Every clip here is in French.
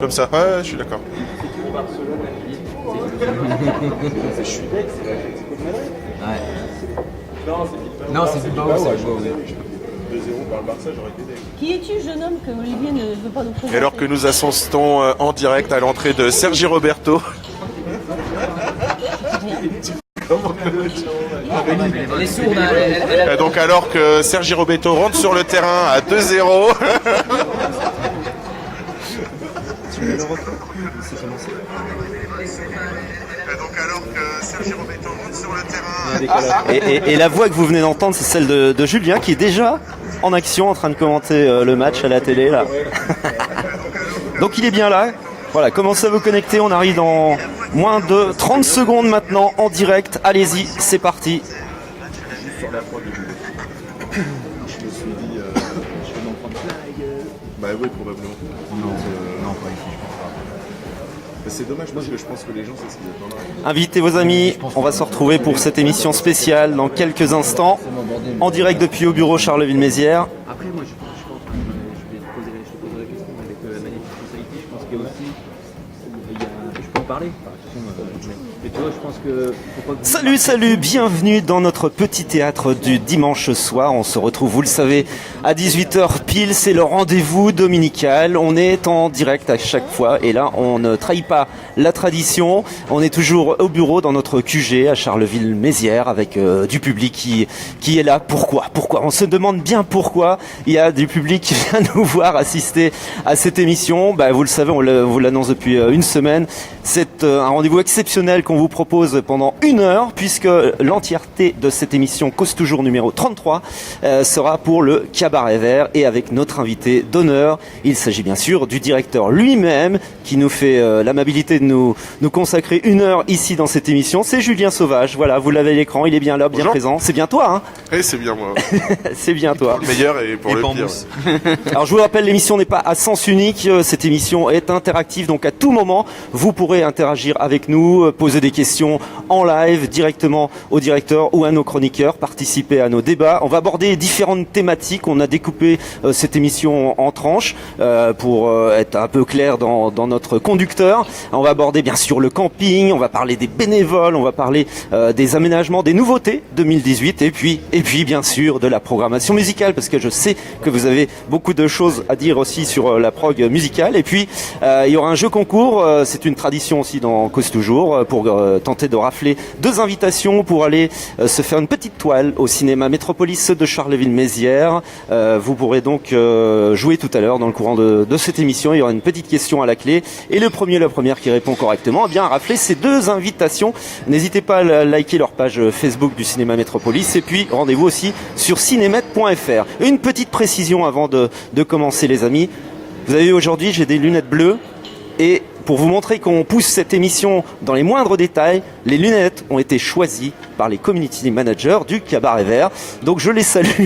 Comme ça, ouais, je suis d'accord. Je suis bête, c'est Madrid. Ouais. Non, c'est Bilbao. Non, c'est Bilbao, Ouais, oui. 2-0 par le Barça, j'aurais été deg. Qui es-tu, jeune homme, que Olivier ne veut pas nous présenter? Et alors que nous assistons en direct à l'entrée de Sergi Roberto. Elle est sourde, hein, Et donc alors que Sergi Roberto rentre sur le terrain à 2-0. Et donc alors que Sergi Roberto rentre sur le terrain. Et la voix que vous venez d'entendre, c'est celle de Julien qui est déjà en action en train de commenter le match à la télé là. Donc il est bien là. Voilà, commencez à vous connecter, on arrive dans moins de 30 secondes maintenant en direct. Allez-y, c'est parti. Sur la prod de Jules. Je me suis dit, je vais m'en prendre plein la gueule. Bah oui, probablement. Non, pas ici, je pense pas. Mais c'est dommage parce que je pense que les gens, c'est ce qu'ils attendent. Invitez vos amis, on va se retrouver pour cette émission spéciale dans quelques instants. En direct depuis au bureau Charleville-Mézières. Après, moi, je pense que je vais te poser la question avec la Manif Society. Je pense qu'il y a aussi. Je peux en parler. Mais tu vois, je pense que. Salut, bienvenue dans notre petit théâtre du dimanche soir. On se retrouve, vous le savez, à 18h pile, c'est le rendez-vous dominical. On est en direct à chaque fois et là, on ne trahit pas la tradition. On est toujours au bureau dans notre QG à Charleville-Mézières avec du public qui est là. Pourquoi On se demande bien pourquoi il y a du public qui vient nous voir assister à cette émission. Bah, vous le savez, on vous l'annonce depuis une semaine. C'est un rendez-vous exceptionnel qu'on vous propose pendant 1 heure puisque l'entièreté de cette émission Cause Toujours numéro 33 sera pour le Cabaret Vert et avec notre invité d'honneur. Il s'agit bien sûr du directeur lui-même qui nous fait l'amabilité de nous consacrer 1 heure ici dans cette émission. C'est Julien Sauvage. Voilà, vous l'avez à l'écran, il est bien là, bien Bonjour. présent. C'est bien toi, hein? Et c'est bien moi. C'est bien toi. Pour le meilleur et pour le pire. Alors je vous rappelle, l'émission n'est pas à sens unique, cette émission est interactive, donc à tout moment vous pourrez interagir avec nous, poser des questions en live directement au directeur ou à nos chroniqueurs, participer à nos débats. On va aborder différentes thématiques, on a découpé cette émission en tranches pour être un peu clair dans notre conducteur. On va aborder bien sûr le camping, on va parler des bénévoles, on va parler des aménagements, des nouveautés 2018 et puis bien sûr de la programmation musicale parce que je sais que vous avez beaucoup de choses à dire aussi sur la prog musicale et puis il y aura un jeu concours, c'est une tradition aussi dans Cause Toujours pour tenter de rafler 2 invitations pour aller se faire une petite toile au cinéma Métropolis de Charleville-Mézières. Vous pourrez donc jouer tout à l'heure dans le courant de cette émission. Il y aura une petite question à la clé et le premier, la première qui répond correctement, eh bien rafler ces 2 invitations. N'hésitez pas à liker leur page Facebook du cinéma Métropolis et puis rendez-vous aussi sur cinémet.fr. Une petite précision avant de commencer les amis. Vous avez vu aujourd'hui, j'ai des lunettes bleues et pour vous montrer qu'on pousse cette émission dans les moindres détails, les lunettes ont été choisies par les community managers du Cabaret Vert. Donc je les salue.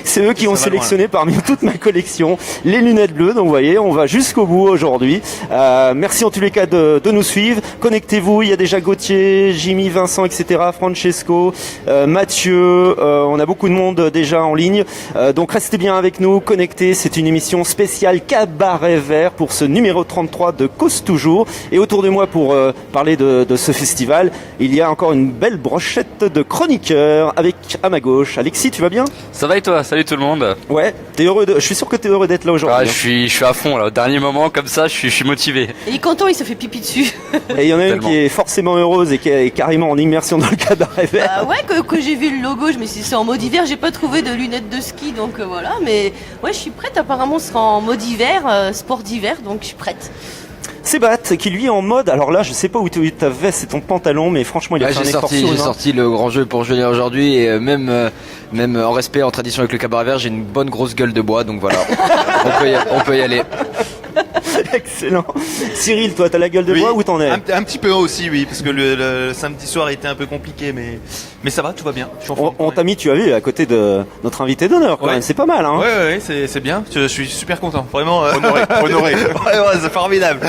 C'est eux qui ont sélectionné parmi toute ma collection les lunettes bleues. Donc vous voyez, on va jusqu'au bout aujourd'hui. Merci en tous les cas de nous suivre. Connectez-vous, il y a déjà Gauthier, Jimmy, Vincent, etc. Francesco, Mathieu. On a beaucoup de monde déjà en ligne. Donc restez bien avec nous, connectez. C'est une émission spéciale Cabaret Vert pour ce numéro 33 de Cause Toujours. Et autour de moi pour parler de ce festival, il y a encore une belle brochette de chroniqueurs avec à ma gauche. Alexis, tu vas bien? Ça va et toi? Salut tout le monde. Ouais, t'es heureux je suis sûr que t'es heureux d'être là aujourd'hui. Ah, je suis à fond là, au dernier moment comme ça, je suis motivé. Et il est content, il se fait pipi dessus. Et il y en a une Tellement. qui est forcément heureuse et qui est carrément en immersion dans le Cabaret Vert. Ouais, que j'ai vu le logo, je me suis dit c'est en mode hiver, j'ai pas trouvé de lunettes de ski, donc voilà. Mais ouais, je suis prête, apparemment ce sera en mode hiver, sport d'hiver, donc je suis prête. Sébat qui lui est en mode, alors là je sais pas où ta veste et ton pantalon, mais franchement il a fait un effort J'ai sorti le grand jeu pour Julien aujourd'hui et même en respect, en tradition avec le Cabaret Vert, j'ai une bonne grosse gueule de bois, donc voilà, on peut y aller. Excellent. Cyril, toi t'as la gueule de bois, où t'en es? Un petit peu aussi, oui, parce que le samedi soir était un peu compliqué, mais ça va, tout va bien. Je suis en forme. On t'a mis, tu as vu, à côté de notre invité d'honneur quand Ouais. même, c'est pas mal hein. Ouais, c'est bien, je suis super content, vraiment. Honoré. Ouais, c'est formidable.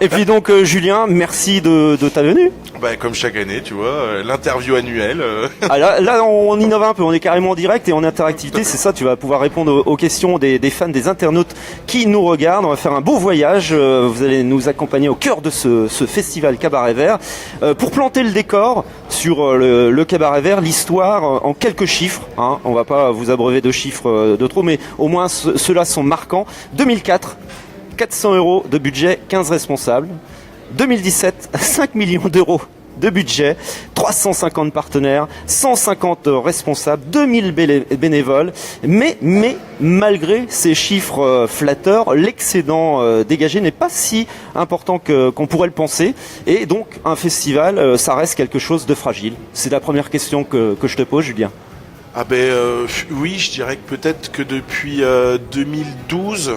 Et puis donc Julien, merci de ta venue. Bah, comme chaque année, tu vois, l'interview annuelle. Ah, là on innove un peu, on est carrément en direct et en interactivité, c'est ça, tu vas pouvoir répondre aux questions des fans, des internautes qui nous regardent. On va faire un beau voyage voyage. Vous allez nous accompagner au cœur de ce festival Cabaret Vert. Pour planter le décor sur le Cabaret Vert, l'histoire en quelques chiffres. Hein. On va pas vous abreuver de chiffres de trop, mais au moins ceux-là sont marquants. 2004, 400 € de budget, 15 responsables. 2017, 5 millions d'euros de budget, 350 partenaires, 150 responsables, 2000 bénévoles. Mais malgré ces chiffres flatteurs, l'excédent dégagé n'est pas si important qu'on pourrait le penser. Et donc, un festival, ça reste quelque chose de fragile. C'est la première question que je te pose, Julien. Ah ben oui, je dirais que peut-être que depuis 2012,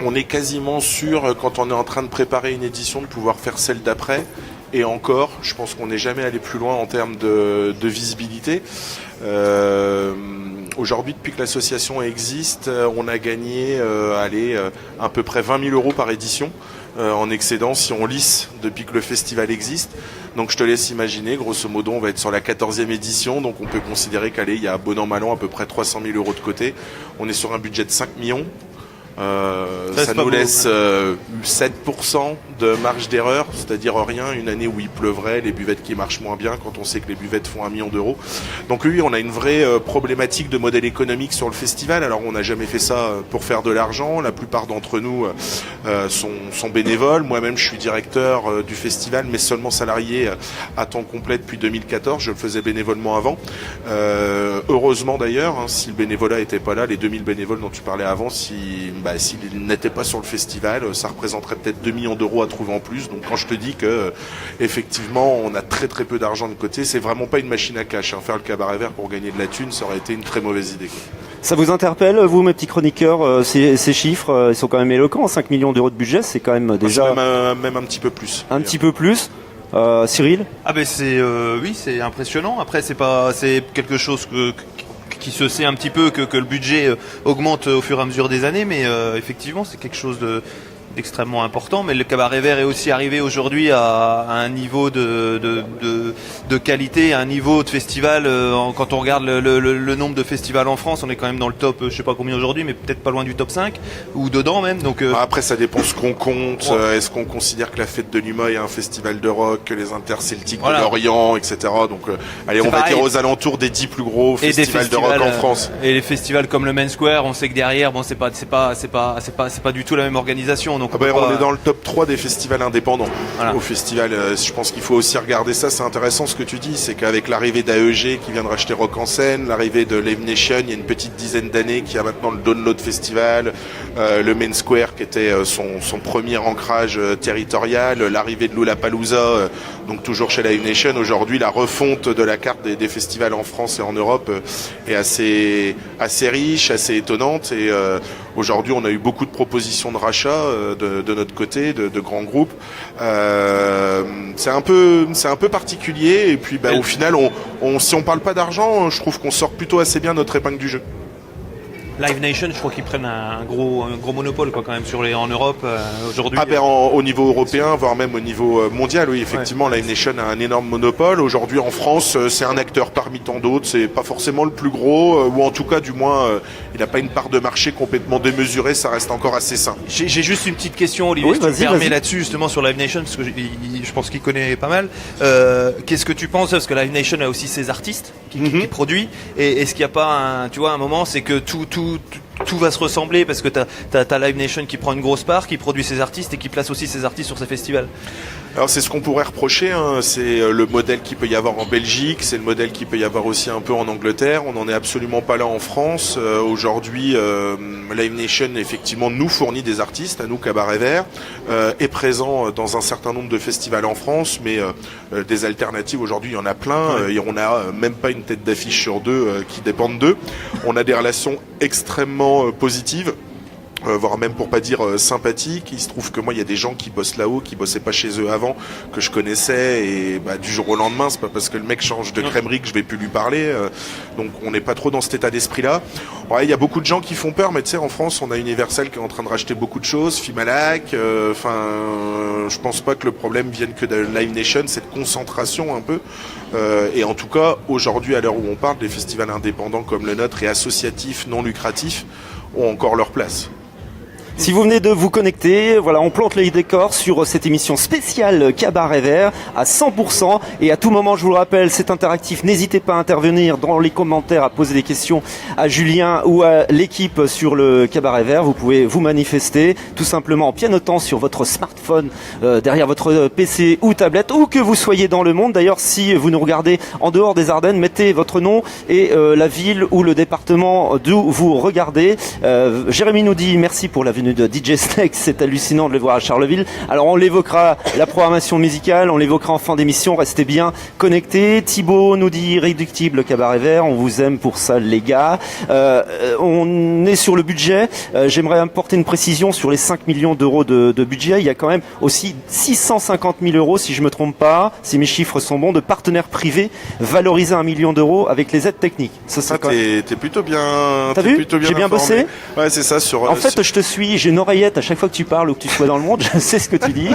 on est quasiment sûr, quand on est en train de préparer une édition, de pouvoir faire celle d'après. Et encore, je pense qu'on n'est jamais allé plus loin en termes de visibilité. Aujourd'hui, depuis que l'association existe, on a gagné à peu près 20 000 € par édition en excédent si on lisse depuis que le festival existe. Donc je te laisse imaginer, grosso modo, on va être sur la 14e édition, donc on peut considérer qu'allez, il y a bon an mal an à peu près 300 000 € de côté. On est sur un budget de 5 millions. Ça nous laisse 7% de marge d'erreur, c'est-à-dire rien, une année où il pleuvrait, les buvettes qui marchent moins bien quand on sait que les buvettes font 1 million d'euros. Donc oui, on a une vraie problématique de modèle économique sur le festival. Alors on n'a jamais fait ça pour faire de l'argent, la plupart d'entre nous sont bénévoles. Moi-même je suis directeur du festival, mais seulement salarié à temps complet depuis 2014, je le faisais bénévolement avant. Heureusement d'ailleurs, hein, si le bénévolat n'était pas là, les 2000 bénévoles dont tu parlais avant, s'ils n'étaient pas sur le festival, ça représenterait peut-être 2 millions d'euros à trouver en plus. Donc quand je te dis que effectivement on a très très peu d'argent de côté, c'est vraiment pas une machine à cash. Hein. Faire le Cabaret Vert pour gagner de la thune, ça aurait été une très mauvaise idée. Ça vous interpelle, vous, mes petits chroniqueurs, ces chiffres, ils sont quand même éloquents. 5 millions d'euros de budget, c'est quand même déjà... Même un petit peu plus. Un petit peu plus. Cyril ? Ah ben oui, c'est impressionnant. Après c'est quelque chose qui se sait un petit peu que le budget augmente au fur et à mesure des années, mais effectivement c'est quelque chose d'extrêmement important. Mais le Cabaret Vert est aussi arrivé aujourd'hui à un niveau de qualité, à un niveau de festival. Quand on regarde le nombre de festivals en France, on est quand même dans le top, je sais pas combien aujourd'hui, mais peut-être pas loin du top 5 ou dedans même. Donc après ça dépend ce qu'on compte. Ouais. Est-ce qu'on considère que la Fête de Lumoil est un festival de rock, que les Interceltiques de Lorient, etc. Donc allez, on va dire aux alentours des 10 plus gros festivals de rock en France. Et les festivals comme le Main Square, on sait que derrière, bon, c'est pas du tout la même organisation. Donc on est dans le top 3 des festivals indépendants. Voilà. Au festival, je pense qu'il faut aussi regarder ça. C'est intéressant ce que tu dis, c'est qu'avec l'arrivée d'AEG qui vient de racheter Rock en Seine, l'arrivée de Live Nation, il y a une petite dizaine d'années, qui a maintenant le Download Festival, le Main Square qui était son premier ancrage territorial, l'arrivée de Lollapalooza, donc toujours chez Live Nation. Aujourd'hui, la refonte de la carte des festivals en France et en Europe est assez riche, assez étonnante. Et aujourd'hui, on a eu beaucoup de propositions de rachat de notre côté, de grands groupes. C'est un peu particulier. Et puis, au final, si on parle pas d'argent, je trouve qu'on sort plutôt assez bien notre épingle du jeu. Live Nation, je crois qu'ils prennent un gros monopole quand même en Europe aujourd'hui. Au niveau européen, voire même au niveau mondial, oui, effectivement, Live Nation a un énorme monopole. Aujourd'hui en France, c'est un acteur parmi tant d'autres. C'est pas forcément le plus gros, ou en tout cas, du moins, il n'a pas une part de marché complètement démesurée. Ça reste encore assez sain. J'ai juste une petite question, Olivier, si tu me permets là-dessus, justement sur Live Nation, parce que je pense qu'il connaît pas mal. Qu'est-ce que tu penses, parce que Live Nation a aussi ses artistes qui produit, et est-ce qu'il n'y a pas un moment, c'est que tout va se ressembler, parce que t'as Live Nation qui prend une grosse part, qui produit ses artistes et qui place aussi ses artistes sur ses festivals. Alors c'est ce qu'on pourrait reprocher, hein. C'est le modèle qu'il peut y avoir en Belgique, c'est le modèle qu'il peut y avoir aussi un peu en Angleterre. On n'en est absolument pas là en France. Aujourd'hui, Live Nation effectivement nous fournit des artistes, à nous Cabaret Vert, est présent dans un certain nombre de festivals en France, mais des alternatives aujourd'hui il y en a plein, et on n'a même pas une tête d'affiche sur deux qui dépendent d'eux. On a des relations extrêmement positives, voire même pour pas dire sympathique. Il se trouve que moi il y a des gens qui bossent là-haut, qui bossaient pas chez eux avant, que je connaissais, et du jour au lendemain, c'est pas parce que le mec change de crèmerie que je vais plus lui parler. Donc on n'est pas trop dans cet état d'esprit-là. Ouais, il y a beaucoup de gens qui font peur, mais tu sais, en France on a Universal qui est en train de racheter beaucoup de choses, Fimalac, je pense pas que le problème vienne que de Live Nation, cette concentration un peu. Et en tout cas, aujourd'hui, à l'heure où on parle, les festivals indépendants comme le nôtre et associatifs non lucratifs ont encore leur place. Si vous venez de vous connecter, voilà, on plante les décors sur cette émission spéciale Cabaret Vert à 100%. Et à tout moment, je vous le rappelle, c'est interactif. N'hésitez pas à intervenir dans les commentaires, à poser des questions à Julien ou à l'équipe sur le Cabaret Vert. Vous pouvez vous manifester tout simplement en pianotant sur votre smartphone, derrière votre PC ou tablette, où que vous soyez dans le monde. D'ailleurs, si vous nous regardez en dehors des Ardennes, mettez votre nom et la ville ou le département d'où vous regardez. Jérémy nous dit merci pour la venue de DJ Snake, c'est hallucinant de le voir à Charleville. Alors on l'évoquera, la programmation musicale, on l'évoquera en fin d'émission, restez bien connectés. Thibaut nous dit irréductible Cabaret Vert, on vous aime pour ça les gars. On est sur le budget, j'aimerais apporter une précision sur les 5 millions d'euros de budget. Il y a quand même aussi 650 000 euros, si je me trompe pas, si mes chiffres sont bons, de partenaires privés valorisés à 1 million d'euros avec les aides techniques. Ça, T'es plutôt bien. T'as vu? J'ai bien bossé. Ouais, c'est ça. En fait, je te suis. J'ai une oreillette à chaque fois que tu parles ou que tu sois dans le monde. Je sais ce que tu dis.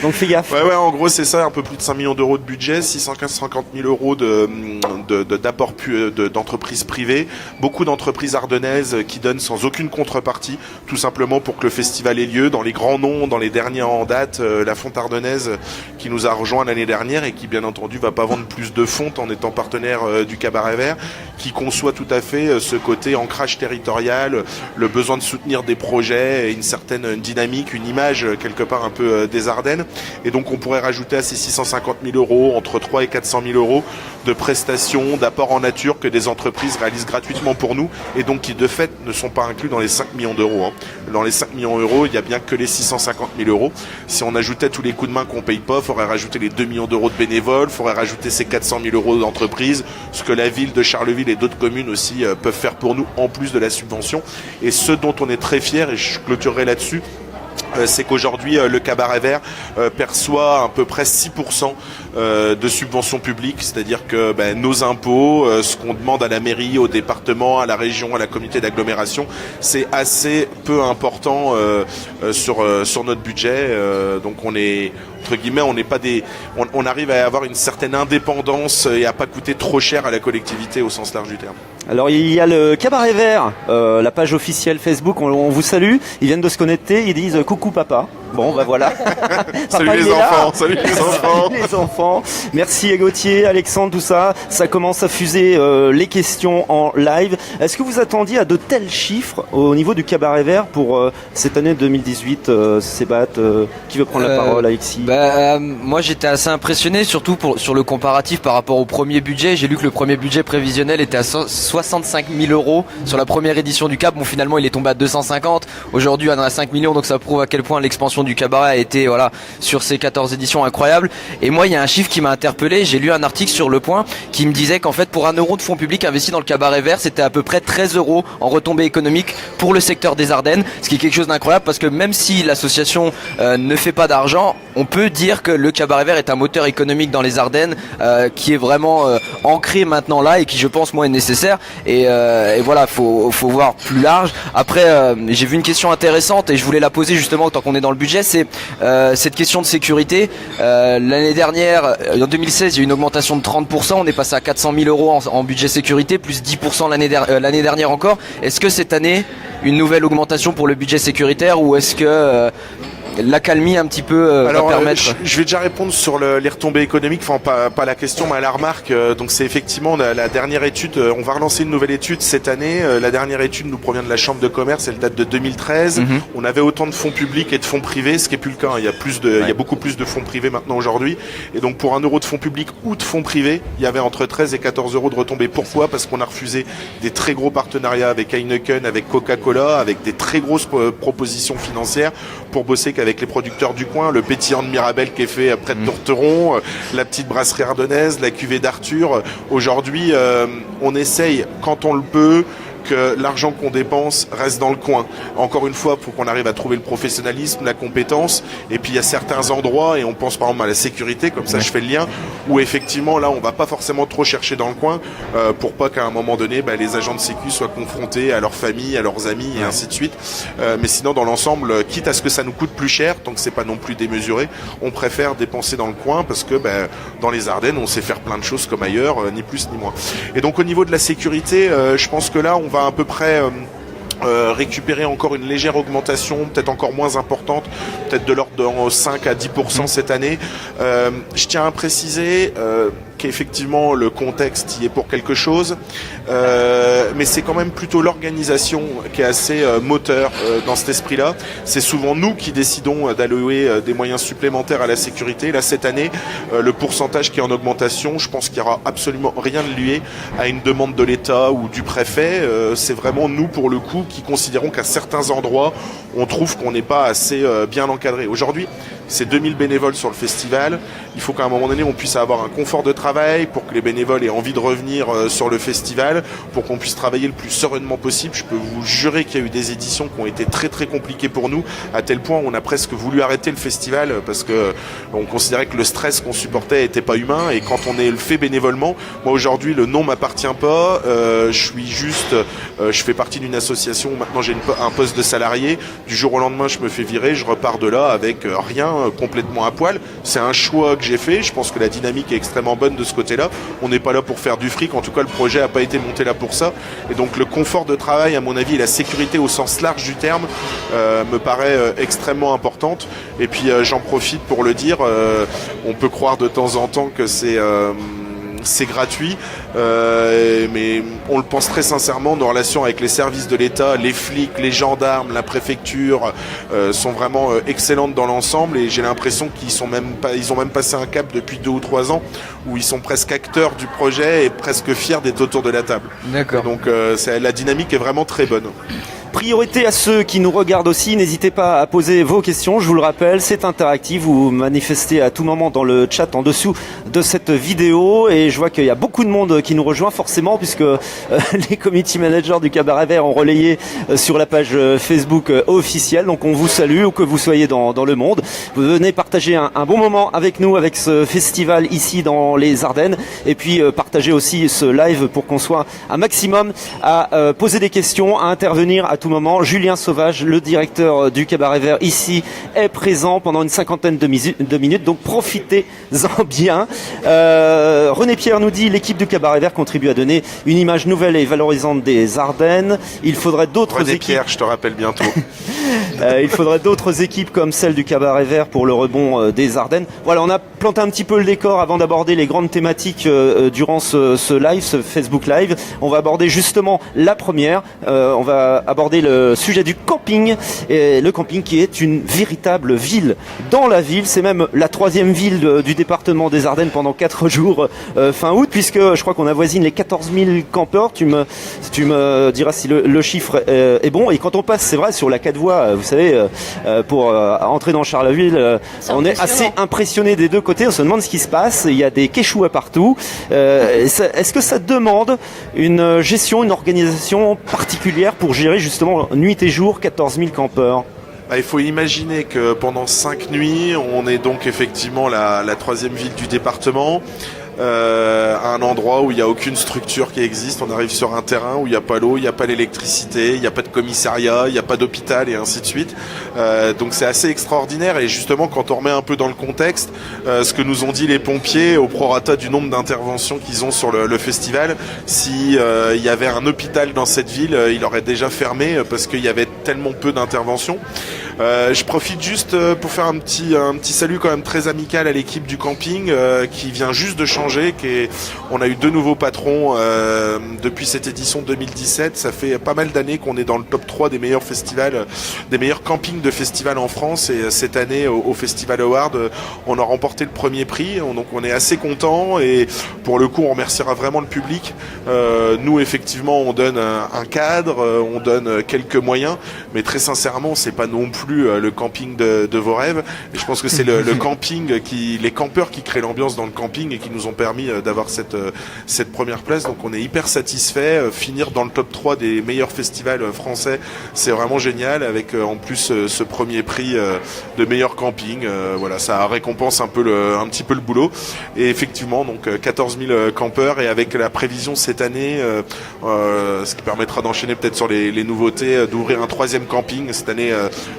Donc fais gaffe. Ouais, en gros, c'est ça. Un peu plus de 5 millions d'euros de budget, 650 000 euros d'apport d'entreprises privées. Beaucoup d'entreprises ardennaises qui donnent sans aucune contrepartie, tout simplement pour que le festival ait lieu. Dans les grands noms, dans les derniers en date, la Fonte Ardennaise qui nous a rejoint l'année dernière et qui, bien entendu, va pas vendre plus de fonte en étant partenaire du Cabaret Vert, qui conçoit tout à fait ce côté ancrage territorial, le besoin de soutenir des projets, et une certaine dynamique, une image quelque part un peu des Ardennes. Et donc on pourrait rajouter à ces 650 000 euros, entre 3 et 400 000 euros de prestations, d'apports en nature que des entreprises réalisent gratuitement pour nous et donc qui de fait ne sont pas inclus dans les 5 millions d'euros. Dans les 5 millions d'euros, il n'y a bien que les 650 000 euros. Si on ajoutait tous les coups de main qu'on paye pas, il faudrait rajouter les 2 millions d'euros de bénévoles, il faudrait rajouter ces 400 000 euros d'entreprise, ce que la ville de Charleville et d'autres communes aussi peuvent faire pour nous en plus de la subvention. Et ce dont on est très fiers, et je clôturerai là-dessus, c'est qu'aujourd'hui le Cabaret Vert perçoit à peu près 6% de subventions publiques, c'est-à-dire que nos impôts, ce qu'on demande à la mairie, au département, à la région, à la communauté d'agglomération, c'est assez peu important sur notre budget. Donc on est, entre guillemets, on n'est pas on arrive à avoir une certaine indépendance et à pas coûter trop cher à la collectivité au sens large du terme. Alors il y a le Cabaret Vert, la page officielle Facebook, on vous salue, ils viennent de se connecter, ils disent coucou papa. Bon voilà. Salut Papa, les enfants, salut les enfants. Salut les enfants. Merci à Gauthier, Alexandre, tout ça. Ça commence à fuser les questions en live. Est-ce que vous attendiez à de tels chiffres au niveau du Cabaret Vert pour cette année 2018 Sébat, qui veut prendre la parole, Alexis? Moi j'étais assez impressionné, surtout sur le comparatif par rapport au premier budget. J'ai lu que le premier budget prévisionnel était à 65 000 euros sur la première édition du Cap. Bon, finalement il est tombé à 250. Aujourd'hui on a 5 millions, donc ça prouve à quel point l'expansion du cabaret a été, voilà, sur ces 14 éditions, incroyable. Et moi il y a un chiffre qui m'a interpellé. J'ai lu un article sur Le Point qui me disait qu'en fait pour 1 euro de fonds publics investi dans le Cabaret Vert, c'était à peu près 13 euros en retombées économiques pour le secteur des Ardennes, ce qui est quelque chose d'incroyable parce que même si l'association ne fait pas d'argent, on peut dire que le Cabaret Vert est un moteur économique dans les Ardennes qui est vraiment ancré maintenant là et qui, je pense, moi est nécessaire. Et voilà, faut voir plus large. Après, j'ai vu une question intéressante et je voulais la poser justement tant qu'on est dans le budget, c'est cette question de sécurité. L'année dernière, en 2016, il y a eu une augmentation de 30%, on est passé à 400 000 euros en budget sécurité, plus 10% l'année dernière encore. Est-ce que cette année, une nouvelle augmentation pour le budget sécuritaire, ou est-ce que l'accalmie un petit peu va permettre... Je vais déjà répondre sur les retombées économiques, enfin pas la question mais la remarque. Donc c'est effectivement la dernière étude, on va relancer une nouvelle étude cette année. La dernière étude nous provient de la Chambre de commerce, elle date de 2013. On avait autant de fonds publics et de fonds privés, ce qui est plus le cas. Il y a beaucoup plus de fonds privés maintenant aujourd'hui. Et donc pour 1 euro de fonds publics ou de fonds privés, il y avait entre 13 et 14 euros de retombées. Pourquoi? Parce qu'on a refusé des très gros partenariats avec Heineken, avec Coca-Cola, avec des très grosses propositions financières pour bosser avec les producteurs du coin, le pétillant de Mirabel qui est fait près de Tourteron, la petite brasserie ardennaise, la cuvée d'Arthur. Aujourd'hui, on essaye, quand on le peut, que l'argent qu'on dépense reste dans le coin. Encore une fois, pour qu'on arrive à trouver le professionnalisme, la compétence. Et puis il y a certains endroits, et on pense par exemple à la sécurité, comme ça je fais le lien, où effectivement là on va pas forcément trop chercher dans le coin pour pas qu'à un moment donné les agents de sécu soient confrontés à leur famille, à leurs amis et ainsi de suite. Mais sinon dans l'ensemble, quitte à ce que ça nous coûte plus cher, tant que c'est pas non plus démesuré, on préfère dépenser dans le coin parce que dans les Ardennes on sait faire plein de choses comme ailleurs, ni plus ni moins. Et donc au niveau de la sécurité, je pense que là on va à peu près récupérer encore une légère augmentation, peut-être encore moins importante, peut-être de l'ordre de 5 à 10% cette année. Je tiens à préciser qu'effectivement le contexte y est pour quelque chose, mais c'est quand même plutôt l'organisation qui est assez moteur dans cet esprit-là. C'est souvent nous qui décidons d'allouer des moyens supplémentaires à la sécurité. Là, cette année, le pourcentage qui est en augmentation, je pense qu'il n'y aura absolument rien de lié à une demande de l'État ou du préfet. C'est vraiment nous, pour le coup, qui considérons qu'à certains endroits, on trouve qu'on n'est pas assez bien encadré. Aujourd'hui, c'est 2000 bénévoles sur le festival. Il faut qu'à un moment donné, on puisse avoir un confort de travail pour que les bénévoles aient envie de revenir sur le festival, pour qu'on puisse travailler le plus sereinement possible. Je peux vous jurer qu'il y a eu des éditions qui ont été très très compliquées pour nous, à tel point on a presque voulu arrêter le festival parce que on considérait que le stress qu'on supportait était pas humain. Et quand on est le fait bénévolement, moi aujourd'hui le nom m'appartient pas. Je suis juste, je fais partie d'une association. Maintenant j'ai un poste de salarié. Du jour au lendemain, je me fais virer, je repars de là avec rien, complètement à poil. C'est un choix que j'ai fait. Je pense que la dynamique est extrêmement bonne de ce côté-là. On n'est pas là pour faire du fric. En tout cas, le projet n'a pas été monté là pour ça. Et donc, le confort de travail, à mon avis, et la sécurité au sens large du terme, me paraît extrêmement importante. Et puis, j'en profite pour le dire. On peut croire de temps en temps que c'est gratuit, mais on le pense très sincèrement. Nos relations avec les services de l'État, les flics, les gendarmes, la préfecture sont vraiment excellentes dans l'ensemble, et j'ai l'impression ils ont même passé un cap depuis 2 ou 3 ans où ils sont presque acteurs du projet et presque fiers d'être autour de la table. D'accord. Donc la dynamique est vraiment très bonne. Priorité à ceux qui nous regardent aussi, n'hésitez pas à poser vos questions, je vous le rappelle, c'est interactif, vous manifestez à tout moment dans le chat en dessous de cette vidéo, et je vois qu'il y a beaucoup de monde qui nous rejoint forcément, puisque les community managers du Cabaret Vert ont relayé sur la page Facebook officielle, donc on vous salue où que vous soyez dans le monde. Vous venez partager un bon moment avec nous, avec ce festival ici dans les Ardennes, et puis partager aussi ce live pour qu'on soit un maximum à poser des questions, à intervenir à tout moment. Julien Sauvage, le directeur du Cabaret Vert ici, est présent pendant une 50aine de minutes, donc profitez-en bien. René Pierre nous dit: l'équipe du Cabaret Vert contribue à donner une image nouvelle et valorisante des Ardennes. Il faudrait d'autres René équipes. Pierre, je te rappelle bientôt. Il faudrait d'autres équipes comme celle du Cabaret Vert pour le rebond des Ardennes. Voilà, on a planté un petit peu le décor avant d'aborder les grandes thématiques durant ce live, ce Facebook Live. On va aborder justement la première. On va aborder le sujet du camping. Et le camping qui est une véritable ville dans la ville. C'est même la 3e ville du département des Ardennes pendant 4 jours fin août, puisque je crois qu'on avoisine les 14 000 campeurs. Tu me diras si le chiffre est bon. Et quand on passe, c'est vrai, sur la 4 voies, vous savez, pour entrer dans Charleville, on est assez impressionné des deux côtés. On se demande ce qui se passe. Il y a des quechua partout. Est-ce que ça demande une gestion, une organisation particulière pour gérer justement nuit et jour 14 000 campeurs? Il faut imaginer que pendant 5 nuits, on est donc effectivement la 3e ville du département. À un endroit où il n'y a aucune structure qui existe. On arrive sur un terrain où il n'y a pas l'eau, il n'y a pas l'électricité, il n'y a pas de commissariat, il n'y a pas d'hôpital, et ainsi de suite. Donc c'est assez extraordinaire. Et justement, quand on remet un peu dans le contexte, ce que nous ont dit les pompiers au prorata du nombre d'interventions qu'ils ont sur le festival, si il y avait un hôpital dans cette ville, il aurait déjà fermé parce qu'il y avait tellement peu d'interventions. Je profite juste pour faire un petit salut quand même très amical à l'équipe du camping qui vient juste de changer. On a eu 2 nouveaux patrons depuis cette édition 2017. Ça fait pas mal d'années qu'on est dans le top 3 des meilleurs festivals, des meilleurs campings de festivals en France. Et cette année, au Festival Award, on a remporté le 1er prix. Donc on est assez contents. Et pour le coup, on remerciera vraiment le public. Nous, effectivement, on donne un cadre, on donne quelques moyens. Mais très sincèrement, c'est pas non plus le camping de vos rêves. Et je pense que c'est le camping les campeurs qui créent l'ambiance dans le camping et qui nous ont permis d'avoir cette première place. Donc on est hyper satisfait. Finir dans le top 3 des meilleurs festivals français, c'est vraiment génial, avec en plus ce 1er prix de meilleur camping. Voilà, ça récompense un petit peu le boulot. Et effectivement, donc 14 000 campeurs, et avec la prévision cette année, ce qui permettra d'enchaîner peut-être sur les nouveautés, d'ouvrir un 3e camping cette année.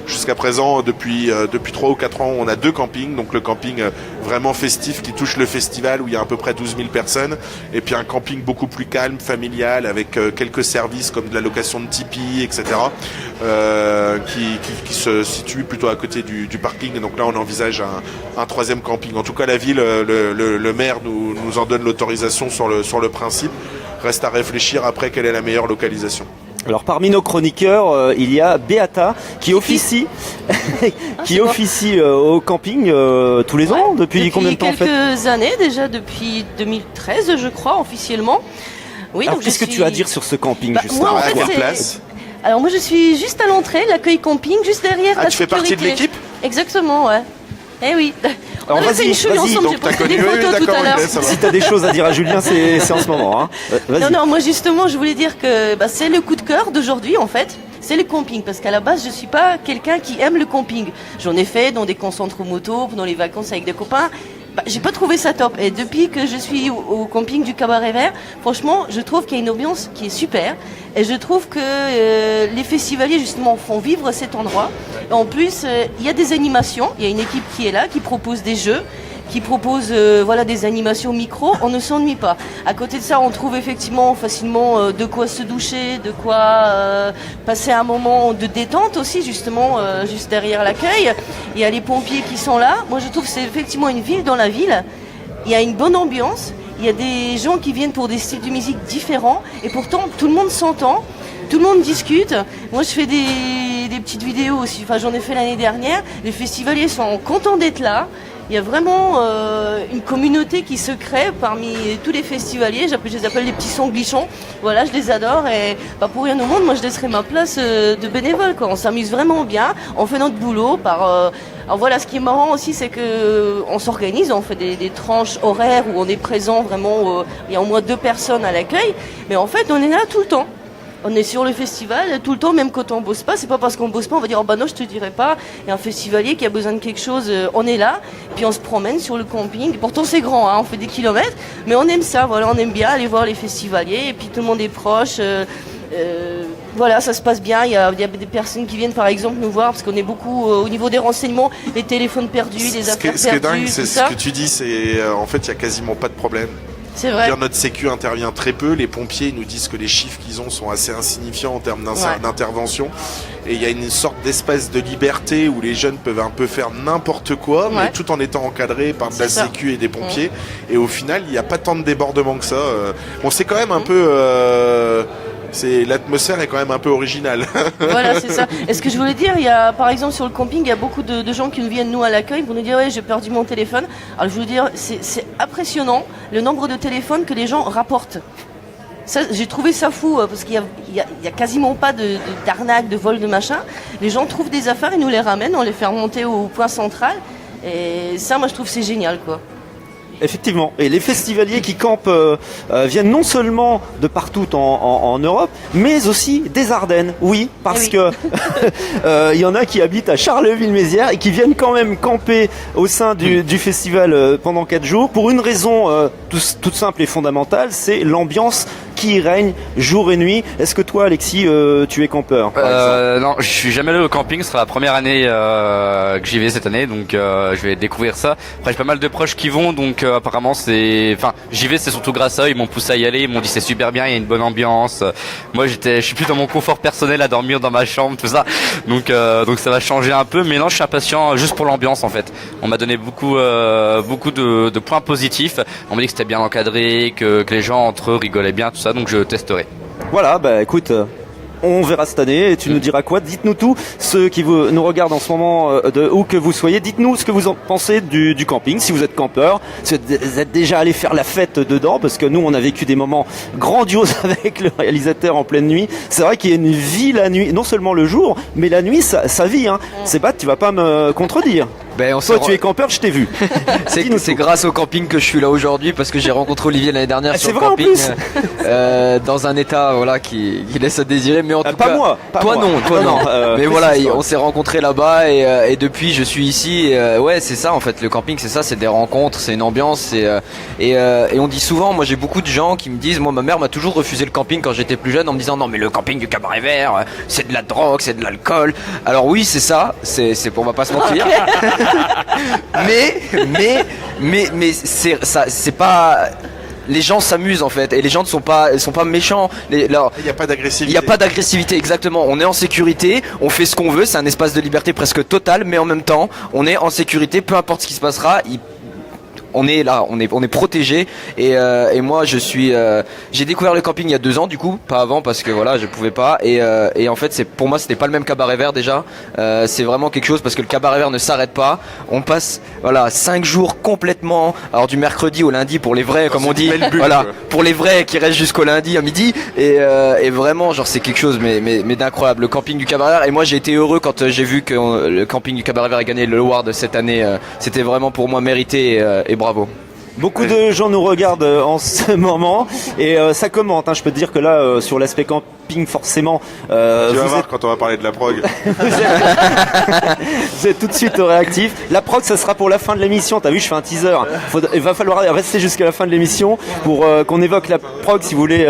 Je jusqu'à présent, depuis 3 ou 4 ans, on a 2 campings. Donc le camping vraiment festif qui touche le festival où il y a à peu près 12 000 personnes. Et puis un camping beaucoup plus calme, familial, avec quelques services comme de la location de tipi, etc. Qui se situe plutôt à côté du parking. Et donc là, on envisage un 3e camping. En tout cas, la ville, le maire nous en donne l'autorisation sur le principe. Reste à réfléchir après quelle est la meilleure localisation. Alors parmi nos chroniqueurs, il y a Beata qui officie au camping tous les ans. Depuis combien de temps en fait? Quelques années déjà, depuis 2013 je crois officiellement. Oui. Alors donc qu'est-ce que tu as à dire sur ce camping justement? Moi, en fait, place. Alors moi je suis juste à l'entrée, l'accueil camping, juste derrière la tu fais sécurité. partie de l'équipe? Exactement, ouais. Eh oui. Alors, on a fait une chouille ensemble, j'ai posté des photos tout à l'heure. Si tu as des choses à dire à Julien, c'est en ce moment. Hein. Non, moi justement, je voulais dire que c'est le coup de cœur d'aujourd'hui en fait. C'est le camping, parce qu'à la base, je suis pas quelqu'un qui aime le camping. J'en ai fait dans des concentres moto, pendant les vacances avec des copains. J'ai pas trouvé ça top. Et depuis que je suis au camping du Cabaret Vert, franchement, je trouve qu'il y a une ambiance qui est super. Et je trouve que les festivaliers, justement, font vivre cet endroit. Et en plus, il y a des animations. Il y a une équipe qui est là, qui propose des jeux, qui propose des animations micro. On ne s'ennuie pas. À côté de ça, on trouve effectivement facilement de quoi se doucher, de quoi passer un moment de détente aussi, justement, juste derrière l'accueil. Il y a les pompiers qui sont là. Moi, je trouve que c'est effectivement une ville dans la ville. Il y a une bonne ambiance. Il y a des gens qui viennent pour des styles de musique différents. Et pourtant, tout le monde s'entend. Tout le monde discute. Moi, je fais des petites vidéos aussi. Enfin, j'en ai fait l'année dernière. Les festivaliers sont contents d'être là. Il y a vraiment une communauté qui se crée parmi tous les festivaliers. Je les appelle les petits sanglichons. Voilà, je les adore. Et pour rien au monde, moi, je laisserai ma place de bénévole, quoi. On s'amuse vraiment bien. On fait notre boulot Alors voilà, ce qui est marrant aussi, c'est que on s'organise, on fait des tranches horaires où on est présent vraiment, il y a au moins 2 personnes à l'accueil, mais en fait on est là tout le temps. On est sur le festival tout le temps, même quand on bosse pas. C'est pas parce qu'on bosse pas, on va dire non, je te dirai pas. Il y a un festivalier qui a besoin de quelque chose, on est là, puis on se promène sur le camping. Pourtant c'est grand, on fait des kilomètres, mais on aime ça. Voilà, on aime bien aller voir les festivaliers, et puis tout le monde est proche. Voilà, ça se passe bien. Il y a des personnes qui viennent par exemple nous voir parce qu'on est beaucoup au niveau des renseignements, les téléphones perdus, les affaires perdues. Ce qui est dingue, c'est tout ce ça. que tu dis, c'est en fait il y a quasiment pas de problème. C'est vrai. Notre sécu intervient très peu. Les pompiers nous disent que les chiffres qu'ils ont sont assez insignifiants en termes d'intervention. Et il y a une sorte d'espace de liberté où les jeunes peuvent un peu faire n'importe quoi, mais tout en étant encadrés par de la sécu et des pompiers. Et au final, il n'y a pas tant de débordements que ça. Bon, c'est quand même un peu... l'atmosphère est quand même un peu originale. Voilà, c'est ça. Et ce que je voulais dire, il y a, par exemple, sur le camping, il y a beaucoup de gens qui nous viennent, nous, à l'accueil, pour nous dire, j'ai perdu mon téléphone. Alors, je veux dire, c'est impressionnant, le nombre de téléphones que les gens rapportent. Ça, j'ai trouvé ça fou, parce qu'il y a quasiment pas d'arnaque, de vol, de machin. Les gens trouvent des affaires, ils nous les ramènent, on les fait remonter au point central. Et ça, moi, je trouve que c'est génial, quoi. Effectivement. Et les festivaliers qui campent viennent non seulement de partout en Europe, mais aussi des Ardennes. Oui, parce que il y en a qui habitent à Charleville-Mézières et qui viennent quand même camper au sein du festival pendant 4 jours pour une raison toute simple et fondamentale, c'est l'ambiance qui y règne jour et nuit. Est-ce que toi, Alexis, tu es campeur Non, je suis jamais allé au camping. Ce sera la première année que j'y vais cette année, donc je vais découvrir ça. Après, j'ai pas mal de proches qui vont, donc apparemment j'y vais, c'est surtout grâce à eux. Ils m'ont poussé à y aller, ils m'ont dit c'est super bien, il y a une bonne ambiance. Moi, je suis plus dans mon confort personnel à dormir dans ma chambre, tout ça. Donc ça va changer un peu, mais non, je suis impatient juste pour l'ambiance en fait. On m'a donné beaucoup de points positifs. On m'a dit que c'était bien encadré, que les gens entre eux rigolaient bien, tout ça. Donc je testerai. Voilà, écoute, on verra cette année et tu nous diras quoi. Dites-nous tout, ceux qui nous regardent en ce moment, où que vous soyez, dites-nous ce que vous en pensez du camping, si vous êtes campeur, si vous êtes déjà allé faire la fête dedans, parce que nous on a vécu des moments grandioses avec le réalisateur en pleine nuit. C'est vrai qu'il y a une vie la nuit, non seulement le jour, mais la nuit ça vit, hein. C'est pas, tu vas pas me contredire. Toi, tu es campeur, je t'ai vu. C'est grâce au camping que je suis là aujourd'hui parce que j'ai rencontré Olivier l'année dernière sur le vrai, camping en plus. dans un état qui laisse à désirer. Mais en tout cas, toi non. Mais voilà, on s'est rencontrés là-bas et depuis je suis ici. Ouais, c'est ça en fait. Le camping, c'est ça, c'est des rencontres, c'est une ambiance. Et on dit souvent, moi j'ai beaucoup de gens qui me disent, moi ma mère m'a toujours refusé le camping quand j'étais plus jeune en me disant non mais le camping du Cabaret Vert, c'est de la drogue, c'est de l'alcool. Alors oui, c'est ça, c'est on va pas se mentir. mais c'est ça, c'est pas. Les gens s'amusent en fait et les gens ne sont pas méchants. Il n'y a pas d'agressivité. Il n'y a pas d'agressivité, exactement. On est en sécurité, on fait ce qu'on veut, c'est un espace de liberté presque total, mais en même temps, on est en sécurité, peu importe ce qui se passera. On est là, on est protégé et moi j'ai découvert le camping il y a 2 ans du coup, pas avant parce que voilà je pouvais pas et en fait pour moi c'était pas le même Cabaret Vert déjà, c'est vraiment quelque chose parce que le Cabaret Vert ne s'arrête pas, on passe 5 jours complètement, alors du mercredi au lundi pour les vrais comme on dit, pour les vrais qui restent jusqu'au lundi à midi et vraiment genre c'est quelque chose mais d'incroyable le camping du Cabaret Vert et moi j'ai été heureux quand j'ai vu que le camping du Cabaret Vert a gagné le award cette année, c'était vraiment pour moi mérité et bravo. Beaucoup de gens nous regardent en ce moment et ça commente. Je peux te dire que là, sur l'aspect camping, forcément... tu vas voir quand on va parler de la prog. Vous êtes tout de suite réactifs. La prog, ça sera pour la fin de l'émission. T'as vu, je fais un teaser. Il va falloir rester jusqu'à la fin de l'émission pour qu'on évoque la prog si vous voulez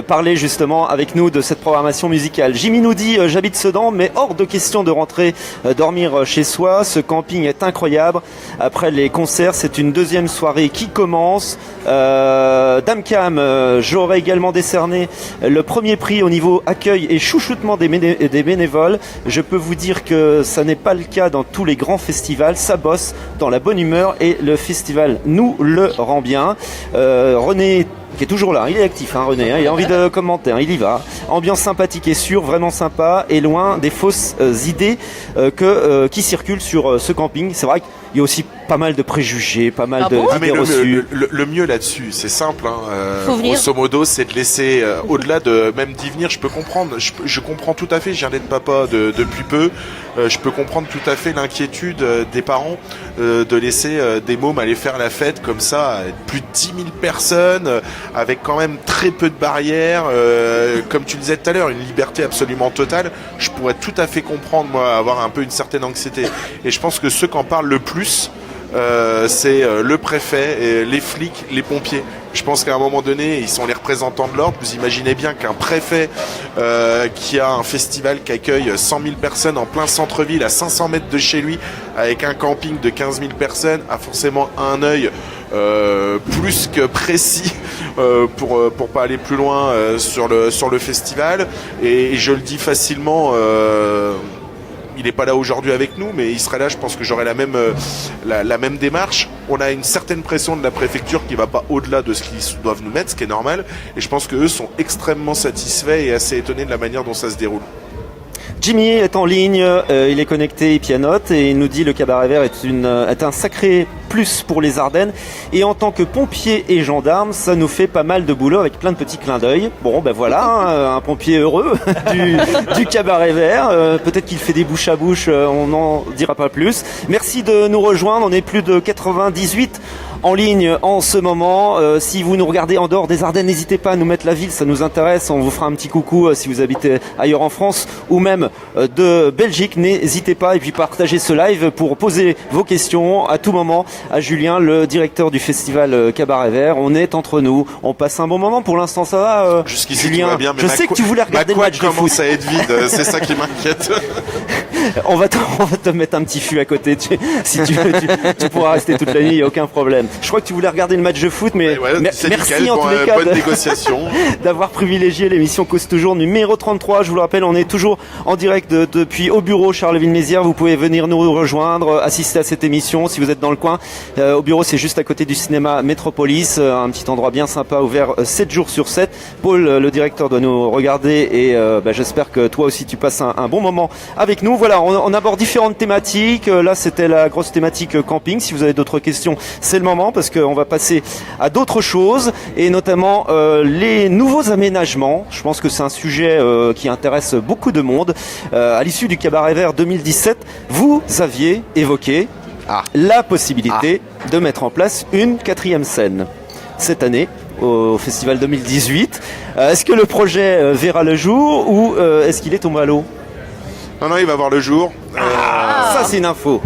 parler justement avec nous de cette programmation musicale. Jimmy nous dit, j'habite Sedan, mais hors de question de rentrer dormir chez soi. Ce camping est incroyable. Après les concerts, c'est une deuxième soirée qui commence. Dame Cam, j'aurais également décerné le premier prix au niveau accueil et chouchoutement des bénévoles. Je peux vous dire que ça n'est pas le cas dans tous les grands festivals. Ça bosse dans la bonne humeur et le festival nous le rend bien. René qui est toujours là, il est actif René, il a envie de commenter, il y va. Ambiance sympathique et sûre, vraiment sympa et loin des fausses idées qui circulent sur ce camping. C'est vrai qu'il y a aussi pas mal de préjugés, pas mal d'idées reçues. Le mieux là-dessus, c'est simple. Grosso modo, c'est de laisser, au-delà de même d'y venir, je peux comprendre. Je comprends tout à fait, je viens d'être papa depuis peu. Je peux comprendre tout à fait l'inquiétude des parents de laisser des mômes aller faire la fête comme ça, plus de 10 000 personnes, avec quand même très peu de barrières. Comme tu le disais tout à l'heure, une liberté absolument totale. Je pourrais tout à fait comprendre, moi, avoir un peu une certaine anxiété. Et je pense que ceux qui en parlent le plus, c'est le préfet, et les flics, les pompiers. Je pense qu'à un moment donné, ils sont les représentants de l'ordre. Vous imaginez bien qu'un préfet qui a un festival qui accueille 100 000 personnes en plein centre-ville, à 500 mètres de chez lui, avec un camping de 15 000 personnes, a forcément un œil plus que précis pour pas aller plus loin sur le festival. Et je le dis facilement... il n'est pas là aujourd'hui avec nous, mais il sera là, je pense que j'aurai la même démarche. On a une certaine pression de la préfecture qui ne va pas au-delà de ce qu'ils doivent nous mettre, ce qui est normal. Et je pense qu'eux sont extrêmement satisfaits et assez étonnés de la manière dont ça se déroule. Jimmy est en ligne, il est connecté, il pianote et il nous dit le Cabaret Vert est un sacré plus pour les Ardennes et en tant que pompier et gendarme, ça nous fait pas mal de boulot avec plein de petits clins d'œil. Bon ben voilà, un pompier heureux du Cabaret Vert, peut-être qu'il fait des bouche à bouche, on n'en dira pas plus. Merci de nous rejoindre, on est plus de 98 en ligne en ce moment. Si vous nous regardez en dehors des Ardennes, n'hésitez pas à nous mettre la ville, ça nous intéresse. On vous fera un petit coucou si vous habitez ailleurs en France ou même de Belgique. N'hésitez pas et puis partagez ce live pour poser vos questions à tout moment à Julien, le directeur du festival Cabaret Vert. On est entre nous, on passe un bon moment. Pour l'instant, ça va. Jusqu'ici, Julien, tout va bien, mais je sais que tu voulais regarder le match de foot. Commence à être vide, c'est ça qui m'inquiète. On va te mettre un petit fût à côté. Si tu veux, tu pourras rester toute la nuit, il n'y a aucun problème. Je crois que tu voulais regarder le match de foot, mais merci en tous les cas d'avoir privilégié l'émission Cause Toujours numéro 33. Je vous le rappelle, on est toujours en direct depuis au bureau Charleville-Mézières. Vous pouvez venir nous rejoindre, assister à cette émission si vous êtes dans le coin. Au bureau, c'est juste à côté du cinéma Métropolis, un petit endroit bien sympa, ouvert 7 jours sur 7. Paul, le directeur, doit nous regarder et j'espère que toi aussi tu passes un bon moment avec nous. Voilà, on aborde différentes thématiques. Là, c'était la grosse thématique camping. Si vous avez d'autres questions, c'est le moment parce qu'on va passer à d'autres choses et notamment les nouveaux aménagements. Je pense que c'est un sujet qui intéresse beaucoup de monde. À l'issue du Cabaret Vert 2017, vous aviez évoqué la possibilité de mettre en place une 4e scène cette année au festival 2018. Est-ce que le projet verra le jour ou est-ce qu'il est tombé à l'eau? Non, il va voir le jour. Ça, c'est une info.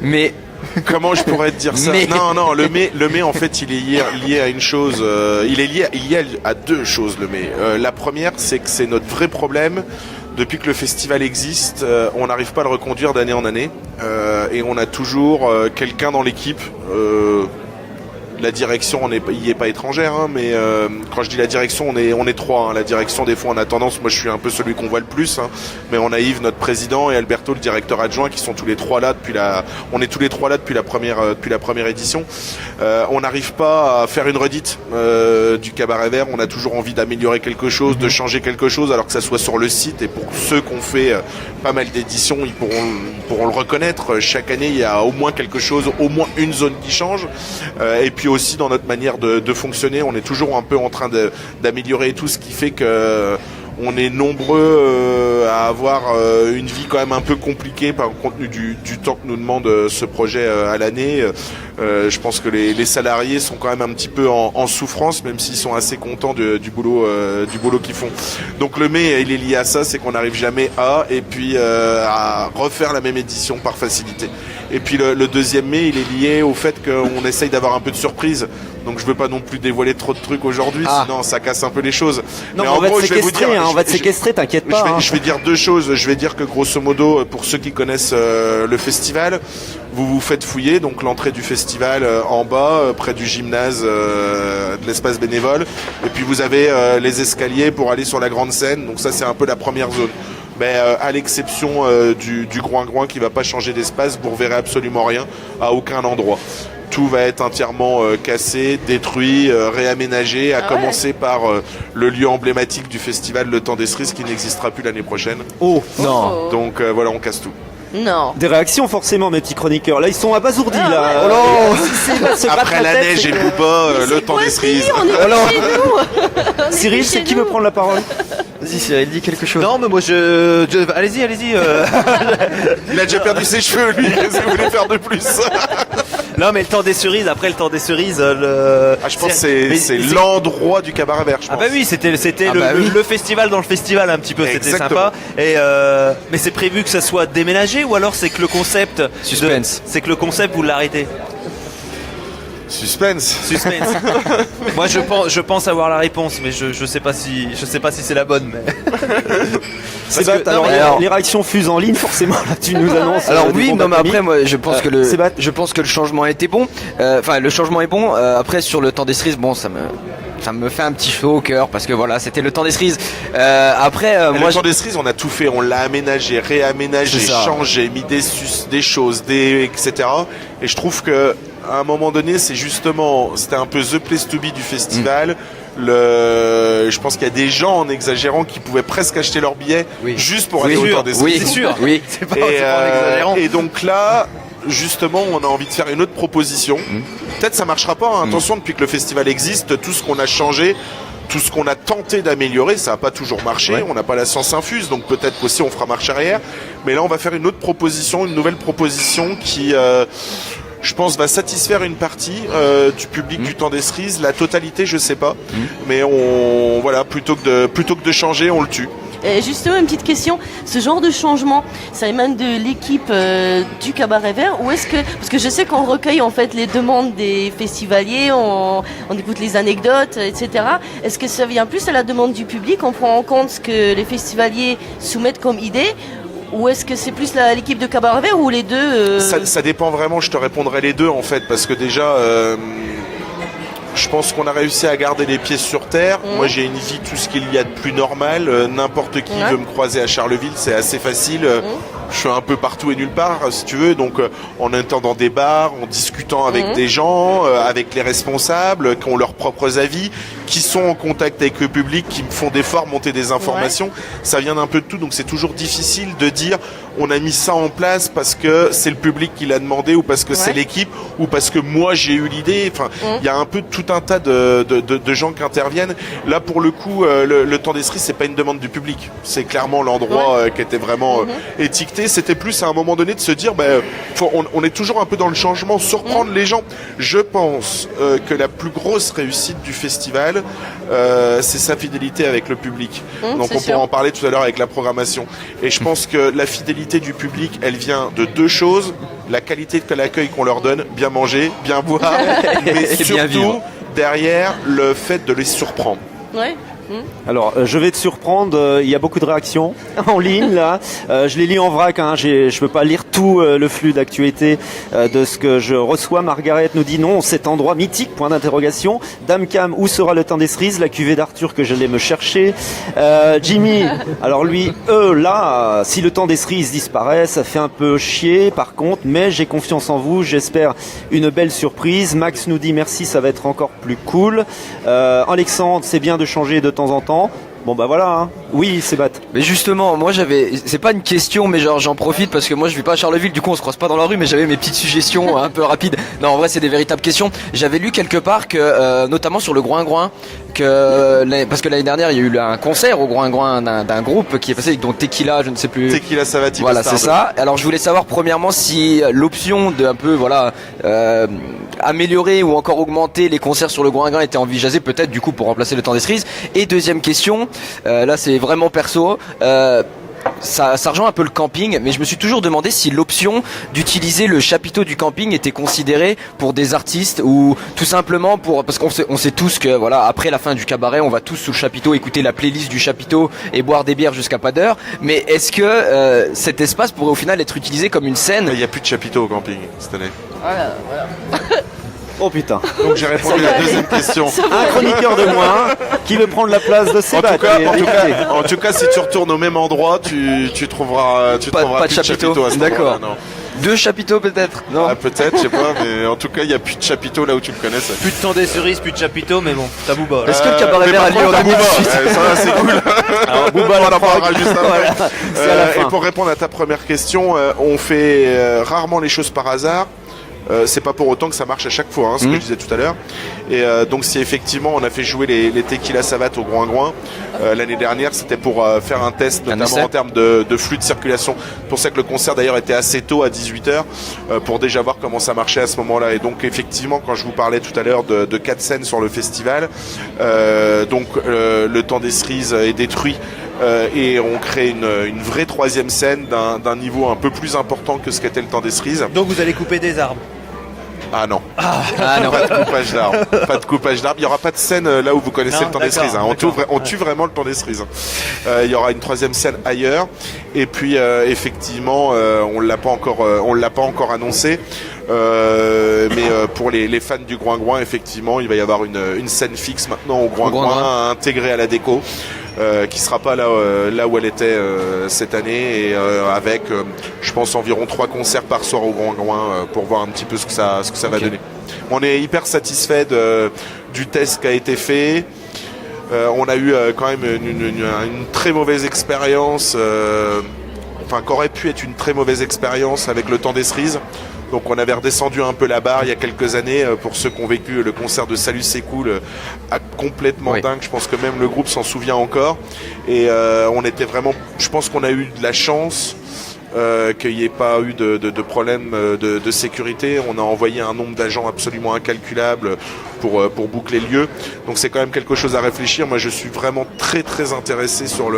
Mais comment je pourrais te dire ça? Non, le mai en fait il est lié à une chose. Il est lié à deux choses, le mai. La première, c'est que c'est notre vrai problème. Depuis que le festival existe, on n'arrive pas à le reconduire d'année en année. Et on a toujours quelqu'un dans l'équipe. La direction, y est pas étrangère, hein, mais quand je dis la direction, on est trois. Hein. La direction, des fois, on a tendance, moi je suis un peu celui qu'on voit le plus, hein, mais on a Yves, notre président, et Alberto, le directeur adjoint, qui sont tous les trois là on est tous les trois là depuis la première édition. On n'arrive pas à faire une redite du Cabaret Vert. On a toujours envie d'améliorer quelque chose, de changer quelque chose, alors que ça soit sur le site. Et pour ceux qui ont fait pas mal d'éditions, ils pourront le reconnaître. Chaque année, il y a au moins quelque chose, au moins une zone qui change. Et puis aussi dans notre manière de fonctionner, on est toujours un peu en train d'améliorer tout, ce qui fait que on est nombreux à avoir une vie quand même un peu compliquée par le contenu du temps que nous demande ce projet à l'année. Je pense que les salariés sont quand même un petit peu en souffrance, même s'ils sont assez contents du boulot qu'ils font. Donc le mai, il est lié à ça, c'est qu'on n'arrive jamais à refaire la même édition par facilité. Et puis le deuxième mai, il est lié au fait qu'on essaye d'avoir un peu de surprise. Donc je veux pas non plus dévoiler trop de trucs aujourd'hui, sinon ça casse un peu les choses. Non, mais en gros, je vais vous dire, on va te séquestrer, t'inquiète pas. Je vais dire deux choses. Je vais dire que grosso modo, pour ceux qui connaissent le festival, vous vous faites fouiller. Donc l'entrée du festival en bas, près du gymnase de l'espace bénévole. Et puis vous avez les escaliers pour aller sur la grande scène. Donc ça, c'est un peu la première zone. Mais à l'exception du groin-groin qui va pas changer d'espace, vous ne verrez absolument rien à aucun endroit. Tout va être entièrement cassé, détruit, réaménagé, à commencer par le lieu emblématique du festival, le Temps des Cerises, qui n'existera plus l'année prochaine. Oh non. Donc voilà, on casse tout. Non. Des réactions forcément, mes petits chroniqueurs. Là, ils sont abasourdis. Là. Oh non. Après la neige et le Booba, le Temps des Cerises. Cyril, c'est qui veut prendre la parole? Vas-y Cyril, dis quelque chose. Non mais moi allez-y. Il a déjà perdu ses cheveux, lui. Qu'est-ce que vous voulez faire de plus? Non mais le Temps des Cerises, après le Temps des Cerises, je pense que c'est l'endroit du Cabaret Vert, je pense. Ah bah oui, c'était le festival dans le festival un petit peu. Exactement. C'était sympa. Et mais c'est prévu que ça soit déménagé ou alors c'est que le concept c'est que le concept vous l'arrêtez? Suspense. Moi je pense avoir la réponse, mais je sais pas si c'est la bonne. Mais les réactions fusent en ligne, forcément. Là, tu nous annonces. Alors oui, non mais après moi je pense que le changement a été bon. Enfin le changement est bon. Après sur le Temps des Cerises, bon ça me fait un petit chaud au cœur parce que voilà, c'était le Temps des Cerises. Le Temps des Cerises, on a tout fait, on l'a aménagé, réaménagé, changé, mis des choses, etc. Et je trouve que à un moment donné, c'était un peu the place to be du festival. Je pense qu'il y a des gens, en exagérant, qui pouvaient presque acheter leur billet juste pour aller au Temps des Cerises. Oui, c'est sûr. Oui. C'est pas en exagérant. Et donc là, justement, on a envie de faire une autre proposition. Peut-être ça marchera pas. Hein. Attention, depuis que le festival existe, tout ce qu'on a changé, tout ce qu'on a tenté d'améliorer, ça n'a pas toujours marché. On n'a pas la science infuse, donc peut-être qu'aussi on fera marche arrière. Mais là, on va faire une autre proposition, une nouvelle proposition qui, je pense, va satisfaire une partie du public du Temps des Cerises. La totalité, je sais pas. Mais plutôt que de changer, on le tue. Justement, une petite question. Ce genre de changement, ça émane de l'équipe du Cabaret Vert ou est-ce que... Parce que je sais qu'on recueille en fait les demandes des festivaliers, on écoute les anecdotes, etc. Est-ce que ça vient plus à la demande du public? On prend en compte ce que les festivaliers soumettent comme idée? Ou est-ce que c'est plus l'équipe de Cabaret Vert ou les deux Ça dépend vraiment, je te répondrai les deux en fait. Parce que déjà... je pense qu'on a réussi à garder les pieds sur terre. Moi, j'ai une vie, tout ce qu'il y a de plus normal. N'importe qui veut me croiser à Charleville, c'est assez facile. Je suis un peu partout et nulle part, si tu veux. Donc, en étant dans des bars, en discutant avec des gens, avec les responsables, qui ont leurs propres avis, qui sont en contact avec le public, qui me font des fois remonter des informations. Ça vient d'un peu de tout. Donc, c'est toujours difficile de dire on a mis ça en place parce que c'est le public qui l'a demandé ou parce que c'est l'équipe ou parce que moi j'ai eu l'idée. Enfin, il y a un peu tout un tas de gens qui interviennent. Là, pour le coup, le Temps des Cerises, c'est pas une demande du public. C'est clairement l'endroit qui était vraiment étiqueté. fidélité, c'était plus à un moment donné de se dire, on est toujours un peu dans le changement, surprendre les gens. Je pense que la plus grosse réussite du festival, c'est sa fidélité avec le public. Donc on pourra en parler tout à l'heure avec la programmation. Et je pense que la fidélité du public, elle vient de deux choses. La qualité de l'accueil qu'on leur donne, bien manger, bien boire, mais surtout derrière le fait de les surprendre. Ouais. Alors, je vais te surprendre, il y a beaucoup de réactions en ligne là. Je les lis en vrac, je peux pas lire tout le flux d'actualité de ce que je reçois. Margaret nous dit non, cet endroit mythique, point d'interrogation. Dame Cam, où sera le temps des cerises? La cuvée d'Arthur que j'allais me chercher. Jimmy, alors lui, là, si le temps des cerises disparaît, ça fait un peu chier par contre, mais j'ai confiance en vous, j'espère une belle surprise. Max nous dit merci, ça va être encore plus cool. Alexandre, c'est bien de changer de temps en temps. Bon bah voilà, Oui, c'est bat. Mais justement, moi c'est pas une question, mais genre j'en profite parce que moi je vis pas à Charleville, du coup on se croise pas dans la rue, mais j'avais mes petites suggestions un peu rapides. Non, en vrai c'est des véritables questions. J'avais lu quelque part que, notamment sur le Groing-Groing, parce que l'année dernière il y a eu un concert au Groing-Groing d'un groupe qui est passé avec donc Tequila, je ne sais plus. Tequila Savati. Voilà, c'est ça. Alors je voulais savoir premièrement si l'option de un peu améliorer ou encore augmenter les concerts sur le Groing-Groing était envisagée, peut-être du coup pour remplacer le temps des cerises. Et deuxième question, là c'est vraiment perso. Ça rejoint un peu le camping, mais je me suis toujours demandé si l'option d'utiliser le chapiteau du camping était considérée pour des artistes ou tout simplement parce qu'on sait tous que voilà, après la fin du cabaret, on va tous sous le chapiteau écouter la playlist du chapiteau et boire des bières jusqu'à pas d'heure. Mais est-ce que cet espace pourrait au final être utilisé comme une scène? Il n'y a plus de chapiteau au camping cette année. Voilà. Oh putain. Donc j'ai répondu à la deuxième question. Un chroniqueur de moins qui veut prendre la place de Sébastien. En tout cas, si tu retournes au même endroit, tu trouveras pas plus de chapiteau. à ce D'accord. moment-là, non. 2 chapiteaux peut-être. Non. Peut-être, je sais pas, mais en tout cas, il n'y a plus de chapiteau là où tu le connais. Ça. Plus de temps des cerises, plus de chapiteaux, mais bon, t'as Booba. Est-ce que le cabaret vert a lieu en 2018? Ça va, c'est cool. Alors, Booba, on en parlera juste après. Voilà. C'est à la fin. Et pour répondre à ta première question, on fait rarement les choses par hasard. C'est pas pour autant que ça marche à chaque fois, ce que je disais tout à l'heure. Et donc si effectivement on a fait jouer les Tequila Savate au Groing-Groing l'année dernière, c'était pour faire un test notamment en termes de flux de circulation. C'est pour ça que le concert d'ailleurs était assez tôt à 18h pour déjà voir comment ça marchait à ce moment-là. Et donc effectivement quand je vous parlais tout à l'heure de 4 scènes sur le festival, le temps des cerises est détruit. Et on crée une vraie troisième scène d'un niveau un peu plus important que ce qu'était le temps des cerises. Donc vous allez couper des arbres? Ah non. Non. Pas de coupage d'arbres. Pas de coupage d'arbres. Il n'y aura pas de scène là où vous connaissez le temps des cerises. On tue vraiment le temps des cerises. Il y aura une troisième scène ailleurs. Et puis effectivement, on l'a pas encore annoncé. Mais pour les fans du Groing-Groing, effectivement, il va y avoir une scène fixe maintenant au Groing-Groing intégrée à la déco. Qui sera pas là où elle était cette année et avec je pense environ 3 concerts par soir au Groing-Groing pour voir un petit peu ce que ça va donner. On est hyper satisfait du test qui a été fait. On a eu quand même une très mauvaise expérience, qu'aurait pu être une très mauvaise expérience avec le temps des cerises. Donc on avait redescendu un peu la barre il y a quelques années pour ceux qui ont vécu le concert de Salut c'est cool, complètement dingue. Je pense que même le groupe s'en souvient encore. Et on était vraiment, je pense qu'on a eu de la chance qu'il n'y ait pas eu de problème de sécurité. On a envoyé un nombre d'agents absolument incalculable pour boucler le lieu. Donc c'est quand même quelque chose à réfléchir. Moi je suis vraiment très très intéressé sur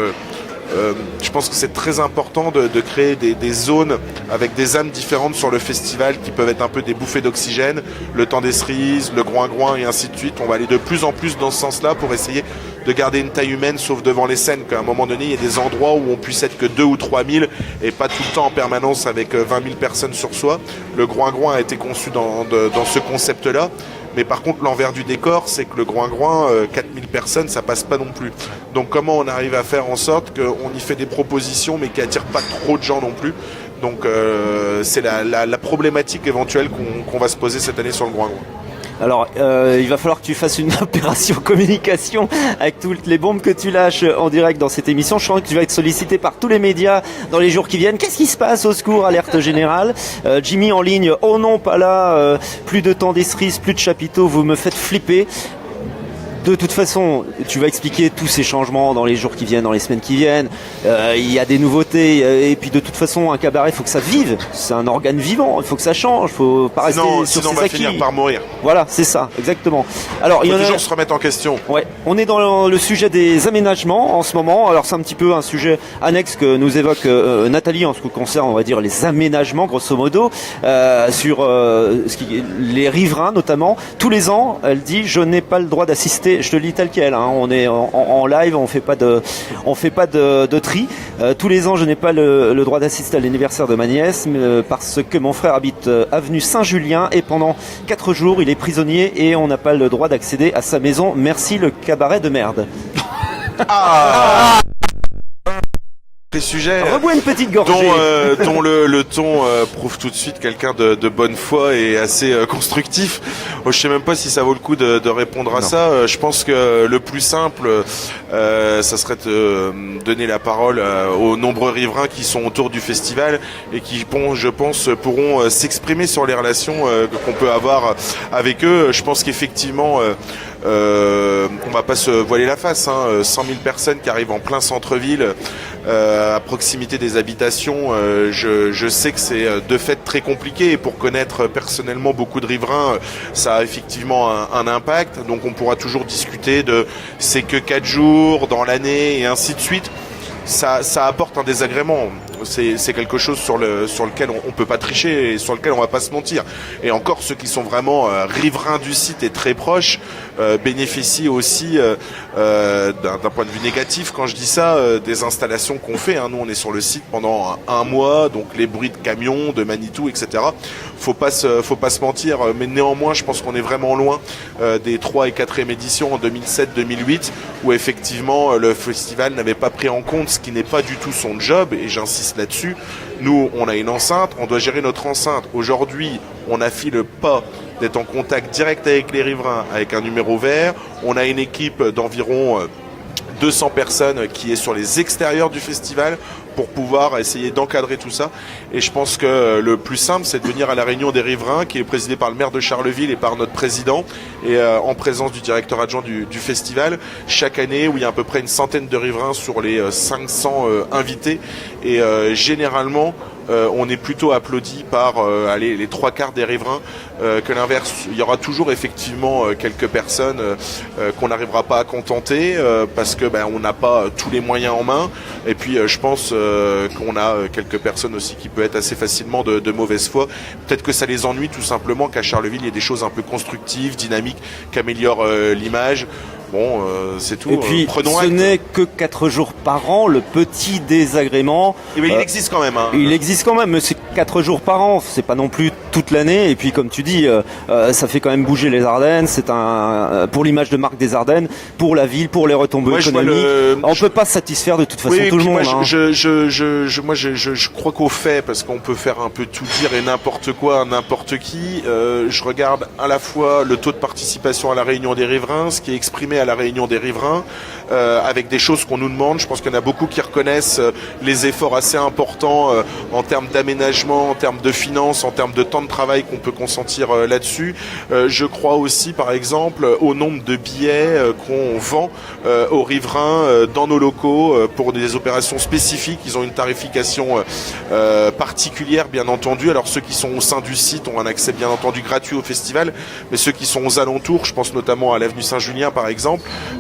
je pense que c'est très important de créer des zones avec des âmes différentes sur le festival qui peuvent être un peu des bouffées d'oxygène, le temps des cerises, le Groing-Groing et ainsi de suite. On va aller de plus en plus dans ce sens-là pour essayer de garder une taille humaine sauf devant les scènes, qu'à un moment donné il y ait des endroits où on puisse être que 2 ou 3 000 et pas tout le temps en permanence avec 20 000 personnes sur soi. Le Groing-Groing a été conçu dans ce concept-là. Mais par contre, l'envers du décor, c'est que le Groing-Groing, 4000 personnes, ça passe pas non plus. Donc comment on arrive à faire en sorte qu'on y fait des propositions, mais qui attirent pas trop de gens non plus. Donc c'est la problématique éventuelle qu'on va se poser cette année sur le Groing-Groing. Alors, il va falloir que tu fasses une opération communication avec toutes les bombes que tu lâches en direct dans cette émission. Je sens que tu vas être sollicité par tous les médias dans les jours qui viennent. Qu'est-ce qui se passe? Au secours, alerte générale. Jimmy en ligne. Oh non, pas là. Plus de temps des cerises, plus de chapiteaux. Vous me faites flipper. de toute façon, tu vas expliquer tous ces changements dans les jours qui viennent, dans les semaines qui viennent. Il y a des nouveautés et puis de toute façon, un cabaret, il faut que ça vive. C'est un organe vivant. Il faut que ça change. Il faut pas rester sur sinon ses on va acquis. finir par mourir. Voilà, c'est ça, exactement. Alors, Il faut toujours se remettre en question. Ouais, on est dans le sujet des aménagements en ce moment. Alors c'est un petit peu un sujet annexe que nous évoque Nathalie en ce qui concerne, on va dire, les aménagements, grosso modo, sur les riverains notamment. Tous les ans, elle dit, je n'ai pas le droit d'assister. Je te le lis tel quel. Hein, on est en live, on fait pas de tri. Tous les ans, je n'ai pas le droit d'assister à l'anniversaire de ma nièce parce que mon frère habite avenue Saint-Julien et pendant 4 jours, il est prisonnier et on n'a pas le droit d'accéder à sa maison. Merci le cabaret de merde. Les sujets Rebois une petite gorgée. dont le ton prouve tout de suite quelqu'un de bonne foi et assez constructif. Je sais même pas si ça vaut le coup de répondre à ça. Je pense que le plus simple, ça serait de donner la parole aux nombreux riverains qui sont autour du festival et qui, je pense, pourront s'exprimer sur les relations qu'on peut avoir avec eux. Je pense qu'effectivement, on va pas se voiler la face. 100 000 personnes qui arrivent en plein centre-ville, à proximité des habitations. Je sais que c'est de fait très compliqué et pour connaître personnellement beaucoup de riverains, ça a effectivement un impact. Donc on pourra toujours discuter de c'est que 4 jours dans l'année et ainsi de suite. Ça apporte un désagrément. C'est quelque chose sur lequel on peut pas tricher et sur lequel on va pas se mentir. Et encore ceux qui sont vraiment riverains du site et très proches bénéficient aussi d'un point de vue négatif. Quand je dis ça, des installations qu'on fait. Nous on est sur le site pendant un mois, donc les bruits de camions, de Manitou, etc. Faut pas se mentir. Mais néanmoins, je pense qu'on est vraiment loin des 3 et 4e éditions en 2007-2008 où effectivement le festival n'avait pas pris en compte ce qui n'est pas du tout son job, et j'insiste là-dessus. Nous, on a une enceinte, on doit gérer notre enceinte. Aujourd'hui, on n'affile pas d'être en contact direct avec les riverains, avec un numéro vert. On a une équipe d'environ 200 personnes qui est sur les extérieurs du festival pour pouvoir essayer d'encadrer tout ça. Et je pense que le plus simple, c'est de venir à la réunion des riverains qui est présidée par le maire de Charleville et par notre président et en présence du directeur adjoint du festival chaque année, où il y a à peu près une centaine de riverains sur les 500 invités. Et généralement, on est plutôt applaudi par les 3/4 des riverains que l'inverse. Il y aura toujours effectivement quelques personnes qu'on n'arrivera pas à contenter parce que on n'a pas tous les moyens en main. Et puis je pense qu'on a quelques personnes aussi qui peuvent être assez facilement de mauvaise foi. Peut-être que ça les ennuie tout simplement qu'à Charleville il y ait des choses un peu constructives, dynamiques, qui améliorent l'image. Bon, c'est tout. Et puis, ce n'est que 4 jours par an, le petit désagrément. Mais il existe quand même. Il existe quand même, mais c'est 4 jours par an, c'est pas non plus toute l'année. Et puis, comme tu dis, ça fait quand même bouger les Ardennes. C'est pour l'image de marque des Ardennes, pour la ville, pour les retombées économiques. On peut pas satisfaire de toute façon tout le monde. Je crois qu'au fait, parce qu'on peut faire un peu tout dire et n'importe quoi à n'importe qui, je regarde à la fois le taux de participation à la réunion des riverains, ce qui est exprimé à la réunion des riverains, avec des choses qu'on nous demande. Je pense qu'il y en a beaucoup qui reconnaissent les efforts assez importants en termes d'aménagement, en termes de finances, en termes de temps de travail qu'on peut consentir là-dessus. Je crois aussi, par exemple, au nombre de billets qu'on vend aux riverains dans nos locaux pour des opérations spécifiques. Ils ont une tarification particulière, bien entendu. Alors ceux qui sont au sein du site ont un accès bien entendu gratuit au festival, mais ceux qui sont aux alentours, je pense notamment à l'avenue Saint-Julien par exemple,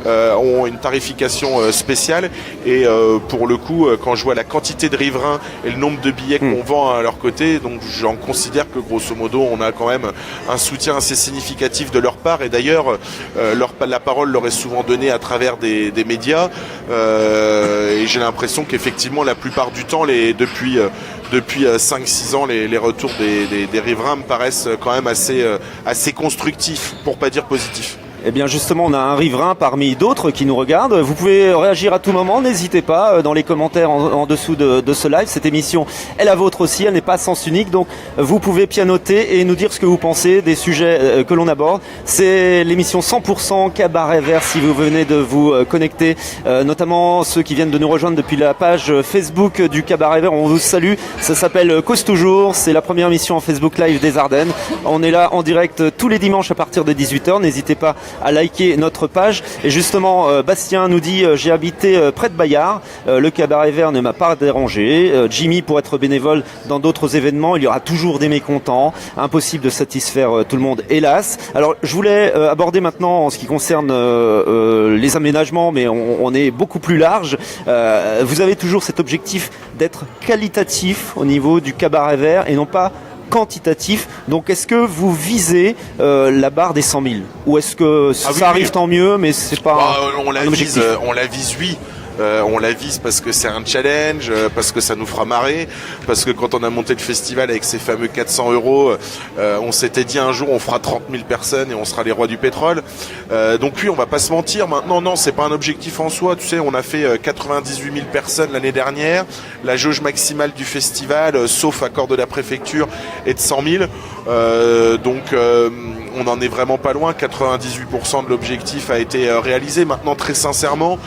ont une tarification spéciale. Et pour le coup, quand je vois la quantité de riverains et le nombre de billets qu'on vend à leur côté, donc j'en considère que grosso modo on a quand même un soutien assez significatif de leur part. Et d'ailleurs la parole leur est souvent donnée à travers des médias, et j'ai l'impression qu'effectivement la plupart du temps depuis 5-6 ans les retours des riverains me paraissent quand même assez constructifs, pour pas dire positifs. Eh bien justement, on a un riverain parmi d'autres qui nous regardent. Vous pouvez réagir à tout moment, n'hésitez pas dans les commentaires en dessous de ce live. Cette émission est la vôtre aussi, elle n'est pas à sens unique, donc vous pouvez pianoter et nous dire ce que vous pensez des sujets que l'on aborde. C'est l'émission 100% Cabaret Vert si vous venez de vous connecter, notamment ceux qui viennent de nous rejoindre depuis la page Facebook du Cabaret Vert. On vous salue, ça s'appelle Cause Toujours, c'est la première émission en Facebook Live des Ardennes. On est là en direct tous les dimanches à partir de 18h, n'hésitez pas à liker notre page. Et justement, Bastien nous dit j'ai habité près de Bayard, le cabaret vert ne m'a pas dérangé. Jimmy, pour être bénévole dans d'autres événements, il y aura toujours des mécontents, impossible de satisfaire tout le monde, hélas. Alors je voulais aborder maintenant en ce qui concerne les aménagements, mais on est beaucoup plus large. Vous avez toujours cet objectif d'être qualitatif au niveau du cabaret vert et non pas quantitatif. Donc est-ce que vous visez la barre des 100 000 ou est-ce que ça arrive tant mieux, mais c'est pas on la un objectif. on la vise, oui. On la vise parce que c'est un challenge, parce que ça nous fera marrer, parce que quand on a monté le festival avec ces fameux 400 €, on s'était dit un jour on fera 30 000 personnes et on sera les rois du pétrole. Donc oui, on va pas se mentir. Maintenant, non, c'est pas un objectif en soi. Tu sais, on a fait 98 000 personnes l'année dernière. La jauge maximale du festival, sauf accord de la préfecture, est de 100 000. Donc on n'en est vraiment pas loin. 98% de l'objectif a été réalisé. Maintenant, très sincèrement,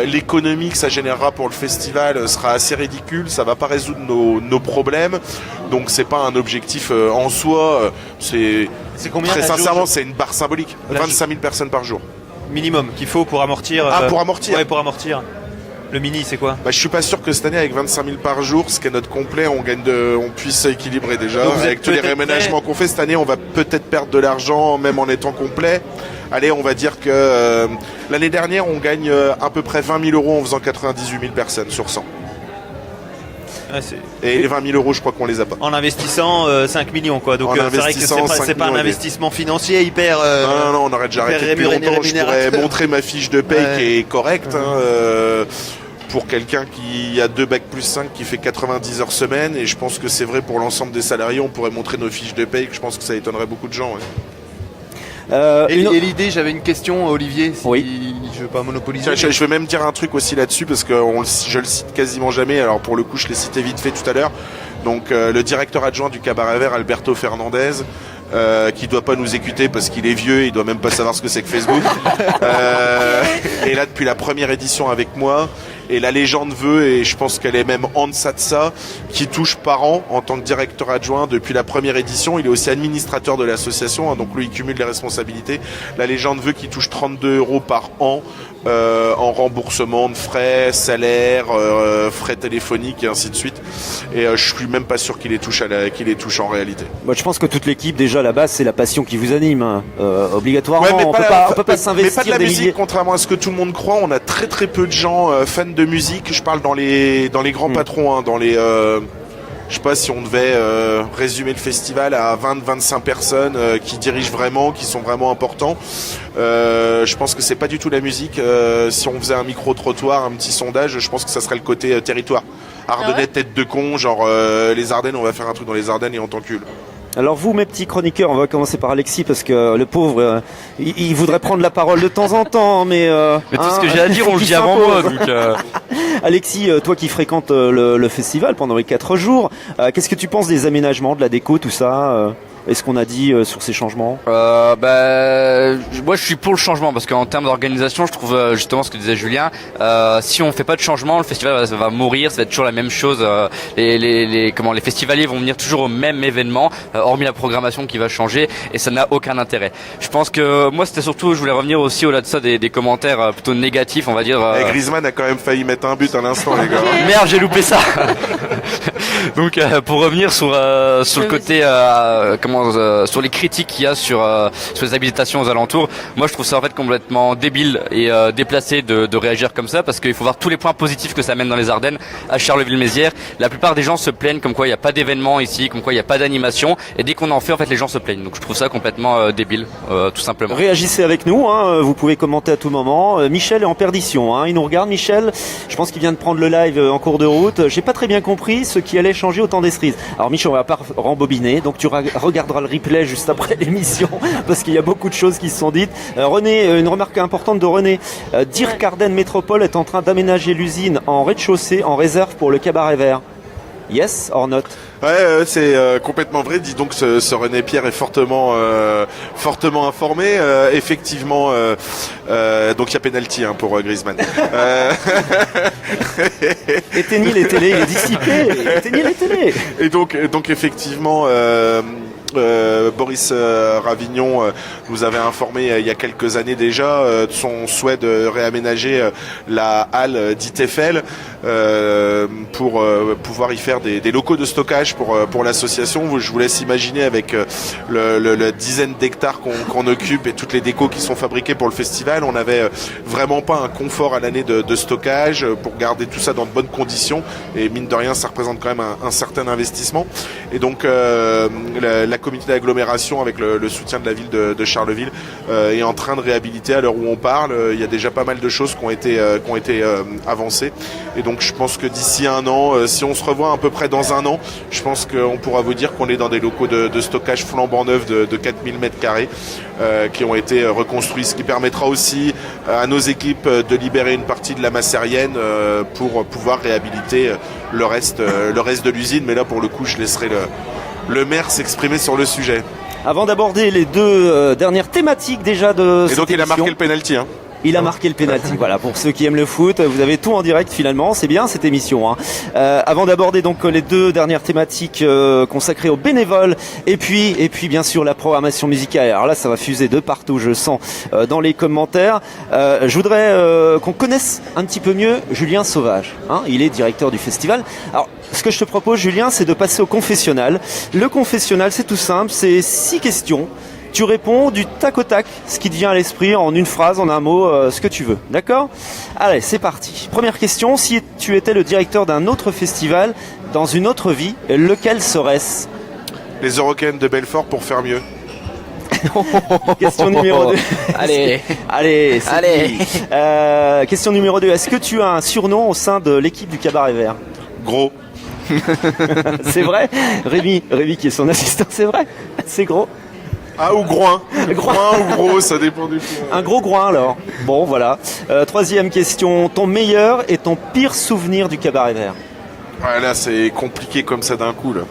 l'économie que ça générera pour le festival sera assez ridicule. Ça va pas résoudre nos problèmes. Donc c'est pas un objectif en soi. C'est combien très la sincèrement, jauge c'est une barre symbolique. La 25 000 personnes par jour. Minimum qu'il faut pour amortir. Pour amortir. Ouais, pour amortir. Le mini, c'est quoi? Je suis pas sûr que cette année, avec 25 000 par jour, ce qui est notre complet, on puisse équilibrer déjà. Donc avec tous les réaménagements qu'on fait cette année, on va peut-être perdre de l'argent, même en étant complet. Allez, on va dire que l'année dernière, on gagne à peu près 20 000 € en faisant 98 000 personnes sur 100. Ouais, et les 20 000 €, je crois qu'on les a pas. En investissant 5 millions, quoi. Donc c'est vrai que c'est pas un investissement financier hyper. Non, on aurait déjà arrêté depuis longtemps. Je pourrais montrer ma fiche de paye qui est correcte. Pour quelqu'un qui a 2 bacs plus 5 qui fait 90 heures semaine, et je pense que c'est vrai pour l'ensemble des salariés, on pourrait montrer nos fiches de paye, que je pense que ça étonnerait beaucoup de gens. Et l'idée, j'avais une question, Olivier, si je veux pas monopoliser. Je vais même dire un truc aussi là-dessus, parce que je le cite quasiment jamais, alors pour le coup je l'ai cité vite fait tout à l'heure. Donc le directeur adjoint du Cabaret Vert, Alberto Fernandez, qui doit pas nous écouter parce qu'il est vieux, il doit même pas savoir ce que c'est que Facebook. Et là depuis la première édition avec moi, et la légende veut, et je pense qu'elle est même en deçà de ça, qui touche par an en tant que directeur adjoint depuis la première édition. Il est aussi administrateur de l'association, donc lui il cumule les responsabilités. La légende veut qu'il touche 32 € par an en remboursement de frais, salaires, frais téléphoniques et ainsi de suite. Et je suis même pas sûr qu'il les touche en réalité. Moi, je pense que toute l'équipe, déjà, à la base, c'est la passion qui vous anime, hein. Obligatoirement. Ouais, on peut pas s'investir. Mais pas de la des musique, milliers. contrairement à ce que tout le monde croit. On a très très peu de gens fans de musique. Je parle dans les grands patrons, hein, dans les. Je sais pas si on devait résumer le festival à 20-25 personnes qui dirigent vraiment, qui sont vraiment importants. Je pense que c'est pas du tout la musique. Si on faisait un micro-trottoir, un petit sondage, je pense que ça serait le côté territoire. Ardennais, tête de con, genre les Ardennes, on va faire un truc dans les Ardennes et on t'encule. Alors vous, mes petits chroniqueurs, on va commencer par Alexis parce que le pauvre, il voudrait prendre la parole de temps en temps, mais tout ce que j'ai à dire, on le dit avant moi. Donc Alexis, toi qui fréquentes le festival pendant les 4 jours, qu'est-ce que tu penses des aménagements, de la déco, tout ça Est-ce qu'on a dit sur ces changements? Moi je suis pour le changement parce qu'en termes d'organisation je trouve justement ce que disait Julien, si on fait pas de changement le festival va mourir, ça va être toujours la même chose. Les festivaliers vont venir toujours au même événement, hormis la programmation qui va changer, et ça n'a aucun intérêt. Je pense que moi c'était surtout, je voulais revenir aussi au-delà de ça des commentaires plutôt négatifs, on va dire. Griezmann a quand même failli mettre un but à l'instant, les gars. Merde, j'ai loupé ça. Donc pour revenir sur le côté sur les critiques qu'il y a sur les habilitations aux alentours, moi je trouve ça en fait complètement débile et déplacé de réagir comme ça, parce qu'il faut voir tous les points positifs que ça mène dans les Ardennes. À Charleville-Mézières, la plupart des gens se plaignent comme quoi il n'y a pas d'événement ici, comme quoi il n'y a pas d'animation, et dès qu'on en fait, en fait les gens se plaignent. Donc je trouve ça complètement débile, tout simplement. Réagissez avec nous, hein, vous pouvez commenter à tout moment. Michel est en perdition, hein, il nous regarde. Michel, je pense qu'il vient de prendre le live en cours de route. J'ai pas très bien compris ce qui allait changer au temps des cerises. Alors Michel, on va pas rembobiner, donc tu regarderas le replay juste après l'émission parce qu'il y a beaucoup de choses qui se sont dites. René, une remarque importante de René, dire qu'Ardennes Métropole est en train d'aménager l'usine en rez-de-chaussée en réserve pour le Cabaret Vert. Yes or not? Ouais, c'est complètement vrai. Dis donc, ce René Pierre est fortement informé. Effectivement, donc il y a penalty pour Griezmann. Éteignez les télés, il est dissipé. Éteignez les télés. Et donc effectivement, Boris Ravignon nous avait informé il y a quelques années déjà de son souhait de réaménager la halle dite Eiffel pour pouvoir y faire des locaux de stockage pour l'association. Je vous laisse imaginer avec le dizaine d'hectares qu'on occupe et toutes les décos qui sont fabriquées pour le festival, on n'avait vraiment pas un confort à l'année de stockage pour garder tout ça dans de bonnes conditions, et mine de rien ça représente quand même un certain investissement. Et donc la communauté d'agglomération, avec le soutien de la ville de Charleville, est en train de réhabiliter à l'heure où on parle. Il y a déjà pas mal de choses qui ont été avancées, et donc je pense que d'ici un an, si on se revoit à peu près dans un an, je pense qu'on pourra vous dire qu'on est dans des locaux de stockage flambant neufs de 4000 m2 qui ont été reconstruits, ce qui permettra aussi à nos équipes de libérer une partie de la Massérienne pour pouvoir réhabiliter le reste de l'usine. Mais là pour le coup je laisserai le maire s'exprimer sur le sujet. Avant d'aborder les deux dernières thématiques déjà de cette Et donc il a émission, marqué le penalty, hein. Il a marqué le pénalty. Voilà, pour ceux qui aiment le foot, vous avez tout en direct finalement. C'est bien cette émission. Hein. Avant d'aborder donc les deux dernières thématiques consacrées aux bénévoles, et puis bien sûr la programmation musicale. Alors là, ça va fuser de partout, je sens dans les commentaires. Je voudrais qu'on connaisse un petit peu mieux Julien Sauvage. Hein, il est directeur du festival. Alors, ce que je te propose, Julien, c'est de passer au confessionnal. Le confessionnal, c'est tout simple. C'est 6 questions. Tu réponds du tac au tac, ce qui te vient à l'esprit, en une phrase, en un mot, ce que tu veux. D'accord ? Allez, c'est parti. Première question, si tu étais le directeur d'un autre festival, dans une autre vie, lequel serait-ce ? Les Eurocaines de Belfort pour faire mieux. Question numéro 2. Allez, Allez, c'est allez. dit. Question numéro 2. Est-ce que tu as un surnom au sein de l'équipe du Cabaret Vert ? Gros. C'est vrai ? Rémi qui est son assistant, c'est vrai ? C'est gros ? Ah, ou groin. Groin ou gros, ça dépend du coup. Un gros groin alors. Bon, voilà. Troisième question. Ton meilleur et ton pire souvenir du Cabaret Vert ? Ouais, là, c'est compliqué comme ça d'un coup, là.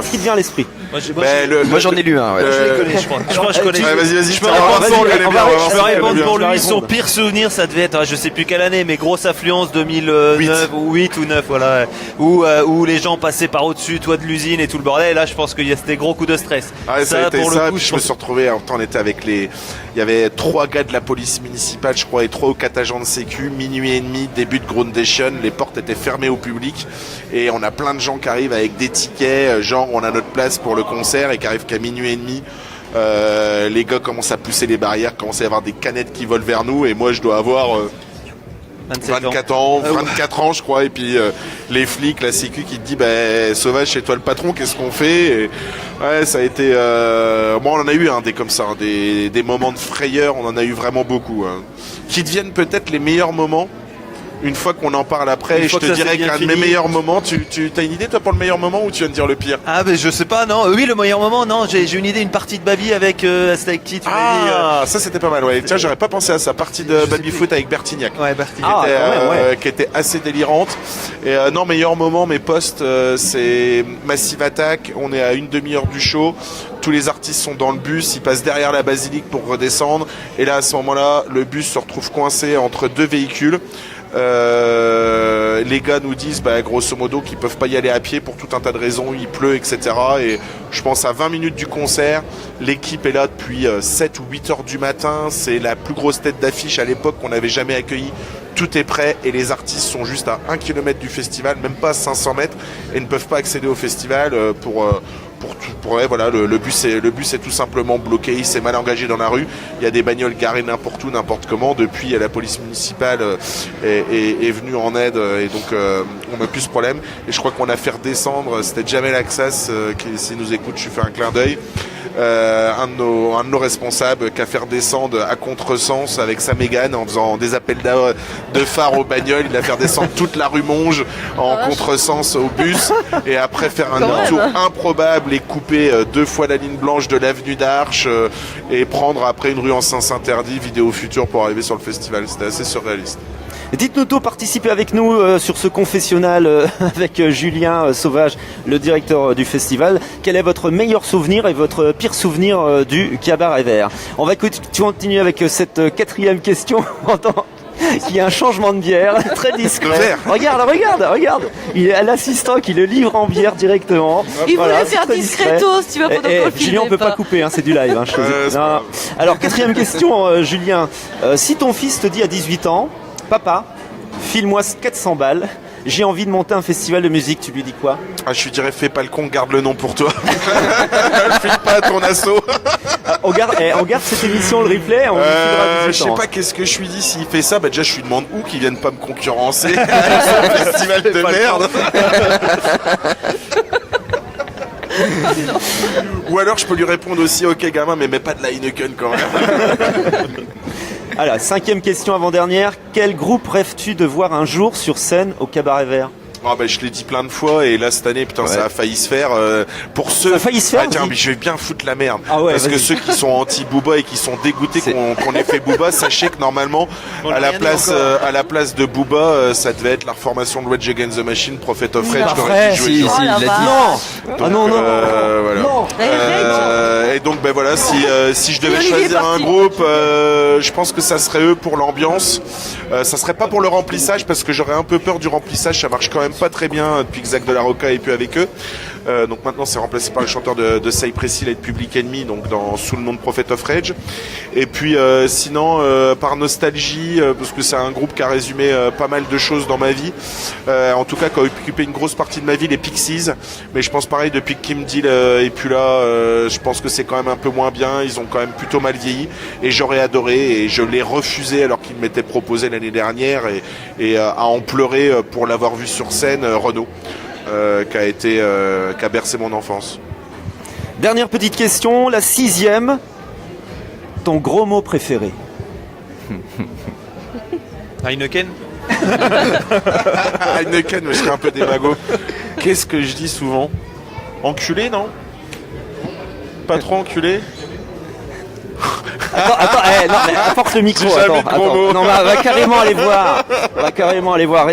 Ce qui te vient à l'esprit ? Moi j'en ai lu un. Ouais. Je les connais, je crois. Je crois que je connais. Ouais, vas-y. Je peux répondre pour lui. bien. Son pire souvenir, ça devait être, je sais plus quelle année, mais grosse affluence 2009 ou 8 ou 9, voilà, où les gens passaient par au-dessus, toi de l'usine et tout le bordel. Et là, je pense qu'il y a des gros coups de stress. Ah, ça a été pour ça. le coup, Je me suis retrouvé. On était avec il y avait 3 gars de la police municipale, je crois, et 3 ou 4 agents de sécu. Minuit et demi, début de Groundation. Les portes étaient fermées au public et on a plein de gens qui arrivent avec des tickets, genre on a notre place pour le concert, et qui arrivent qu'à minuit et demi. Les gars commencent à pousser les barrières, commencent à y avoir des canettes qui volent vers nous, et moi je dois avoir 24 ans je crois, et puis les flics, la sécu qui te dit Sauvage, c'est toi le patron, qu'est-ce qu'on fait? Et, ouais, ça a été on en a eu des comme ça, des moments de frayeur, on en a eu vraiment beaucoup, qui deviennent peut-être les meilleurs moments une fois qu'on en parle après. Et je te dirais qu'un de mes meilleurs moments, tu as une idée toi pour le meilleur moment, ou tu viens de dire le pire? Ah, mais je sais pas, non. Oui, le meilleur moment, non. J'ai une idée, une partie de Baby avec c'était avec qui tu m'as dit, ça c'était pas mal, ouais. Tiens, j'aurais pas pensé à ça. Partie de Baby Foot avec Bertignac. Ouais, Bertignac. Qui était assez délirante. Et non, meilleur moment, mes postes, c'est Massive Attack. On est à une demi-heure du show. Tous les artistes sont dans le bus, ils passent derrière la basilique pour redescendre. Et là, à ce moment-là, le bus se retrouve coincé entre 2 véhicules. Les gars nous disent grosso modo qu'ils peuvent pas y aller à pied pour tout un tas de raisons, il pleut, etc. Et je pense à 20 minutes du concert, l'équipe est là depuis 7 ou 8 heures du matin, c'est la plus grosse tête d'affiche à l'époque qu'on n'avait jamais accueillie. Tout est prêt et les artistes sont juste à 1 km du festival, même pas à 500 mètres, et ne peuvent pas accéder au festival le bus est tout simplement bloqué, il s'est mal engagé dans la rue, il y a des bagnoles garées n'importe où, n'importe comment. Depuis, la police municipale est venue en aide, et donc on n'a plus ce problème. Et je crois qu'on a fait redescendre, c'était Jamel Axas qui, s'il nous écoute, je lui fais un clin d'œil, un de nos responsables qui a fait redescendre à contresens avec sa Mégane en faisant des appels de phare aux bagnoles. Il a fait descendre toute la rue Monge en contresens au bus, et après faire un tour improbable et couper 2 fois la ligne blanche de l'avenue d'Arche et prendre après une rue en sens interdit, vidéo future, pour arriver sur le festival. C'était assez surréaliste. Dites-nous tout, participez avec nous sur ce confessionnal avec Julien Sauvage, le directeur du festival. Quel est votre meilleur souvenir et votre pire souvenir du Cabaret Vert? On va continuer avec cette 4e question qu'il y a un changement de bière très discret. De verre. Regarde. Il est l'assistant qui le livre en bière directement. Il voulait c'est faire très discretos, tu vois, pendant qu'on le Julien, on peut pas couper, hein, c'est du live. Hein, c'est pas grave. Alors, 4e question, Julien. Si ton fils te dit à 18 ans, papa, file-moi 400 balles, j'ai envie de monter un festival de musique, tu lui dis quoi? Je lui dirais, fais pas le con, garde le nom pour toi. File pas à ton assaut. On garde cette émission, le replay, on lui filera 18 ans. Je sais pas qu'est-ce que je lui dis s'il fait ça. Déjà, je lui demande où qu'il vienne pas me concurrencer. Ce festival de merde. Ou alors, je peux lui répondre aussi, ok gamin, mais mets pas de la Heineken quand même. Alors, 5e question avant-dernière. Quel groupe rêves-tu de voir un jour sur scène au Cabaret Vert? Je l'ai dit plein de fois et là cette année ça a failli se faire. Pour ceux, ça a failli se faire, tiens, mais je vais bien foutre la merde. Parce que ceux qui sont anti-Booba et qui sont dégoûtés qu'on ait fait Booba, sachez que normalement à la place de Booba, ça devait être la reformation de Rage Against the Machine, Prophet of Rage. Il l'a dit. Non. Et donc voilà, si je devais choisir un groupe, je pense que ça serait eux pour l'ambiance. Ça serait pas pour le remplissage parce que j'aurais un peu peur du remplissage. Ça marche quand même pas très bien depuis que Zach de la Rocca est plus avec eux. Donc maintenant c'est remplacé par le chanteur de Cypress Hill et de Public Enemy, donc sous le nom de Prophet of Rage. Et puis sinon par nostalgie, parce que c'est un groupe qui a résumé pas mal de choses dans ma vie, en tout cas qui a occupé une grosse partie de ma vie, les Pixies. Mais je pense pareil, depuis que Kim Deal est plus là, je pense que c'est quand même un peu moins bien. Ils ont quand même plutôt mal vieilli et j'aurais adoré, et je l'ai refusé alors qu'ils m'étaient proposé l'année dernière, et à en pleurer pour l'avoir vu sur scène, Renaud. Qui a bercé mon enfance. Dernière petite question, la 6e. Ton gros mot préféré? Heineken. Heineken, mais je serais un peu démago. Qu'est-ce que je dis souvent? Enculé, non? Pas trop enculé? Attends, non, mais apporte le micro. Attends. Non, on va carrément aller voir.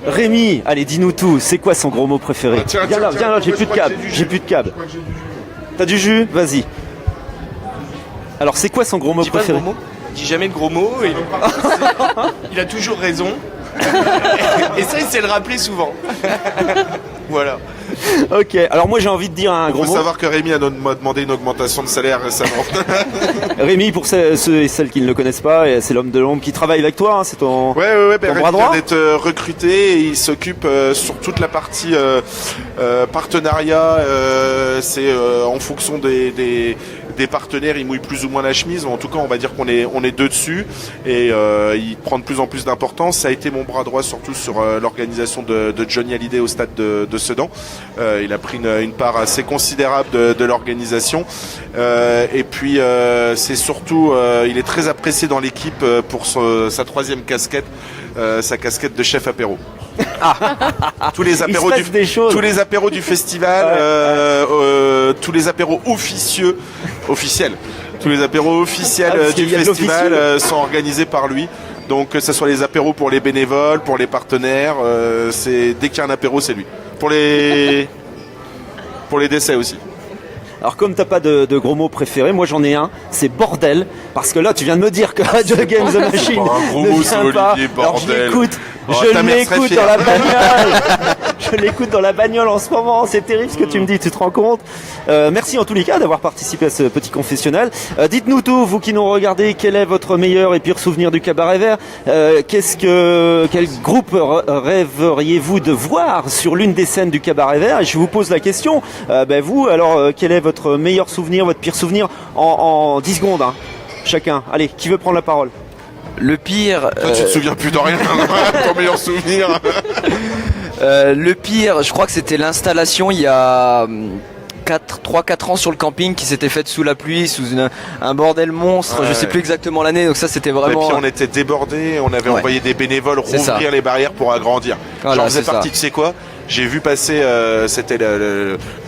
Rémi, allez, dis-nous tout. C'est quoi son gros mot préféré? Viens là, j'ai plus de câble. T'as du jus? Vas-y. Alors, c'est quoi son gros mot préféré? Il dit jamais de gros mots. Et... il a toujours raison. Et ça, il sait le rappeler souvent. Voilà. Ok, alors moi j'ai envie de dire un gros mot. Il faut savoir que Rémi m'a demandé une augmentation de salaire récemment. Rémi, pour ceux et celles qui ne le connaissent pas, c'est l'homme de l'ombre qui travaille avec toi, hein, c'est ton, ton bras droit. Il vient d'être recruté et il s'occupe sur toute la partie partenariat. C'est en fonction des partenaires, il mouille plus ou moins la chemise. En tout cas, on va dire qu'on est deux dessus, et il prend de plus en plus d'importance. Ça a été mon bras droit surtout sur l'organisation de Johnny Hallyday au stade de Sedan. Il a pris une part assez considérable de l'organisation. Et puis c'est surtout, il est très apprécié dans l'équipe pour sa 3e casquette, sa casquette de chef apéro. Tous les apéros du festival, tous les apéros officiels. Tous les apéros officiels du festival sont organisés par lui. Donc que ce soit les apéros pour les bénévoles, pour les partenaires, dès qu'il y a un apéro, c'est lui. Pour les décès aussi. Alors comme t'as pas de gros mots préférés, moi j'en ai un, c'est bordel, parce que là tu viens de me dire que Rage Against the Machine ne vient pas. Alors je l'écoute dans la bagnole. Je l'écoute dans la bagnole en ce moment, c'est terrible ce que tu me dis, tu te rends compte? Merci en tous les cas d'avoir participé à ce petit confessionnal. Dites-nous tout, vous qui nous regardez, quel est votre meilleur et pire souvenir du Cabaret Vert? Quel groupe rêveriez-vous de voir sur l'une des scènes du Cabaret Vert? Et je vous pose la question, vous, alors quel est votre meilleur souvenir, votre pire souvenir en 10 secondes, hein, chacun. Allez, qui veut prendre la parole? Le pire... Toi, tu te souviens plus de rien, ton meilleur souvenir. Le pire, je crois que c'était l'installation il y a 3-4 ans sur le camping qui s'était faite sous la pluie, sous un bordel monstre, je sais plus exactement l'année, donc ça c'était vraiment... Et puis on était débordés, on avait envoyé des bénévoles rouvrir les barrières pour agrandir. J'en faisais partie, tu sais quoi? J'ai vu passer,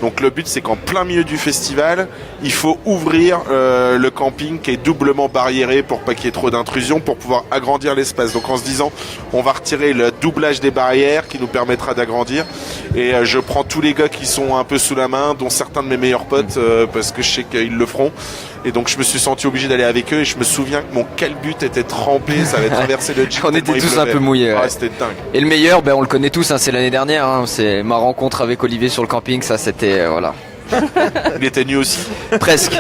donc le but c'est qu'en plein milieu du festival, il faut ouvrir le camping qui est doublement barriéré pour pas qu'il y ait trop d'intrusion, pour pouvoir agrandir l'espace. Donc en se disant, on va retirer le doublage des barrières qui nous permettra d'agrandir. Et je prends tous les gars qui sont un peu sous la main, dont certains de mes meilleurs potes, parce que je sais qu'ils le feront. Et donc je me suis senti obligé d'aller avec eux et je me souviens que mon calbut était trempé, ça avait traversé le jeep. On était tous un peu mouillés. Ouais. C'était dingue. Et le meilleur, on le connaît tous, c'est l'année dernière. C'est ma rencontre avec Olivier sur le camping, ça c'était voilà. Il était nu aussi. Presque.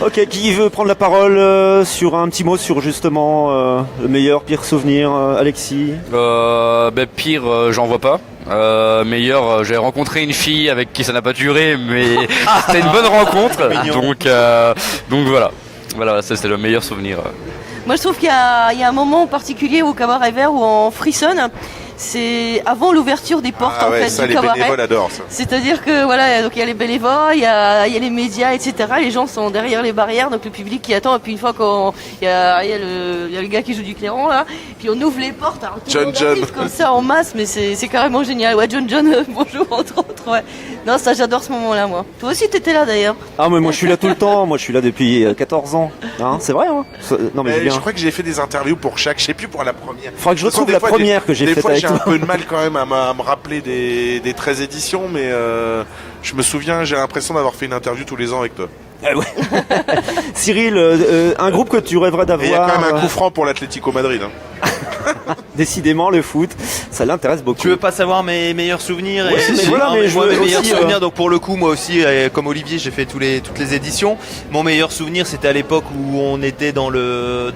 Ok, qui veut prendre la parole sur un petit mot sur justement le meilleur, pire souvenir, Alexis? Pire, j'en vois pas. Meilleur, j'ai rencontré une fille avec qui ça n'a pas duré, mais c'était une bonne rencontre. Donc voilà, ça c'est le meilleur souvenir. Moi je trouve qu'il y a un moment particulier au Cabaret Vert où on frissonne. C'est avant l'ouverture des portes ça, du les cabaret. bénévoles adorent ça. C'est-à-dire que voilà, donc il y a les bénévoles, il y a les médias, etc. Les gens sont derrière les barrières, donc le public qui attend. Et puis une fois il y a le gars qui joue du clairon là, puis on ouvre les portes. Alors, tout le monde arrive comme ça en masse, mais c'est carrément génial. Ouais, John, bonjour entre autres. Ouais. Non, ça j'adore ce moment-là moi. Toi aussi t'étais là d'ailleurs. Ah mais moi je suis là tout le temps. Moi je suis là depuis 14 ans. Hein, c'est vrai. Hein. Non mais je crois que j'ai fait des interviews pour chaque. Je sais plus pour la première. Faudra que je retrouve la première que j'ai faite avec j'ai un peu de mal quand même à me rappeler des 13 éditions, mais je me souviens, j'ai l'impression d'avoir fait une interview tous les ans avec toi. Ah ouais. Cyril, un groupe que tu rêverais d'avoir. Il y a quand même un coup franc pour l'Atlético Madrid. Décidément, le foot, ça l'intéresse beaucoup. Tu veux pas savoir mes meilleurs souvenirs? Ouais, mais voilà, mais moi, mes meilleurs aussi, souvenirs. Donc pour le coup, moi aussi, comme Olivier, j'ai fait toutes les éditions. Mon meilleur souvenir, c'était à l'époque où on était dans le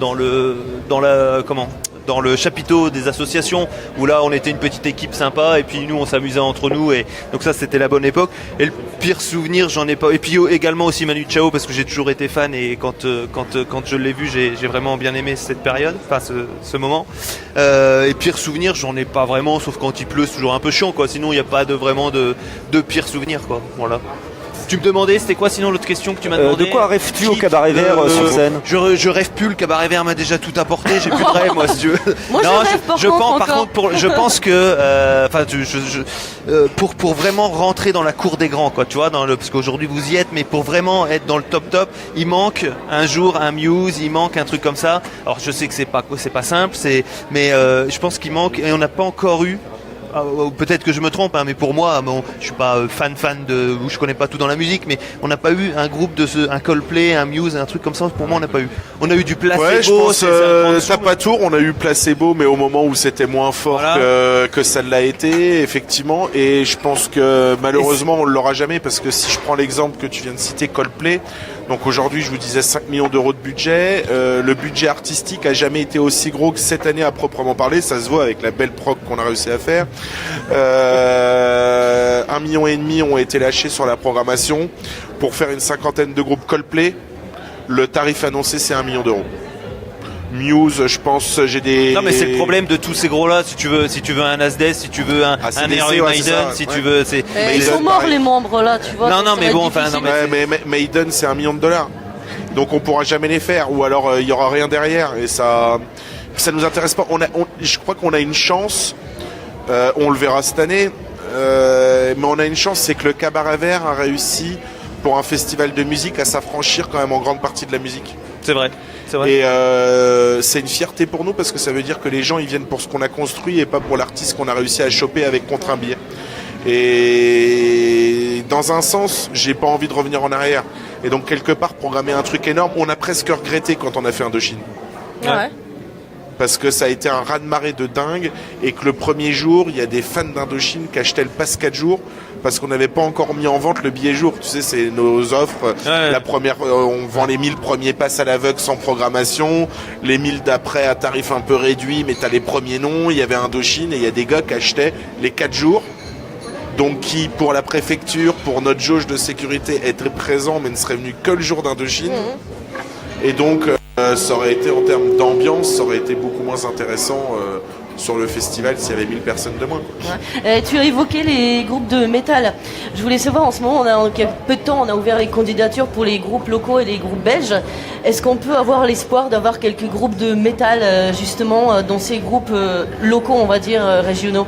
chapiteau des associations, où là on était une petite équipe sympa et puis nous on s'amusait entre nous, et donc ça c'était la bonne époque. Et le pire souvenir, j'en ai pas. Et puis également aussi Manu Chao, parce que j'ai toujours été fan, et quand je l'ai vu, j'ai vraiment bien aimé cette période, enfin ce moment. Et pire souvenir, j'en ai pas vraiment, sauf quand il pleut, c'est toujours un peu chiant quoi. Sinon il n'y a pas vraiment de pire souvenir quoi. Voilà. Tu me demandais, c'était quoi sinon l'autre question que tu m'as demandé? De quoi rêves-tu au Cabaret Vert sur scène? Je rêve plus, le Cabaret Vert m'a déjà tout apporté, j'ai plus de rêve moi si tu veux. Moi je pense que pour vraiment rentrer dans la cour des grands quoi, tu vois, parce qu'aujourd'hui vous y êtes, mais pour vraiment être dans le top, il manque un jour un Muse, il manque un truc comme ça. Alors je sais que c'est pas simple, mais je pense qu'il manque, et on n'a pas encore eu. Peut-être que je me trompe, mais pour moi, je suis pas fan de, je connais pas tout dans la musique, mais on n'a pas eu un groupe un Coldplay, un Muse, un truc comme ça. Pour moi, on n'a pas eu. On a eu du Placebo. Ouais, je pense. T'as pas tour. On a eu Placebo, mais au moment où c'était moins fort que ça l'a été, effectivement. Et je pense que malheureusement, on l'aura jamais, parce que si je prends l'exemple que tu viens de citer, Coldplay. Donc aujourd'hui, je vous disais 5 millions d'euros de budget. Le budget artistique a jamais été aussi gros que cette année à proprement parler. Ça se voit avec la belle prog qu'on a réussi à faire. 1,5 million ont été lâchés sur la programmation pour faire une 50aine de groupes Coldplay. Le tarif annoncé, c'est 1 million d'euros. Muse, je pense, j'ai des... Non mais c'est le problème de tous ces gros-là. Si tu veux un Asdes, si tu veux un Iron Maiden, si tu veux... Ils sont morts les membres là, tu vois. Non mais bon, mais Maiden, c'est $1 million. Donc on pourra jamais les faire, ou alors il y aura rien derrière, et ça nous intéresse pas. Je crois qu'on a une chance, on le verra cette année, mais on a une chance, c'est que le Cabaret Vert a réussi, pour un festival de musique, à s'affranchir quand même en grande partie de la musique. C'est vrai. Et c'est une fierté pour nous, parce que ça veut dire que les gens ils viennent pour ce qu'on a construit et pas pour l'artiste qu'on a réussi à choper avec contre un billet. Et dans un sens, j'ai pas envie de revenir en arrière. Et donc quelque part programmer un truc énorme, on a presque regretté quand on a fait Indochine. Ouais. Parce que ça a été un raz-de-marée de dingue, et que le premier jour, il y a des fans d'Indochine qui achetaient le pass 4 jours parce qu'on n'avait pas encore mis en vente le billet jour. Tu sais, c'est nos offres. Ouais. La première, on vend les 1000 premiers passes à l'aveugle sans programmation, les 1000 d'après à tarif un peu réduit, mais t'as les premiers noms. Il y avait Indochine, et il y a des gars qui achetaient les 4 jours. Donc qui, pour la préfecture, pour notre jauge de sécurité, étaient présents mais ne seraient venus que le jour d'Indochine. Et donc ça aurait été, en termes d'ambiance, ça aurait été beaucoup moins intéressant sur le festival s'il y avait 1000 personnes de moins. Ouais. Tu as évoqué les groupes de métal. Je voulais savoir, en ce moment, il y a peu de temps, on a ouvert les candidatures pour les groupes locaux et les groupes belges. Est-ce qu'on peut avoir l'espoir d'avoir quelques groupes de métal justement dans ces groupes locaux, on va dire, régionaux?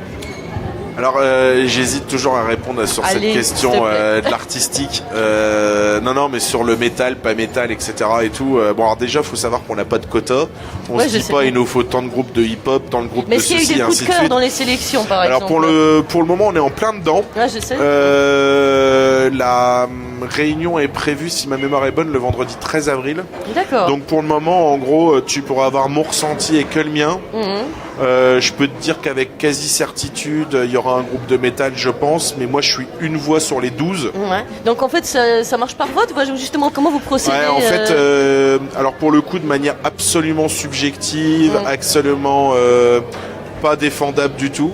Alors j'hésite toujours à répondre sur cette question de l'artistique. Non, mais sur le métal, pas métal, etc. et tout. Bon, alors déjà, faut savoir qu'on n'a pas de quota. On se dit pas, il nous faut tant de groupes de hip-hop, tant de groupes de ceci, ainsi de suite. Mais est-ce qu'il y a eu des coups de cœur dans les sélections, par exemple? Alors pour le moment, on est en plein dedans. Ouais, je sais. La réunion est prévue, si ma mémoire est bonne, le vendredi 13 avril. D'accord. Donc pour le moment, en gros, tu pourras avoir mon ressenti et que le mien. Je peux te dire qu'avec quasi certitude, il y aura un groupe de métal, je pense, mais moi je suis une voix sur les 12. Ouais. Donc en fait, ça marche par vote, justement, comment vous procédez? Ouais, en fait, alors pour le coup, de manière absolument subjective, absolument pas défendable du tout,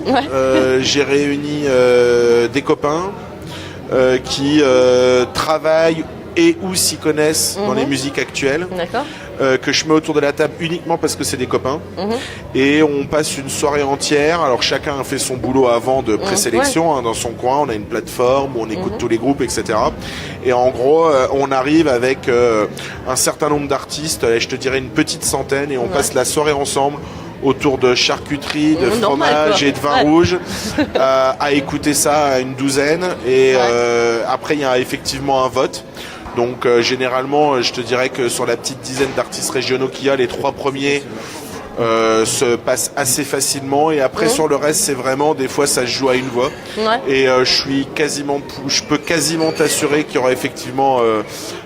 j'ai réuni des copains qui travaillent et ou s'y connaissent dans les musiques actuelles. D'accord. Que je mets autour de la table uniquement parce que c'est des copains. Et on passe une soirée entière. Alors chacun a fait son boulot avant de présélection dans son coin. On a une plateforme où on écoute tous les groupes, etc. Et en gros, on arrive avec un certain nombre d'artistes, je te dirais une petite centaine, et on passe la soirée ensemble autour de charcuterie, de fromage et de vin rouge, à écouter ça à une douzaine. Et après, il y a effectivement un vote. Donc généralement, je te dirais que sur la petite dizaine d'artistes régionaux qu'il y a, les 3 premiers se passent assez facilement. Et après, sur le reste, c'est vraiment, des fois, ça se joue à une voix. Et je peux quasiment t'assurer qu'il y aura effectivement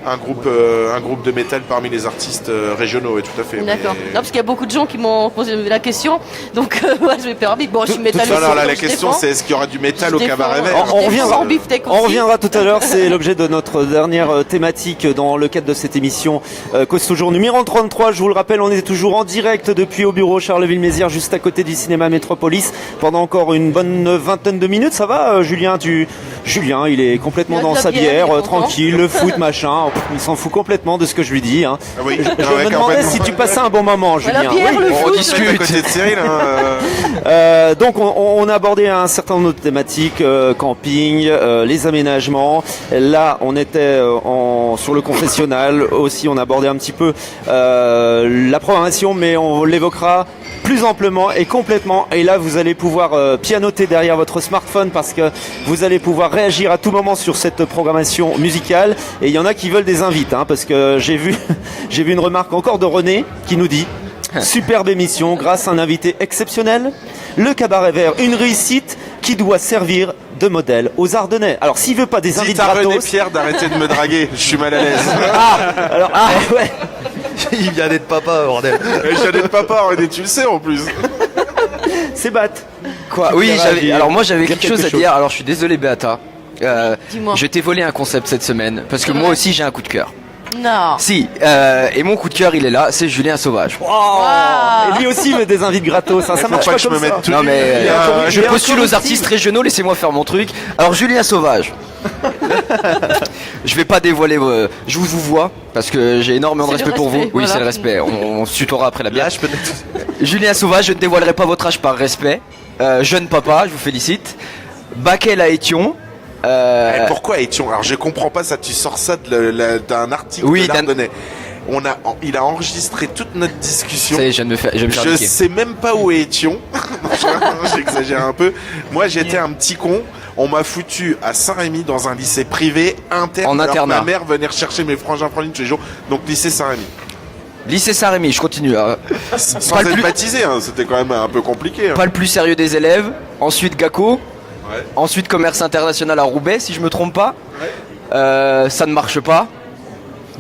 un groupe de métal parmi les artistes régionaux. Et tout à fait. D'accord. Non, parce qu'il y a beaucoup de gens qui m'ont posé la question. Donc, je vais faire vite. Bon, je suis métal. Alors la question, c'est est-ce qu'il y aura du métal au cabaret vert? On reviendra tout à l'heure. C'est l'objet de notre dernière thématique dans le cadre de cette émission Cause Toujours numéro 33. Je vous le rappelle, on est toujours en direct depuis au bureau Charleville-Mézières, juste à côté du cinéma Métropolis, pendant encore une bonne vingtaine de minutes. Ça va, Julien? Julien, il est complètement dans sa bière, tranquille, le foot, machin. Il s'en fout complètement de ce que je lui dis. Hein. Oui. Je me demandais si tu passais un bon moment, Julien. On discute à côté de Cyril. Donc on a abordé un certain nombre de thématiques, camping, les aménagements. Là, on était sur le confessionnal aussi. On a abordé un petit peu la programmation, mais on l'évoquera plus amplement et complètement. Et là, vous allez pouvoir pianoter derrière votre smartphone parce que vous allez pouvoir réagir à tout moment sur cette programmation musicale. Et il y en a qui veulent des invites, parce que j'ai vu une remarque encore de René qui nous dit: superbe émission, grâce à un invité exceptionnel, le cabaret vert, une réussite qui doit servir de modèle aux Ardennais. Alors s'il veut pas des invités gratos... René Pierre d'arrêter de me draguer, je suis mal à l'aise. Ouais. Il vient d'être papa, bordel. Je viens d'être papa, René, tu le sais en plus. C'est Bat. Quoi? Oui, j'avais quelque chose à dire. Alors je suis désolé, Beata. Je t'ai volé un concept cette semaine parce que moi aussi j'ai un coup de cœur. Non. Si, et mon coup de cœur il est là, c'est Julien Sauvage. Et lui aussi veut des invites gratos, ça marche pas comme ça. Non mais je postule aux artistes régionaux, laissez-moi faire mon truc. Alors Julien Sauvage. Je vais pas dévoiler, je vous vois parce que j'ai énormément de respect pour vous. Oui, c'est le respect. On se tutoiera après la bière. Julien Sauvage, je ne dévoilerai pas votre âge par respect. Jeune papa, je vous félicite. Bakel à Étion. Pourquoi Étion? Alors je comprends pas ça, tu sors ça d'un article de l'Ardennais. Il a enregistré toute notre discussion. Ça y est, je sais même pas où est Étion. J'exagère un peu. Moi j'étais un petit con. On m'a foutu à Saint-Rémy dans un lycée privé interne. En internat. Ma mère venait chercher mes frangins tous les jours. Donc lycée Saint-Rémy. Lycée Saint-Rémy, je continue. Sans être baptisé, c'était quand même un peu compliqué. Pas le plus sérieux des élèves. Ensuite GACO. Ensuite commerce international à Roubaix, si je me trompe pas. Ça ne marche pas.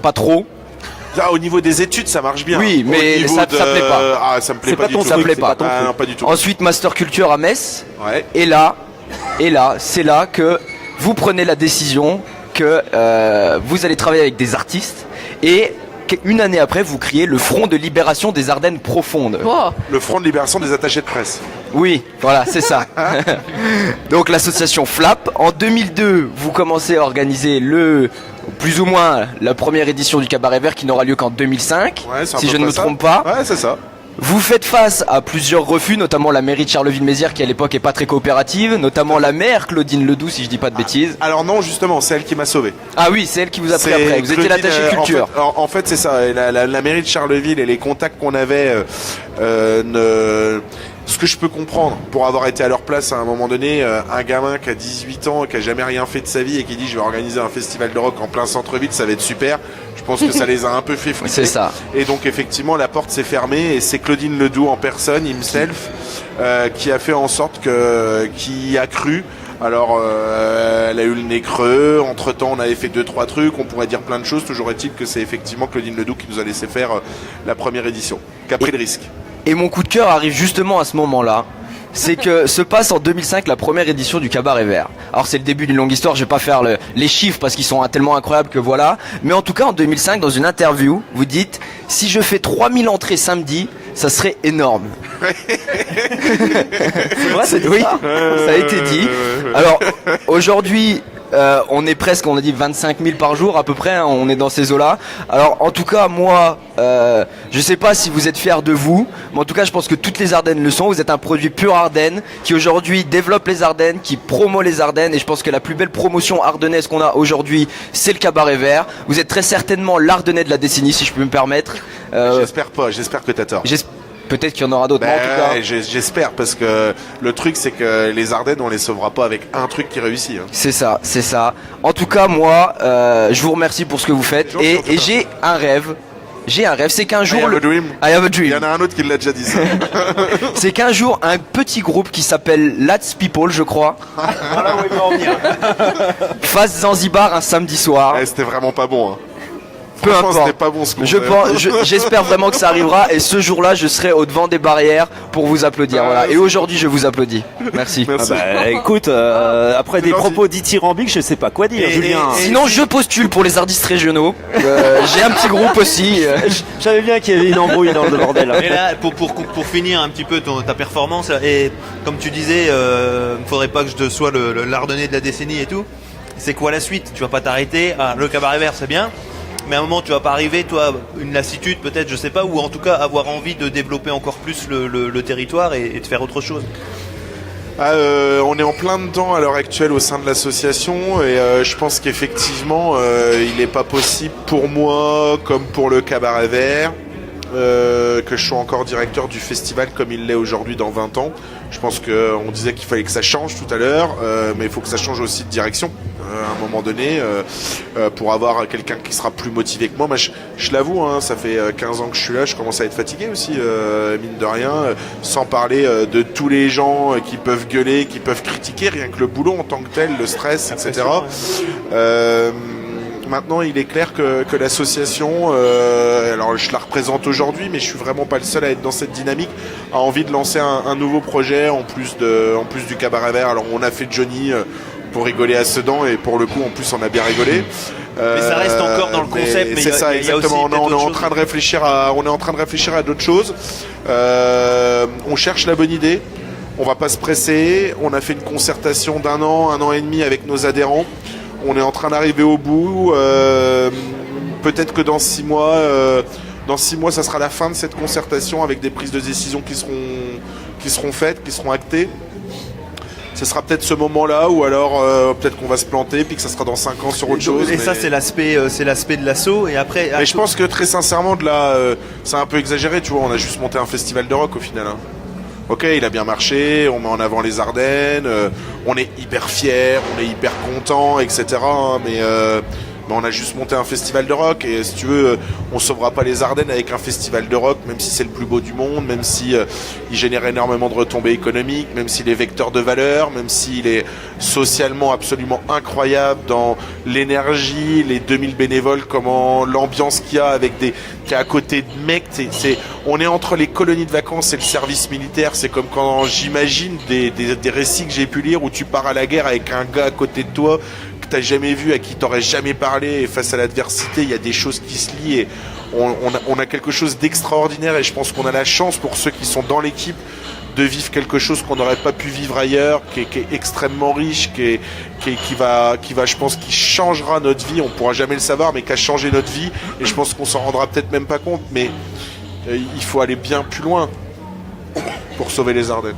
Pas trop. Là, au niveau des études, ça marche bien. Oui, mais ça plaît pas. Ah, ça me plaît pas du tout. Ça plaît pas. Non, pas du tout. Ensuite, master culture à Metz. Ouais. Et là, c'est là que vous prenez la décision que vous allez travailler avec des artistes et une année après, vous créez le Front de libération des Ardennes profondes. Oh. Le Front de libération des attachés de presse. Oui, voilà, c'est ça. Donc l'association FLAP. En 2002, vous commencez à organiser plus ou moins la première édition du Cabaret Vert qui n'aura lieu qu'en 2005, si je ne me trompe pas. Ouais, c'est ça. Vous faites face à plusieurs refus, notamment la mairie de Charleville-Mézières qui à l'époque est pas très coopérative, notamment la maire Claudine Ledoux, si je dis pas de bêtises. Alors non, justement, c'est elle qui m'a sauvé. Ah oui, c'est elle qui vous a pris après. Vous étiez l'attaché culture. En fait, c'est ça. La mairie de Charleville et les contacts qu'on avait Ce que je peux comprendre, pour avoir été à leur place à un moment donné, un gamin qui a 18 ans, qui a jamais rien fait de sa vie et qui dit je vais organiser un festival de rock en plein centre-ville, ça va être super. Je pense que ça les a un peu fait flipper. C'est ça. Et donc effectivement la porte s'est fermée et c'est Claudine Ledoux en personne, himself, qui a fait en sorte qui a cru. Alors elle a eu le nez creux, entre temps on avait fait 2-3 trucs, on pourrait dire plein de choses, toujours est-il que c'est effectivement Claudine Ledoux qui nous a laissé faire la première édition, qui a pris le risque. Et mon coup de cœur arrive justement à ce moment-là. C'est que se passe en 2005 la première édition du Cabaret Vert. Alors c'est le début d'une longue histoire, je vais pas faire les chiffres parce qu'ils sont tellement incroyables que voilà. Mais en tout cas en 2005 dans une interview, vous dites si je fais 3000 entrées samedi, ça serait énorme. C'est vrai, c'est oui, ça a été dit. Alors aujourd'hui on est presque, on a dit 25 000 par jour à peu près, hein, on est dans ces eaux-là. Alors en tout cas moi, je sais pas si vous êtes fiers de vous, mais en tout cas je pense que toutes les Ardennes le sont. Vous êtes un produit pur Ardennes qui aujourd'hui développe les Ardennes, qui promeut les Ardennes, et je pense que la plus belle promotion ardennaise qu'on a aujourd'hui, c'est le Cabaret Vert. Vous êtes très certainement l'Ardennais de la décennie, si je peux me permettre. J'espère pas, j'espère que t'as tort. Peut-être qu'il y en aura d'autres, mais en tout cas... J'espère, parce que le truc c'est que les Ardennes on les sauvera pas avec un truc qui réussit. Hein. C'est ça, c'est ça. En tout cas moi, je vous remercie pour ce que vous faites, et j'ai un rêve. C'est qu'un jour... I have a dream. I have a dream. Il y en a un autre qui l'a déjà dit ça. C'est qu'un jour, un petit groupe qui s'appelle Let's People, je crois, Voilà où il va en venir. fasse Zanzibar un samedi soir. C'était vraiment pas bon. Hein. Peu Franchement, importe. c'était pas bon ce qu'on J'espère vraiment que ça arrivera, et ce jour-là, je serai au devant des barrières pour vous applaudir. Voilà. Et aujourd'hui, je vous applique. Merci. Merci. Écoute, après des propos dithyrambiques, je sais pas quoi dire, Julien. Sinon, je postule pour les artistes régionaux. J'ai un petit groupe aussi. Je savais bien qu'il y avait une embrouille dans le bordel. Et là, pour finir un petit peu ta performance, et comme tu disais, faudrait pas que je te sois l'Ardennais de la décennie et tout. C'est quoi la suite? Tu vas pas t'arrêter à le Cabaret Vert, c'est bien. Mais à un moment, tu vas pas arriver, toi, une lassitude peut-être, je sais pas, ou en tout cas avoir envie de développer encore plus le territoire et de faire autre chose. On est en plein dedans à l'heure actuelle au sein de l'association, et je pense qu'effectivement il n'est pas possible pour moi, comme pour le Cabaret Vert, que je sois encore directeur du festival comme il l'est aujourd'hui dans 20 ans. Je pense qu'on disait qu'il fallait que ça change tout à l'heure, mais il faut que ça change aussi de direction à un moment donné, pour avoir quelqu'un qui sera plus motivé que moi. Moi je l'avoue, hein, ça fait 15 ans que je suis là, je commence à être fatigué aussi, mine de rien, sans parler de tous les gens qui peuvent gueuler, qui peuvent critiquer, rien que le boulot en tant que tel, le stress, etc. Maintenant, il est clair que l'association, alors je la représente aujourd'hui, mais je suis vraiment pas le seul à être dans cette dynamique, a envie de lancer un nouveau projet en plus du Cabaret Vert. Alors on a fait Johnny pour rigoler à Sedan, et pour le coup en plus on a bien rigolé. Mais ça reste encore dans le concept. C'est ça, exactement. On est en train de réfléchir à d'autres choses. On cherche la bonne idée. On va pas se presser. On a fait une concertation d'1 an et demi avec nos adhérents. On est en train d'arriver au bout. Peut-être que dans 6 mois, ça sera la fin de cette concertation avec des prises de décision qui seront faites, qui seront actées. Ce sera peut-être ce moment-là, ou alors peut-être qu'on va se planter, puis que ça sera dans 5 ans sur autre chose. Et ça, c'est l'aspect de l'assaut. Et après, mais je pense que très sincèrement, de là, c'est un peu exagéré. Tu vois, on a juste monté un festival de rock au final. Hein. Ok, il a bien marché, on met en avant les Ardennes, on est hyper fiers, on est hyper contents, etc. Hein, mais on a juste monté un festival de rock, et si tu veux, on sauvera pas les Ardennes avec un festival de rock, même si c'est le plus beau du monde, même si il génère énormément de retombées économiques, même s'il est vecteur de valeur, même s'il est socialement absolument incroyable dans l'énergie, les 2000 bénévoles, comment l'ambiance qu'il y a avec qui est à côté de mecs, on est entre les colonies de vacances et le service militaire. C'est comme quand j'imagine des récits que j'ai pu lire où tu pars à la guerre avec un gars à côté de toi que t'as jamais vu, à qui t'aurais jamais parlé, et face à l'adversité, il y a des choses qui se lient, et on a quelque chose d'extraordinaire, et je pense qu'on a la chance, pour ceux qui sont dans l'équipe, de vivre quelque chose qu'on n'aurait pas pu vivre ailleurs, qui est extrêmement riche, qui va, je pense, qui changera notre vie. On pourra jamais le savoir, mais qui a changé notre vie, et je pense qu'on s'en rendra peut-être même pas compte, mais il faut aller bien plus loin pour sauver les Ardennes.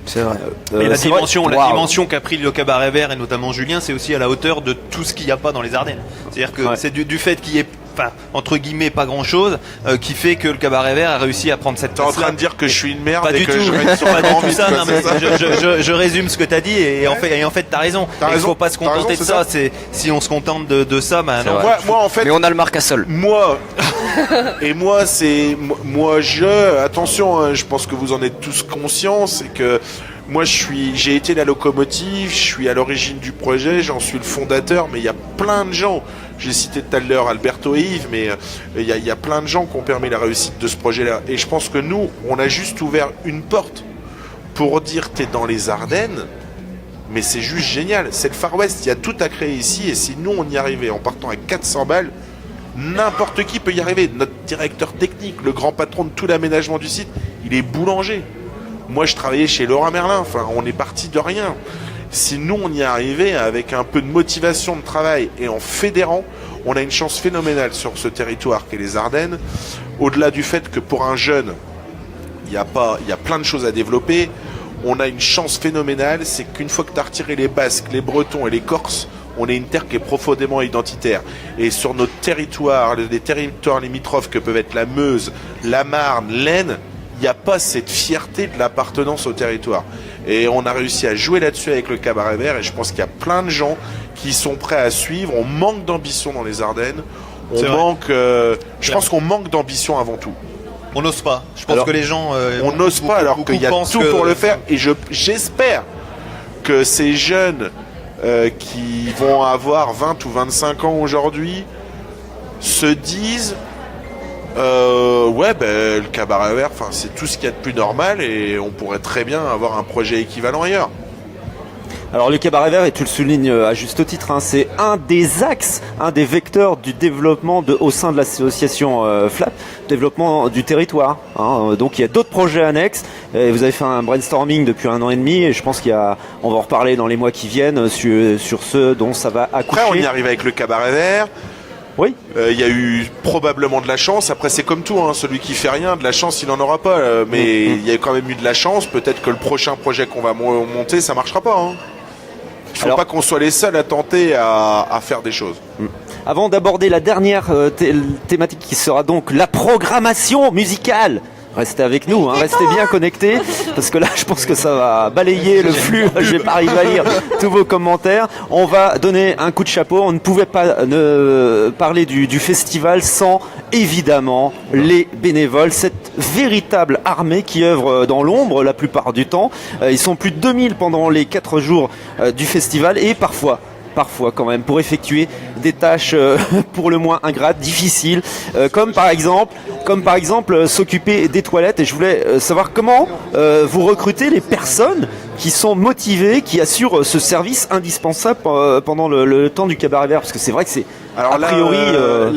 C'est vrai. Mais la dimension qu'a pris le Cabaret Vert, et notamment Julien, c'est aussi à la hauteur de tout ce qu'il n'y a pas dans les Ardennes. C'est-à-dire que c'est du fait qu'il y ait enfin entre guillemets pas grand chose, qui fait que le Cabaret Vert a réussi à prendre cette T'es en place-là. train de dire que je suis une merde Pas et du que tout, je reste sur pas du grand tout vite, ça. quoi, Non, mais c'est ça. je résume ce que t'as dit et en fait t'as raison. T'as Il raison. faut pas se T'as raison, contenter de c'est ça. ça. C'est si on se contente de ça, bah non. Moi, en fait, Mais on a le Marc à sol. moi, attention, hein, je pense que vous en êtes tous conscients, c'est que moi, j'ai été la locomotive, je suis à l'origine du projet, j'en suis le fondateur, mais il y a plein de gens. J'ai cité tout à l'heure Alberto et Yves, mais il y a plein de gens qui ont permis la réussite de ce projet-là. Et je pense que nous, on a juste ouvert une porte pour dire t'es dans les Ardennes, mais c'est juste génial. C'est le Far West, il y a tout à créer ici, et si nous, on y arrivait en partant avec 400 balles, n'importe qui peut y arriver. Notre directeur technique, le grand patron de tout l'aménagement du site, il est boulanger. Moi, je travaillais chez Leroy Merlin. Enfin, on est parti de rien. Si nous, on y arrivait avec un peu de motivation de travail et en fédérant, on a une chance phénoménale sur ce territoire qu'est les Ardennes. Au-delà du fait que pour un jeune, il y a plein de choses à développer. On a une chance phénoménale, c'est qu'une fois que tu as retiré les Basques, les Bretons et les Corses, on est une terre qui est profondément identitaire. Et sur notre territoire, les territoires limitrophes que peuvent être la Meuse, la Marne, l'Aisne, il n'y a pas cette fierté de l'appartenance au territoire. Et on a réussi à jouer là-dessus avec le Cabaret Vert, et je pense qu'il y a plein de gens qui sont prêts à suivre. On manque d'ambition dans les Ardennes. Je pense qu'on manque d'ambition avant tout. On n'ose pas. Je pense que les gens. On n'ose pas alors qu'il y a tout pour le faire. Et j'espère que ces jeunes qui vont avoir 20 ou 25 ans aujourd'hui se disent le Cabaret Vert, c'est tout ce qu'il y a de plus normal et on pourrait très bien avoir un projet équivalent ailleurs. Alors le Cabaret Vert, et tu le soulignes à juste titre, hein, c'est un des axes, un des vecteurs du développement au sein de l'association FLAP, développement du territoire. Hein. Donc il y a d'autres projets annexes. Et vous avez fait un brainstorming depuis 1 an et demi, et je pense on va en reparler dans les mois qui viennent sur ce dont ça va accoucher. Après, on y arrive avec le Cabaret Vert. Oui. Il y a eu probablement de la chance. Après, c'est comme tout, hein. Celui qui fait rien, de la chance, il n'en aura pas. Mais il y a quand même eu de la chance. Peut-être que le prochain projet qu'on va monter, ça marchera pas. Hein. Il ne faut pas qu'on soit les seuls à tenter à faire des choses. Avant d'aborder la dernière thématique qui sera donc la programmation musicale. Restez avec nous, hein, restez bien connectés, parce que là, je pense que ça va balayer le flux. Je vais pas arriver à lire tous vos commentaires. On va donner un coup de chapeau. On ne pouvait pas parler du festival sans, évidemment, les bénévoles, cette véritable armée qui œuvre dans l'ombre la plupart du temps. Ils sont plus de 2000 pendant les 4 jours du festival, et parfois quand même, pour effectuer des tâches pour le moins ingrates, difficiles, comme par exemple s'occuper des toilettes. Et je voulais savoir comment vous recrutez les personnes qui sont motivées, qui assurent ce service indispensable pendant le temps du Cabaret Vert, parce que c'est vrai que c'est a priori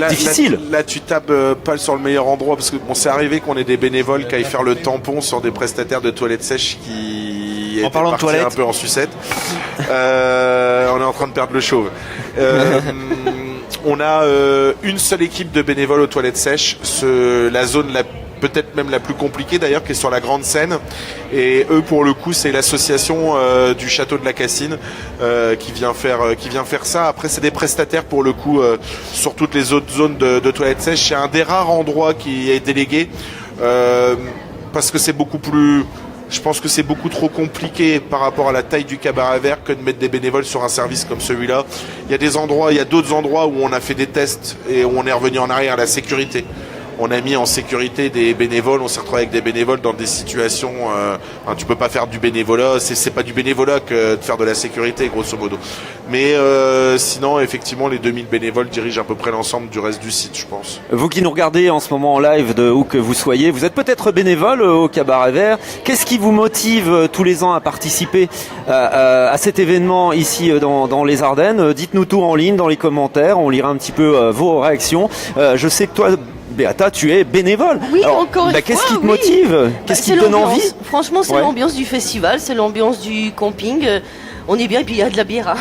difficile. Là, tu tapes pas sur le meilleur endroit, parce que c'est arrivé qu'on ait des bénévoles qui aillent faire le tampon sur des prestataires de toilettes sèches qui en parlant de toilettes, un peu en sucette. On est en train de perdre le chauve. On a une seule équipe de bénévoles aux toilettes sèches. La zone peut-être même la plus compliquée d'ailleurs, qui est sur la grande scène, et eux pour le coup c'est l'association du château de la Cassine qui vient faire ça. Après c'est des prestataires pour le coup sur toutes les autres zones de toilettes sèches. C'est un des rares endroits qui est délégué parce que je pense que c'est beaucoup trop compliqué par rapport à la taille du Cabaret Vert que de mettre des bénévoles sur un service comme celui-là. Il y a d'autres endroits où on a fait des tests et où on est revenu en arrière. La sécurité. On a mis en sécurité des bénévoles, on s'est retrouvé avec des bénévoles dans des situations... tu peux pas faire du bénévolat, c'est pas du bénévolat que de faire de la sécurité, grosso modo. Mais sinon, effectivement, les 2000 bénévoles dirigent à peu près l'ensemble du reste du site, je pense. Vous qui nous regardez en ce moment en live, de où que vous soyez, vous êtes peut-être bénévole au Cabaret Vert. Qu'est-ce qui vous motive tous les ans à participer à cet événement ici dans les Ardennes? Dites-nous tout en ligne dans les commentaires, on lira un petit peu vos réactions. Je sais que toi... Béata, tu es bénévole. Oui, encore une fois. Qu'est-ce qui te motive? Qu'est-ce qui te donne envie? Franchement, c'est l'ambiance du festival, c'est l'ambiance du camping. On est bien, et puis il y a de la bière.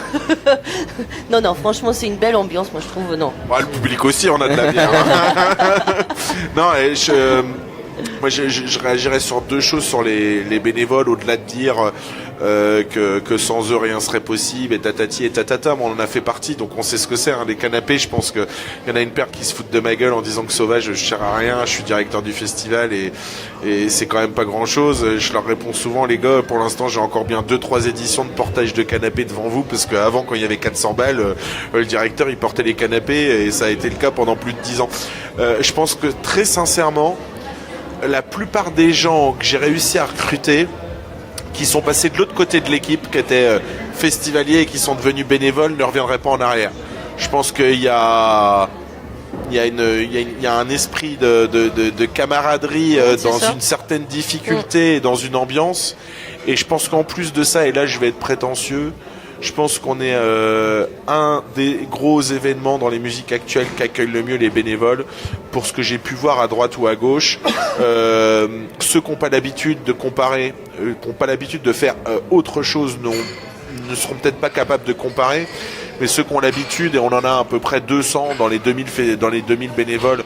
Non, franchement, c'est une belle ambiance, moi je trouve. Non. Le public aussi, on a de la bière. Non, Moi, je réagirais sur deux choses sur les bénévoles, au-delà de dire que sans eux rien serait possible et tatati et tatata. Bon, on en a fait partie, donc on sait ce que c'est. Les canapés, je pense que il y en a une paire qui se foutent de ma gueule en disant que Sauvage, je sers à rien, je suis directeur du festival et c'est quand même pas grand-chose. Je leur réponds souvent, les gars, pour l'instant, j'ai encore bien 2-3 éditions de portage de canapés devant vous, parce qu'avant, quand il y avait 400 balles, le directeur, il portait les canapés et ça a été le cas pendant plus de 10 ans. Je pense que très sincèrement, la plupart des gens que j'ai réussi à recruter, qui sont passés de l'autre côté de l'équipe, qui étaient festivaliers et qui sont devenus bénévoles, ne reviendraient pas en arrière. Je pense qu'il y a un esprit de camaraderie dans une certaine difficulté et dans une ambiance. Et je pense qu'en plus de ça, et là je vais être prétentieux, je pense qu'on est un des gros événements dans les musiques actuelles qui accueillent le mieux les bénévoles. Pour ce que j'ai pu voir à droite ou à gauche, ceux qui n'ont pas l'habitude de comparer, qui n'ont pas l'habitude de faire autre chose, ne seront peut-être pas capables de comparer. Mais ceux qui ont l'habitude, et on en a à peu près 200 dans les 2000 bénévoles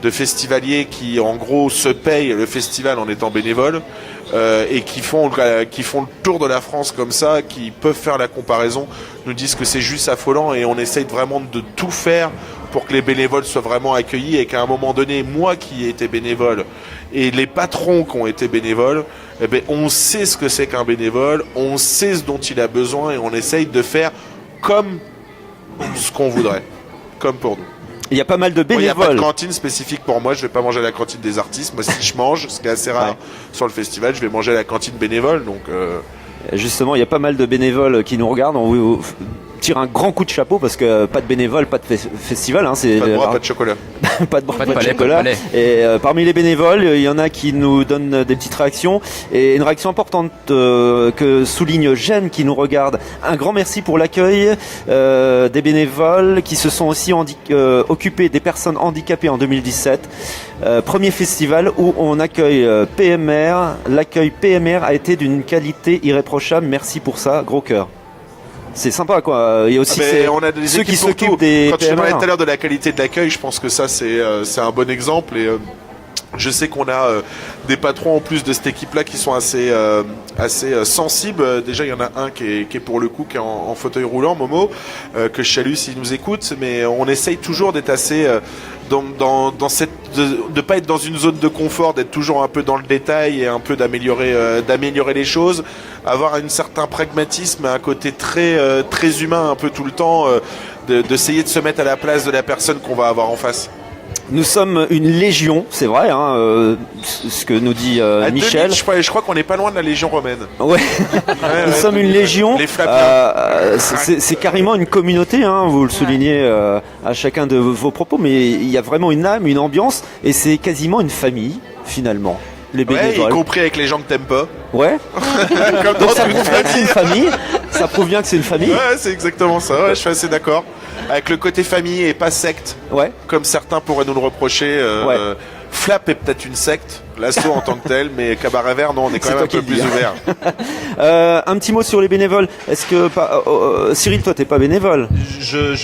de festivaliers qui en gros se payent le festival en étant bénévoles, et qui font le tour de la France comme ça, qui peuvent faire la comparaison, nous disent que c'est juste affolant, et on essaye vraiment de tout faire pour que les bénévoles soient vraiment accueillis, et qu'à un moment donné, moi qui ai été bénévole et les patrons qui ont été bénévoles, eh ben, on sait ce que c'est qu'un bénévole, on sait ce dont il a besoin, et on essaye de faire comme ce qu'on voudrait, comme pour nous. Il y a pas mal de bénévoles. Il n'y a pas de cantine spécifique pour moi, je vais pas manger à la cantine des artistes. Moi, si je mange, ce qui est assez rare sur le festival, je vais manger à la cantine bénévole. Donc, justement, il y a pas mal de bénévoles qui nous regardent. On vous tire un grand coup de chapeau parce que pas de bénévoles, pas de festival. C'est pas de bras, pas de chocolat. Pas de bras, pas de chocolat. Et parmi les bénévoles, il y en a qui nous donnent des petites réactions. Et une réaction importante que souligne Jeanne qui nous regarde. Un grand merci pour l'accueil des bénévoles qui se sont aussi occupés des personnes handicapées en 2017. Premier festival où on accueille PMR. L'accueil PMR a été d'une qualité irréprochable. Merci pour ça, gros cœur. C'est sympa quoi. Il y a aussi on a des ceux qui équipes s'occupent des Quand PMR. tu parlais tout à l'heure de la qualité de l'accueil, je pense que ça c'est un bon exemple, et je sais qu'on a des patrons en plus de cette équipe-là qui sont assez sensibles. Déjà, il y en a un qui est pour le coup qui est en fauteuil roulant, Momo, que je salue s'il nous écoute. Mais on essaye toujours d'être assez dans cette de pas être dans une zone de confort, d'être toujours un peu dans le détail et un peu d'améliorer les choses, avoir un certain pragmatisme, un côté très humain un peu tout le temps, d'essayer de se mettre à la place de la personne qu'on va avoir en face. Nous sommes une légion, c'est vrai, ce que nous dit Michel. Je crois qu'on n'est pas loin de la légion romaine. Ouais. Nous sommes une légion. Les Flaviens. C'est carrément une communauté, vous le soulignez à chacun de vos propos, mais il y a vraiment une âme, une ambiance, et c'est quasiment une famille, finalement. Les bénévoles. Y compris avec les gens que t'aimes pas. Ouais. Comme donc ça prouve bien que c'est une famille. Ça prouve bien que c'est une famille. Ouais, c'est exactement ça. Ouais, je suis assez d'accord. Avec le côté famille et pas secte. Ouais. Comme certains pourraient nous le reprocher. Flap est peut-être une secte, l'assaut en tant que tel, mais Cabaret Vert, non, on est quand même un peu plus ouvert. Un petit mot sur les bénévoles. Est-ce que Cyril, toi, t'es pas bénévole? J'en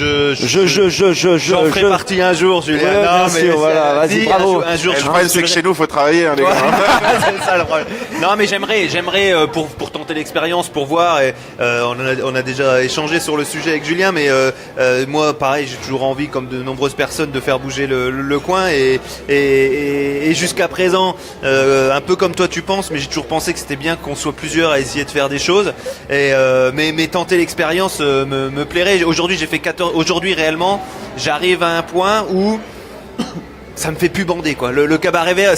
ferai partie un jour, Julien. Ouais, non, bien sûr, voilà, vas-y, bravo. Un jour, le problème, c'est que chez nous, faut travailler, les gars. C'est ça le problème. Non, mais j'aimerais pour tenter l'expérience, pour voir. Et, on a déjà échangé sur le sujet avec Julien, mais moi, pareil, j'ai toujours envie, comme de nombreuses personnes, de faire bouger le coin et jusqu'à présent, un peu comme toi tu penses, mais j'ai toujours pensé que c'était bien qu'on soit plusieurs à essayer de faire des choses. Et mais tenter l'expérience me plairait. Aujourd'hui, j'ai fait 14. Aujourd'hui, réellement, j'arrive à un point où ça me fait plus bander quoi. Le Cabaret Vert,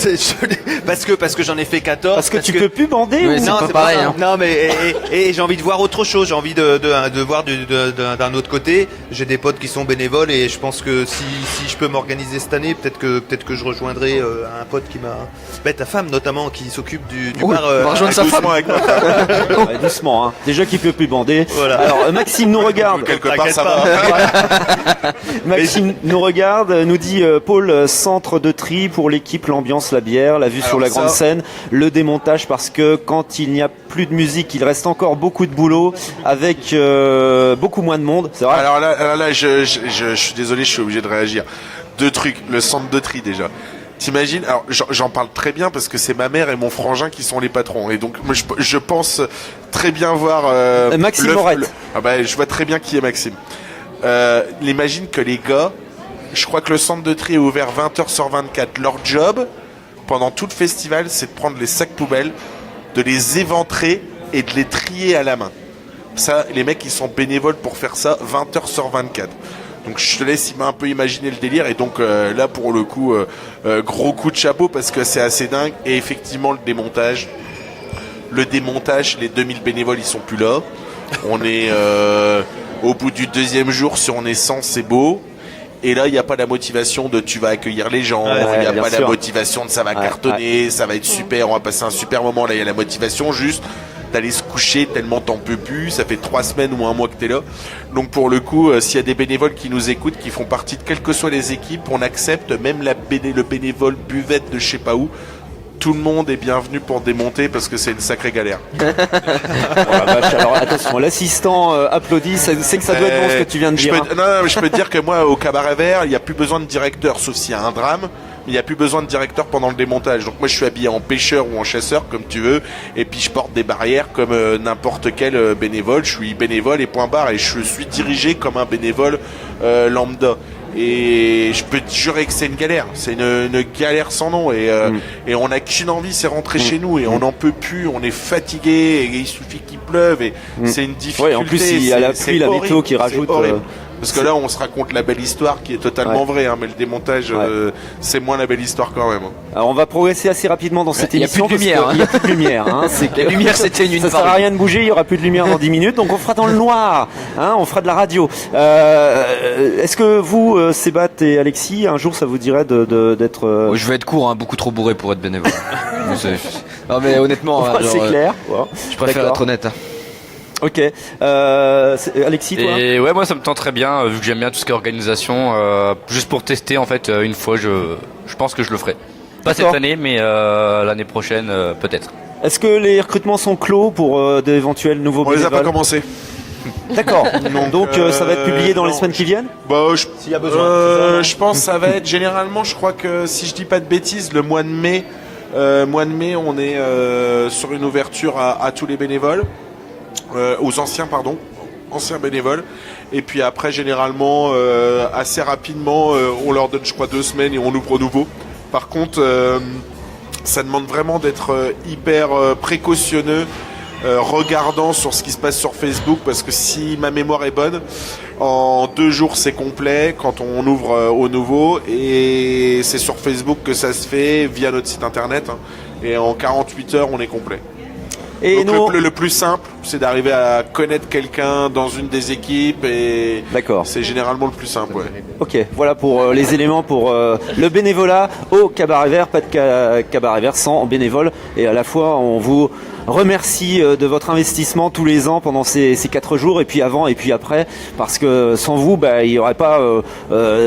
parce que j'en ai fait 14. Parce que tu peux plus bander. Oui, non, c'est c'est pas pareil. Non, mais et j'ai envie de voir autre chose. J'ai envie de voir d'un autre côté. J'ai des potes qui sont bénévoles et je pense que si je peux m'organiser cette année, peut-être que je rejoindrai un pote qui m'a. Ta femme notamment qui s'occupe du bar. Rejoindre sa femme. Avec ma femme. Ouais, doucement. Déjà qu'il peut plus bander. Voilà. Alors Maxime nous regarde. Quelque part, ça va. Maxime nous regarde, nous dit Paul, centre de tri pour l'équipe, l'ambiance, la bière, la vue sur la grande scène, le démontage parce que quand il n'y a plus de musique, il reste encore beaucoup de boulot avec beaucoup moins de monde, c'est vrai. Alors là, je suis désolé, je suis obligé de réagir. Deux trucs, le centre de tri déjà. T'imagines, alors j'en parle très bien parce que c'est ma mère et mon frangin qui sont les patrons. Et donc moi, je pense très bien voir... Maxime Morette. Je vois très bien qui est Maxime. Imagine que les gars, je crois que le centre de tri est ouvert 20h sur 24. Leur job, pendant tout le festival, c'est de prendre les sacs poubelles, de les éventrer et de les trier à la main. Ça, les mecs, ils sont bénévoles pour faire ça 20h sur 24. Donc je te laisse un peu imaginer le délire. Et donc là, pour le coup, gros coup de chapeau parce que c'est assez dingue. Et effectivement, le démontage, les 2000 bénévoles, ils sont plus là. On est au bout du deuxième jour, si on est 100, c'est beau. Et là, il n'y a pas la motivation de tu vas accueillir les gens, il n'y a pas la motivation de ça va cartonner, ça va être super, on va passer un super moment. Là, il y a la motivation juste d'aller se coucher tellement t'en peux plus. Ça fait 3 semaines ou un mois que t'es là. Donc pour le coup, s'il y a des bénévoles qui nous écoutent, qui font partie de quelles que soient les équipes, on accepte même le bénévole buvette de je sais pas où. Tout le monde est bienvenu pour démonter parce que c'est une sacrée galère. Alors attention, l'assistant applaudit, c'est que ça doit être bon ce que tu viens de dire. Je peux te dire que moi, au Cabaret Vert, il n'y a plus besoin de directeur, sauf s'il y a un drame. Il n'y a plus besoin de directeur pendant le démontage. Donc moi, je suis habillé en pêcheur ou en chasseur, comme tu veux. Et puis, je porte des barrières comme n'importe quel bénévole. Je suis bénévole et point barre. Et je suis dirigé comme un bénévole lambda. Et je peux te jurer que c'est une galère. C'est une galère sans nom. Et on n'a qu'une envie, c'est rentrer chez nous. Et on n'en peut plus. On est fatigué. Et il suffit qu'il pleuve. Et c'est une difficulté. Ouais, en plus, il y a la pluie, la météo qui rajoute. Parce que là, on se raconte la belle histoire qui est totalement vraie, mais le démontage, c'est moins la belle histoire quand même. Alors, on va progresser assez rapidement dans cette émission. Il n'y a plus de lumière. La lumière s'éteigne une fois. Ça sert à rien de bouger, il n'y aura plus de lumière dans 10 minutes, donc on fera dans le noir. On fera de la radio. Est-ce que vous, Sébat et Alexis, un jour, ça vous dirait d'être... Je vais être court, beaucoup trop bourré pour être bénévole. Non, mais honnêtement, c'est clair. Je préfère être honnête. Ok. Alexis, toi? Et ouais, moi ça me tente très bien, vu que j'aime bien tout ce qui est organisation, juste pour tester en fait, une fois je pense que je le ferai. Pas cette année, mais l'année prochaine peut-être. Est-ce que les recrutements sont clos pour d'éventuels nouveaux bénévoles? On les a pas commencé. D'accord. Donc ça va être publié dans les semaines qui viennent? S'il y a besoin. Je pense que ça va être généralement, je crois que si je dis pas de bêtises, le mois de mai, on est sur une ouverture à tous les bénévoles. Aux anciens bénévoles, et puis après généralement assez rapidement on leur donne je crois 2 semaines et on ouvre au nouveau. Par contre ça demande vraiment d'être hyper précautionneux, regardant sur ce qui se passe sur Facebook, parce que si ma mémoire est bonne, en 2 jours c'est complet quand on ouvre au nouveau, et c'est sur Facebook que ça se fait via notre site internet, et en 48 heures on est complet. Et donc le plus simple, c'est d'arriver à connaître quelqu'un dans une des équipes, et c'est généralement le plus simple. Ouais. Ok, voilà pour les éléments pour le bénévolat au Cabaret Vert. Pas de Cabaret Vert sans bénévoles, et à la fois on vous remercie de votre investissement tous les ans pendant ces 4 jours, et puis avant et puis après, parce que sans vous, il n'y aurait pas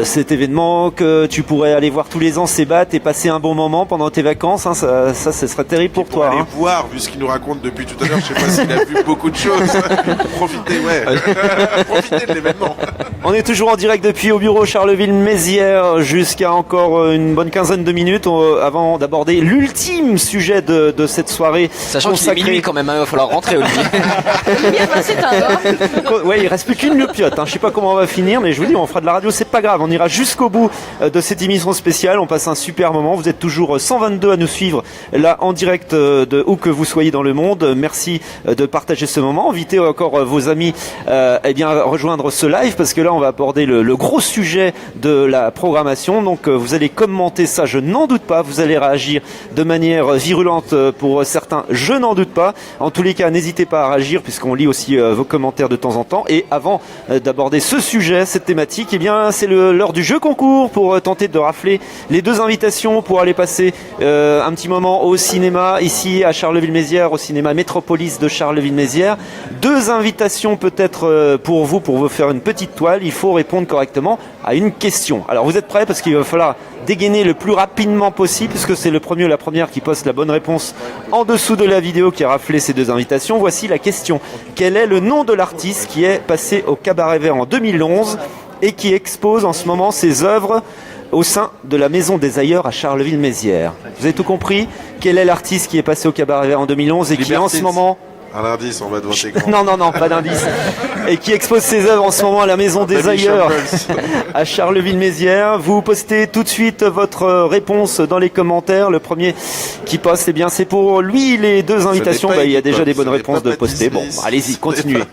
cet événement que tu pourrais aller voir tous les ans, Sébat, et passer un bon moment pendant tes vacances. Ça serait terrible pour toi. Aller voir, vu ce qu'il nous raconte depuis tout à l'heure, je sais pas s'il a vu beaucoup de choses. Profitez, profitez de l'événement. On est toujours en direct depuis au bureau Charleville-Mézières jusqu'à encore une bonne quinzaine de minutes avant d'aborder l'ultime sujet de cette soirée. Sachant qu'il est minuit quand même, il va falloir rentrer, Olivier. Ouais, il reste plus qu'une loupiote. Je sais pas comment on va finir, mais je vous dis, on fera de la radio, c'est pas grave. On ira jusqu'au bout de cette émission spéciale. On passe un super moment. Vous êtes toujours 122 à nous suivre là en direct de où que vous soyez dans le monde. Merci de partager ce moment. Invitez encore vos amis à rejoindre ce live, parce que là on va aborder le gros sujet de la programmation. Donc vous allez commenter ça, je n'en doute pas. Vous allez réagir de manière virulente pour certains, je n'en doute pas. En tous les cas, n'hésitez pas à réagir, puisqu'on lit aussi vos commentaires de temps en temps. Et avant d'aborder ce sujet, cette thématique, c'est l'heure du jeu concours pour tenter de rafler les 2 invitations pour aller passer un petit moment au cinéma ici à Charleville-Mézières, au cinéma Métropolis de Charleville-Mézières. 2 invitations peut-être pour vous faire une petite toile. Il faut répondre correctement à une question. Alors vous êtes prêts, parce qu'il va falloir dégainer le plus rapidement possible, puisque c'est le premier ou la première qui poste la bonne réponse en dessous de la vidéo qui a raflé ces 2 invitations. Voici la question. Quel est le nom de l'artiste qui est passé au Cabaret Vert en 2011 et qui expose en ce moment ses œuvres au sein de la Maison des Ailleurs à Charleville-Mézières. Vous avez tout compris? Quel est l'artiste qui est passé au Cabaret Vert en 2011 et qui en ce moment... Un indice, on va devant tes grands. Non, pas d'indice. Et qui expose ses œuvres en ce moment à la Maison des Ailleurs à Charleville-Mézières. Vous postez tout de suite votre réponse dans les commentaires. Le premier qui poste, eh bien, c'est pour lui. Les deux invitations, il y a déjà des bonnes réponses de poster. Bon, allez-y, continuez.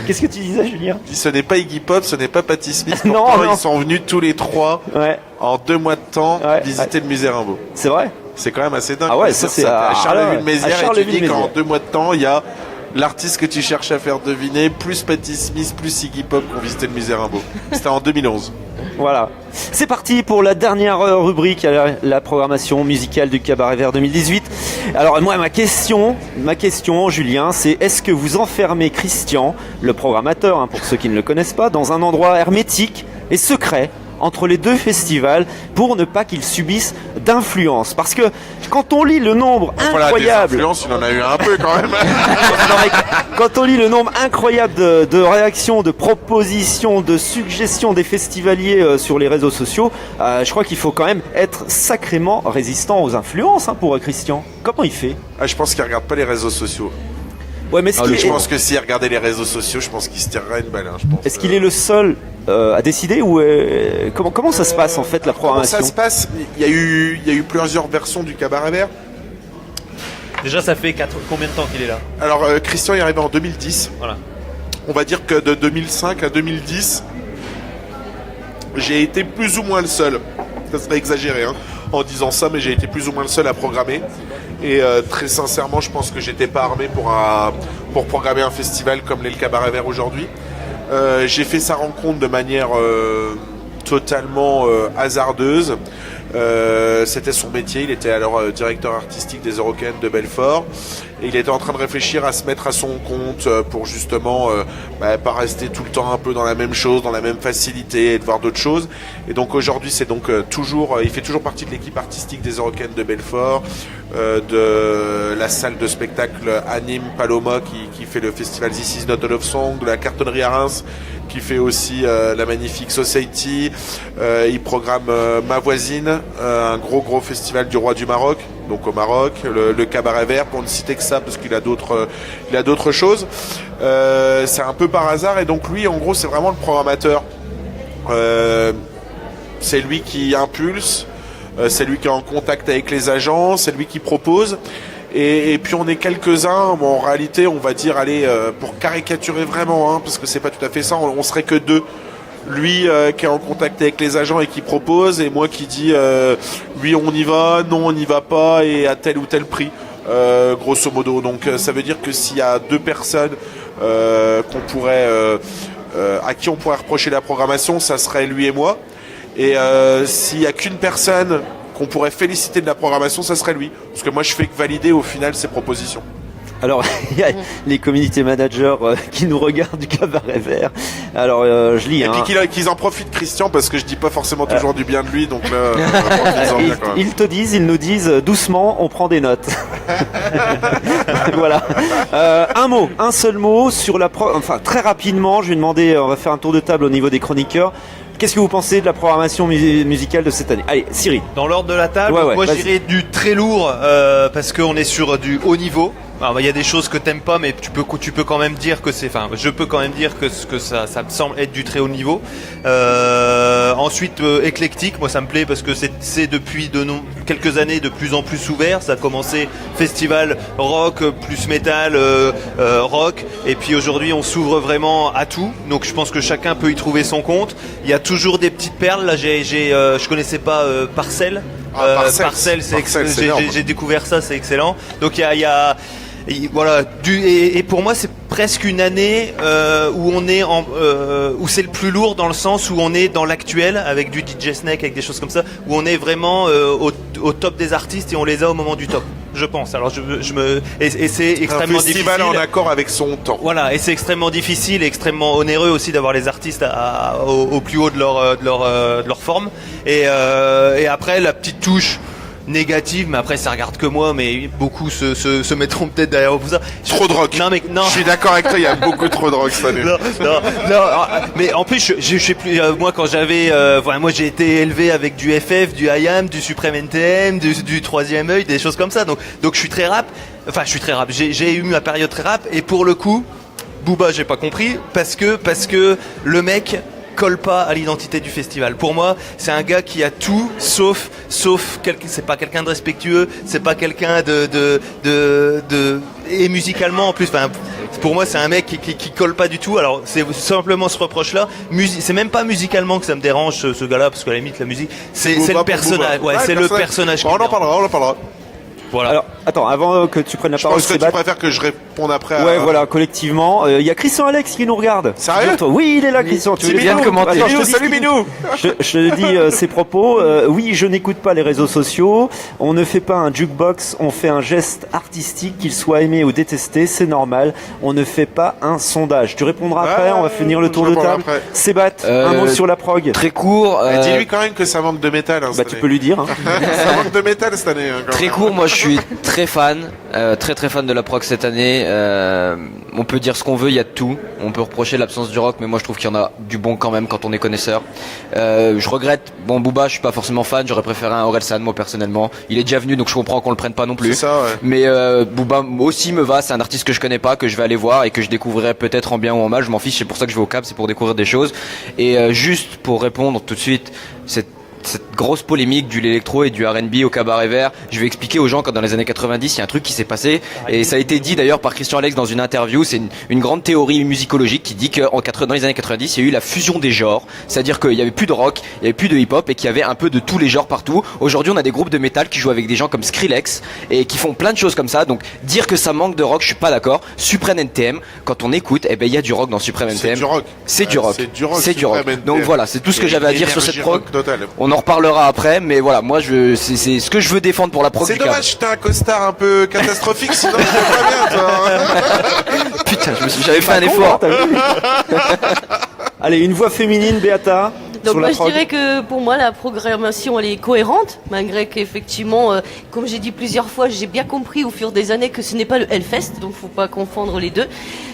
Qu'est-ce que tu disais, Julien? Ce n'est pas Iggy Pop, ce n'est pas Patti Smith. Non, ils sont venus tous les trois en 2 mois de temps visiter le musée Rimbaud. C'est vrai? C'est quand même assez dingue. Ah ouais, ça c'est à Charleville-Mézières et tu dis qu'en 2 mois de temps, il y a l'artiste que tu cherches à faire deviner, plus Patti Smith, plus Iggy Pop qui ont visité le musée Rimbaud. C'était en 2011. Voilà. C'est parti pour la dernière rubrique, la programmation musicale du Cabaret Vert 2018. Alors moi, ma question, Julien, c'est est-ce que vous enfermez Christian, le programmateur, pour ceux qui ne le connaissent pas, dans un endroit hermétique et secret entre les deux festivals pour ne pas qu'ils subissent d'influence? Parce que quand on lit le nombre incroyable... Voilà, il en a eu un peu quand même. Quand on lit le nombre incroyable de réactions, de propositions, de suggestions des festivaliers sur les réseaux sociaux, je crois qu'il faut quand même être sacrément résistant aux influences pour Christian. Comment il fait? Je pense qu'il ne regarde pas les réseaux sociaux. Ouais, mais je pense que s'il regardait les réseaux sociaux, je pense qu'il se tirerait une balle. Est-ce qu'il est le seul à décider ou comment ça se passe en fait la programmation? Comment ça se passe? Il y a eu plusieurs versions du Cabaret Vert. Déjà, ça fait combien de temps qu'il est là? Alors, Christian est arrivé en 2010. Voilà. On va dire que de 2005 à 2010, j'ai été plus ou moins le seul. Ça serait exagéré en disant ça, mais j'ai été plus ou moins le seul à programmer. Et très sincèrement, je pense que j'étais pas armé pour programmer un festival comme l'est le Cabaret Vert aujourd'hui. J'ai fait sa rencontre de manière totalement hasardeuse. C'était son métier, il était alors directeur artistique des Eurocaines de Belfort et il était en train de réfléchir à se mettre à son compte pour justement pas rester tout le temps un peu dans la même chose, dans la même facilité et de voir d'autres choses. Et donc aujourd'hui c'est donc il fait toujours partie de l'équipe artistique des Eurocaines de Belfort, de la salle de spectacle Anime Paloma qui fait le festival This Is Not a Love Song, de la cartonnerie à Reims qui fait aussi la magnifique Society. Il programme Ma Voisine, un gros festival du roi du Maroc, donc au Maroc, le Cabaret Vert, pour ne citer que ça, parce qu'il a d'autres choses. C'est un peu par hasard, et donc lui, en gros, c'est vraiment le programmateur. C'est lui qui impulse, c'est lui qui est en contact avec les agents, c'est lui qui propose. Et puis on est quelques-uns, en réalité on va dire, allez, pour caricaturer vraiment, parce que c'est pas tout à fait ça, on serait que 2. Lui qui est en contact avec les agents et qui propose, et moi qui dis oui on y va, non on n'y va pas, et à tel ou tel prix, grosso modo. Donc ça veut dire que s'il y a 2 personnes à qui on pourrait reprocher la programmation, ça serait lui et moi. Et s'il y a qu'une personne qu'on pourrait féliciter de la programmation, ça serait lui. Parce que moi, je fais que valider au final ses propositions. Alors, il y a les community managers qui nous regardent du Cabaret Vert. Alors, je lis. Et puis qu'ils en profitent, Christian, parce que je dis pas forcément toujours du bien de lui. Donc là, ils nous disent doucement, on prend des notes. Voilà. Un seul mot sur très rapidement, je vais demander, on va faire un tour de table au niveau des chroniqueurs. Qu'est-ce que vous pensez de la programmation musicale de cette année? Allez, Cyril. Dans l'ordre de la table, moi je dirais du très lourd parce qu'on est sur du haut niveau. Alors il y a des choses que t'aimes pas, mais tu peux quand même dire que je peux quand même dire que ça me semble être du très haut niveau. Ensuite éclectique, moi ça me plaît parce que c'est depuis quelques années de plus en plus ouvert. Ça a commencé festival rock plus métal, rock, et puis aujourd'hui on s'ouvre vraiment à tout. Donc je pense que chacun peut y trouver son compte. Il y a toujours des petites perles. Là je connaissais pas Parcelle. Parcelle, j'ai découvert ça, c'est excellent. Donc il y a voilà, et pour moi c'est presque une année où on est où c'est le plus lourd, dans le sens où on est dans l'actuel avec du DJ Snake, avec des choses comme ça, où on est vraiment au top des artistes et on les a au moment du top, je pense. Alors et c'est extrêmement difficile. Un festival en accord avec son temps. Voilà, et c'est extrêmement difficile et extrêmement onéreux aussi d'avoir les artistes au plus haut de leur forme. Et après la petite touche négatives, mais après ça regarde que moi, mais beaucoup se mettront peut-être derrière vous ça. Trop de rock. Non mais non. Je suis d'accord avec toi, il y a beaucoup trop de rock cette année. Non, mais en plus je sais plus. Moi quand j'avais, moi j'ai été élevé avec du FF, du IAM, du Supreme NTM, du Troisième Œil, des choses comme ça. Donc je suis très rap. Enfin je suis très rap. J'ai eu ma période très rap et pour le coup, Booba j'ai pas compris parce que le mec colle pas à l'identité du festival. Pour moi, c'est un gars qui a tout sauf c'est pas quelqu'un de respectueux, c'est pas quelqu'un et musicalement en plus, pour moi c'est un mec qui colle pas du tout. Alors c'est simplement ce reproche là, c'est même pas musicalement que ça me dérange ce gars là, parce qu'à la limite la musique c'est le personnage, c'est le personnage. On en parlera. Voilà. Alors, attends, avant que tu prennes la parole, je pense que tu préfères que je réponde après. Ouais, voilà, collectivement. Il y a Christian Alex qui nous regarde. Sérieux ? Oui, il est là, Christian. Tu veux bien commenter ? Salut Minou. Je te dis ses propos. Oui, je n'écoute pas les réseaux sociaux. On ne fait pas un jukebox. On fait un geste artistique, qu'il soit aimé ou détesté. C'est normal. On ne fait pas un sondage. Tu répondras après. On va finir le tour de table. Sébat, un mot sur la prog. Très court. Dis-lui quand même que ça manque de métal. Bah, tu peux lui dire. Ça manque de métal cette année. Très court, moi je suis très fan, très fan de la prog cette année. On peut dire ce qu'on veut, il y a de tout. On peut reprocher l'absence du rock, mais moi je trouve qu'il y en a du bon quand même quand on est connaisseur. Je regrette, Booba, je suis pas forcément fan, j'aurais préféré un Orelsan moi personnellement. Il est déjà venu donc je comprends qu'on le prenne pas non plus. C'est ça, ouais. Mais Booba aussi me va, c'est un artiste que je connais pas, que je vais aller voir et que je découvrirai peut-être en bien ou en mal. Je m'en fiche, c'est pour ça que je vais au Cap, c'est pour découvrir des choses. Et juste pour répondre tout de suite, cette grosse polémique du l'électro et du R&B au Cabaret Vert, je vais expliquer aux gens quand dans les années 90 il y a un truc qui s'est passé et ça a été dit d'ailleurs par Christian Alex dans une interview. C'est une grande théorie musicologique qui dit que dans les années 90 il y a eu la fusion des genres, c'est-à-dire qu'il y avait plus de rock, il y avait plus de hip-hop et qu'il y avait un peu de tous les genres partout. Aujourd'hui on a des groupes de métal qui jouent avec des gens comme Skrillex et qui font plein de choses comme ça, donc dire que ça manque de rock je suis pas d'accord. Supreme NTM, quand on écoute, il y a du rock dans Supreme NTM. C'est du rock. C'est du rock. Donc voilà, c'est tout ce que j'avais à dire sur cette prog. On en reparlera après, mais voilà, moi c'est ce que je veux défendre pour la prog. C'est dommage, t'as un costard un peu catastrophique, sinon je vois pas bien, toi. Putain, j'avais fait un effort. Allez, une voix féminine, Beata. Donc moi je dirais que pour moi la programmation elle est cohérente, malgré qu'effectivement, comme j'ai dit plusieurs fois, j'ai bien compris au fur des années que ce n'est pas le Hellfest, donc faut pas confondre les deux.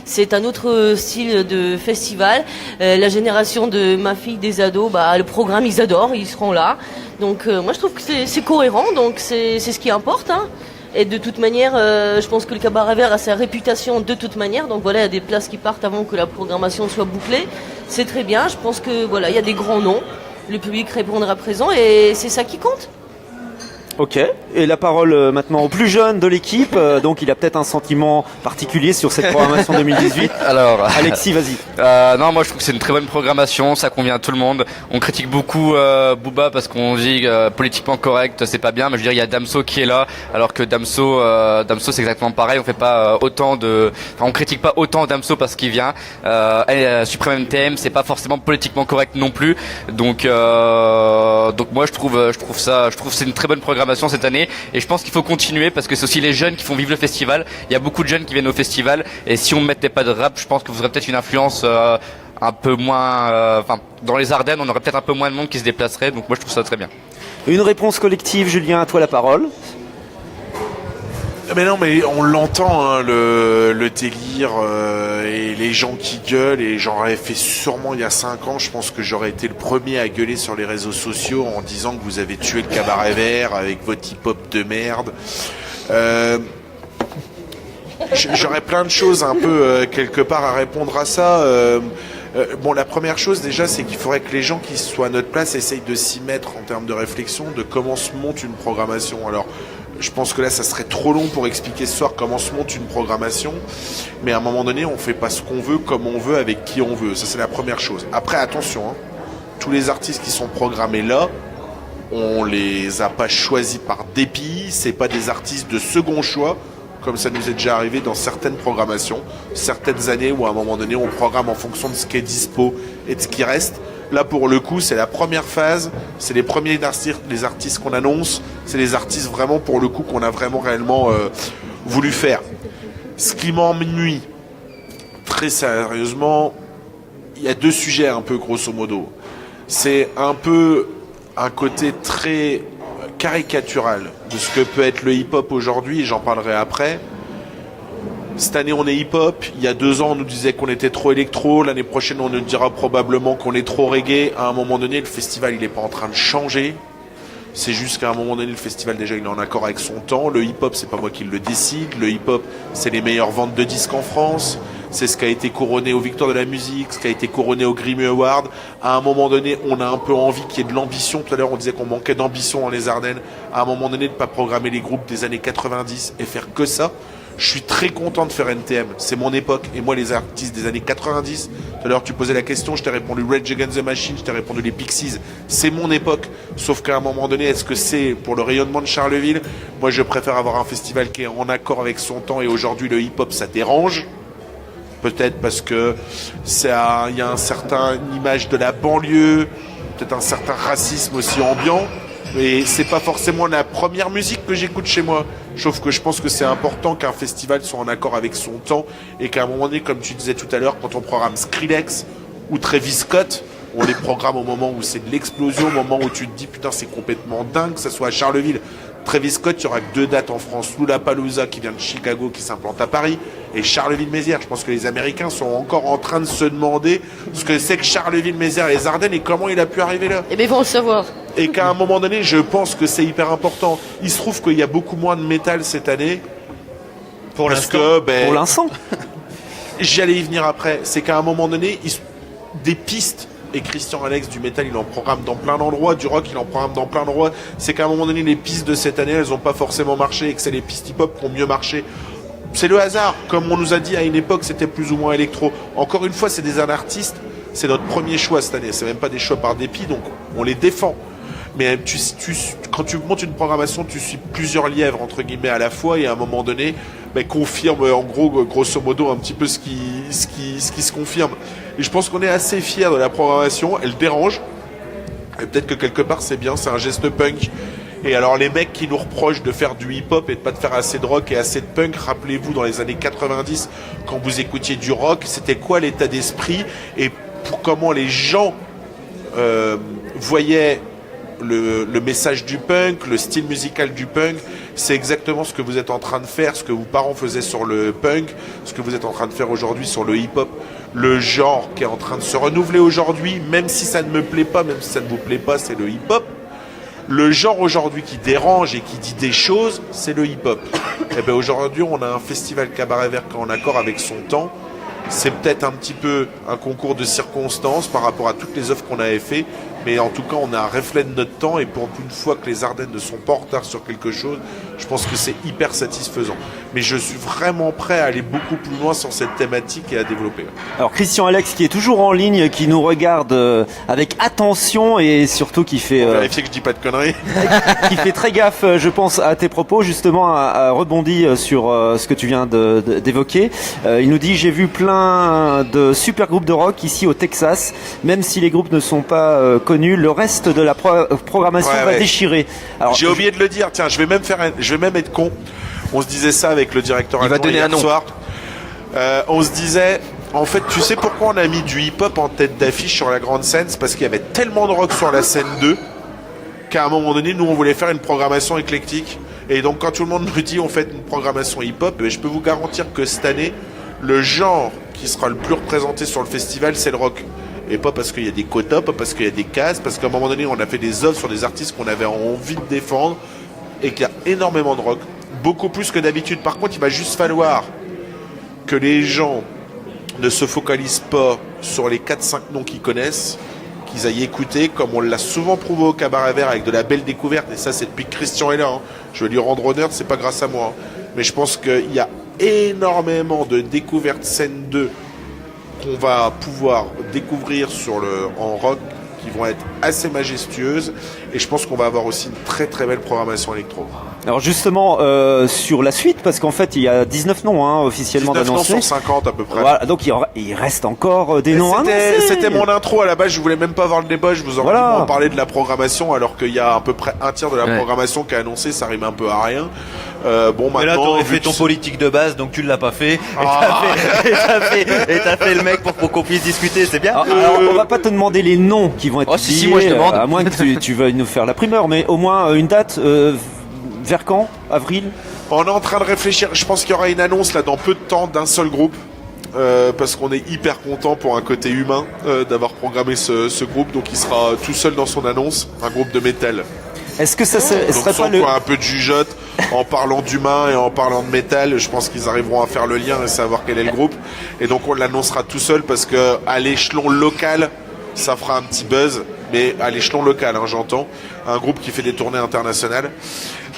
C'est un autre style de festival. La génération de ma fille, des ados, le programme ils adorent, ils seront là. Donc moi je trouve que c'est cohérent, donc c'est ce qui importe. Hein. Et de toute manière, je pense que le Cabaret Vert a sa réputation de toute manière. Donc voilà, il y a des places qui partent avant que la programmation soit bouclée. C'est très bien. Je pense que voilà, il y a des grands noms. Le public répondra présent et c'est ça qui compte. Ok, et la parole maintenant au plus jeune de l'équipe, donc il a peut-être un sentiment particulier sur cette programmation 2018. Alors, Alexis, vas-y. Non, moi je trouve que c'est une très bonne programmation, ça convient à tout le monde. On critique beaucoup Booba parce qu'on dit politiquement correct, c'est pas bien, mais je veux dire il y a Damso qui est là, alors que Damso c'est exactement pareil. On fait pas on critique pas autant Damso parce qu'il vient. Supreme NTM, c'est pas forcément politiquement correct non plus. Donc moi je trouve que c'est une très bonne programmation cette année et je pense qu'il faut continuer parce que c'est aussi les jeunes qui font vivre le festival. Il y a beaucoup de jeunes qui viennent au festival et si on mettait pas de rap, je pense que vous aurez peut-être une influence un peu moins dans les Ardennes, on aurait peut-être un peu moins de monde qui se déplacerait, donc moi je trouve ça très bien. Une réponse collective, Julien, à toi la parole. Mais non, mais on l'entend, hein, le délire et les gens qui gueulent. Et j'en avais fait sûrement il y a 5 ans. Je pense que j'aurais été le premier à gueuler sur les réseaux sociaux en disant que vous avez tué le Cabaret Vert avec votre hip-hop de merde. J'aurais plein de choses un peu quelque part à répondre à ça. La première chose déjà, c'est qu'il faudrait que les gens qui soient à notre place essayent de s'y mettre en termes de réflexion, de comment se monte une programmation. Alors, je pense que là, ça serait trop long pour expliquer ce soir comment se monte une programmation. Mais à un moment donné, on fait pas ce qu'on veut, comme on veut, avec qui on veut. Ça, c'est la première chose. Après, attention, hein, tous les artistes qui sont programmés là, on les a pas choisis par dépit. C'est pas des artistes de second choix, comme ça nous est déjà arrivé dans certaines programmations, certaines années où à un moment donné, on programme en fonction de ce qui est dispo et de ce qui reste. Là, pour le coup, c'est la première phase, c'est les premiers les artistes qu'on annonce, c'est les artistes vraiment, pour le coup, qu'on a vraiment réellement voulu faire. Ce qui m'ennuie, très sérieusement, il y a 2 sujets un peu grosso modo. C'est un peu un côté très caricatural de ce que peut être le hip-hop aujourd'hui, et j'en parlerai après. Cette année, on est hip-hop. Il y a 2 ans, on nous disait qu'on était trop électro. L'année prochaine, on nous dira probablement qu'on est trop reggae. À un moment donné, le festival, il n'est pas en train de changer. C'est juste qu'à un moment donné, le festival, déjà, il est en accord avec son temps. Le hip-hop, c'est pas moi qui le décide. Le hip-hop, c'est les meilleures ventes de disques en France. C'est ce qui a été couronné aux Victoires de la musique, ce qui a été couronné au Grammy Award. À un moment donné, on a un peu envie qu'il y ait de l'ambition. Tout à l'heure, on disait qu'on manquait d'ambition dans les Ardennes. À un moment donné, de ne pas programmer les groupes des années 90 et faire que ça. Je suis très content de faire NTM, c'est mon époque. Et moi, les artistes des années 90, tout à l'heure tu posais la question, je t'ai répondu Rage Against the Machine, je t'ai répondu les Pixies. C'est mon époque. Sauf qu'à un moment donné, est-ce que c'est pour le rayonnement de Charleville? Moi, je préfère avoir un festival qui est en accord avec son temps. Et aujourd'hui, le hip-hop, ça dérange. Peut-être parce que il y a un certain image de la banlieue, peut-être un certain racisme aussi ambiant. Et c'est pas forcément la première musique que j'écoute chez moi. Sauf que je pense que c'est important qu'un festival soit en accord avec son temps et qu'à un moment donné, comme tu disais tout à l'heure, quand on programme Skrillex ou Travis Scott, on les programme au moment où c'est de l'explosion, au moment où tu te dis putain c'est complètement dingue, que ça soit à Charleville. Travis Scott, il y aura que 2 dates en France. Lollapalooza qui vient de Chicago, qui s'implante à Paris, et Charleville-Mézières. Je pense que les Américains sont encore en train de se demander ce que c'est que Charleville-Mézières et les Ardennes et comment il a pu arriver là. Eh bien, ils vont le savoir. Et qu'à un moment donné, je pense que c'est hyper important. Il se trouve qu'il y a beaucoup moins de métal cette année. Pour l'instant. Pour l'instant. J'allais y venir après. C'est qu'à un moment donné, des pistes. Et Christian Alex du métal, il en programme dans plein d'endroits, du rock, il en programme dans plein d'endroits. C'est qu'à un moment donné, les pistes de cette année, elles n'ont pas forcément marché et que c'est les pistes hip-hop qui ont mieux marché. C'est le hasard. Comme on nous a dit à une époque, c'était plus ou moins électro. Encore une fois, c'est des artistes. C'est notre premier choix cette année. C'est même pas des choix par dépit, donc on les défend. Mais quand tu montes une programmation, tu suis plusieurs lièvres, entre guillemets, à la fois, et à un moment donné, confirme, en gros, grosso modo, un petit peu ce qui se confirme. Et je pense qu'on est assez fiers de la programmation, elle dérange, et peut-être que quelque part c'est bien, c'est un geste punk. Et alors les mecs qui nous reprochent de faire du hip-hop et de pas de faire assez de rock et assez de punk, rappelez-vous dans les années 90, quand vous écoutiez du rock, c'était quoi l'état d'esprit et comment les gens voyaient le message du punk, le style musical du punk. C'est exactement ce que vous êtes en train de faire, ce que vos parents faisaient sur le punk, ce que vous êtes en train de faire aujourd'hui sur le hip-hop. Le genre qui est en train de se renouveler aujourd'hui, même si ça ne me plaît pas, même si ça ne vous plaît pas, c'est le hip-hop. Le genre aujourd'hui qui dérange et qui dit des choses, c'est le hip-hop. Et bien aujourd'hui, on a un festival Cabaret Vert qui est en accord avec son temps. C'est peut-être un petit peu un concours de circonstances par rapport à toutes les offres qu'on avait fait, mais en tout cas, on a un reflet de notre temps et pour une fois que les Ardennes ne sont pas en retard sur quelque chose, je pense que c'est hyper satisfaisant. Mais je suis vraiment prêt à aller beaucoup plus loin sur cette thématique et à développer. Alors Christian Alex qui est toujours en ligne, qui nous regarde avec attention et surtout qui fait vérifier que je dis pas de conneries. qui fait très gaffe, je pense, à tes propos, justement, a rebondi sur ce que tu viens d'évoquer. Il nous dit: j'ai vu plein de super groupes de rock ici au Texas, même si les groupes ne sont pas connus, le reste de la programmation va déchirer. Alors, j'ai oublié de le dire, tiens, je vais même être con. On se disait ça avec le directeur adjoint hier soir. On se disait, en fait, tu sais pourquoi on a mis du hip-hop en tête d'affiche sur la grande scène? C'est parce qu'il y avait tellement de rock sur la scène 2 qu'à un moment donné, nous, on voulait faire une programmation éclectique. Et donc, quand tout le monde me dit on fait une programmation hip-hop, je peux vous garantir que cette année, le genre qui sera le plus représenté sur le festival, c'est le rock. Et pas parce qu'il y a des quotas, pas parce qu'il y a des cases, parce qu'à un moment donné, on a fait des offres sur des artistes qu'on avait envie de défendre et qu'il y a énormément de rock. Beaucoup plus que d'habitude. Par contre, il va juste falloir que les gens ne se focalisent pas sur les 4-5 noms qu'ils connaissent, qu'ils aillent écouter, comme on l'a souvent prouvé au Cabaret Vert avec de la belle découverte, et ça c'est depuis que Christian est là. Hein. Je vais lui rendre honneur, c'est pas grâce à moi. Hein. Mais je pense qu'il y a énormément de découvertes scène 2 qu'on va pouvoir découvrir en rock, qui vont être assez majestueuses, et je pense qu'on va avoir aussi une très très belle programmation électro. Alors justement, sur la suite, parce qu'en fait, il y a 19 noms officiellement 19 noms d'annoncés. sur 50 à peu près. Voilà, donc il reste encore des noms annoncés. C'était mon intro à la base, je voulais même pas avoir le débat, je vous en parler de la programmation, alors qu'il y a à peu près un tiers de la programmation qui est annoncée, ça rime un peu à rien. Mais là, t'aurais fait ton politique de base, donc tu l'as pas fait. Et t'as fait le mec pour qu'on puisse discuter, c'est bien. Alors, on va pas te demander les noms qui vont être publiés, si, moi je demande. à moins que tu veuilles nous faire la primeur, mais au moins une date, vers quand? Avril? On est en train de réfléchir, je pense qu'il y aura une annonce là dans peu de temps d'un seul groupe. Parce qu'on est hyper content pour un côté humain d'avoir programmé ce groupe, donc il sera tout seul dans son annonce, un groupe de métal. Est-ce que ça serait pas le... un peu de jugeote en parlant d'humain et en parlant de métal, je pense qu'ils arriveront à faire le lien et savoir quel est le groupe. Et donc on l'annoncera tout seul parce que à l'échelon local, ça fera un petit buzz, mais à l'échelon local, j'entends, un groupe qui fait des tournées internationales.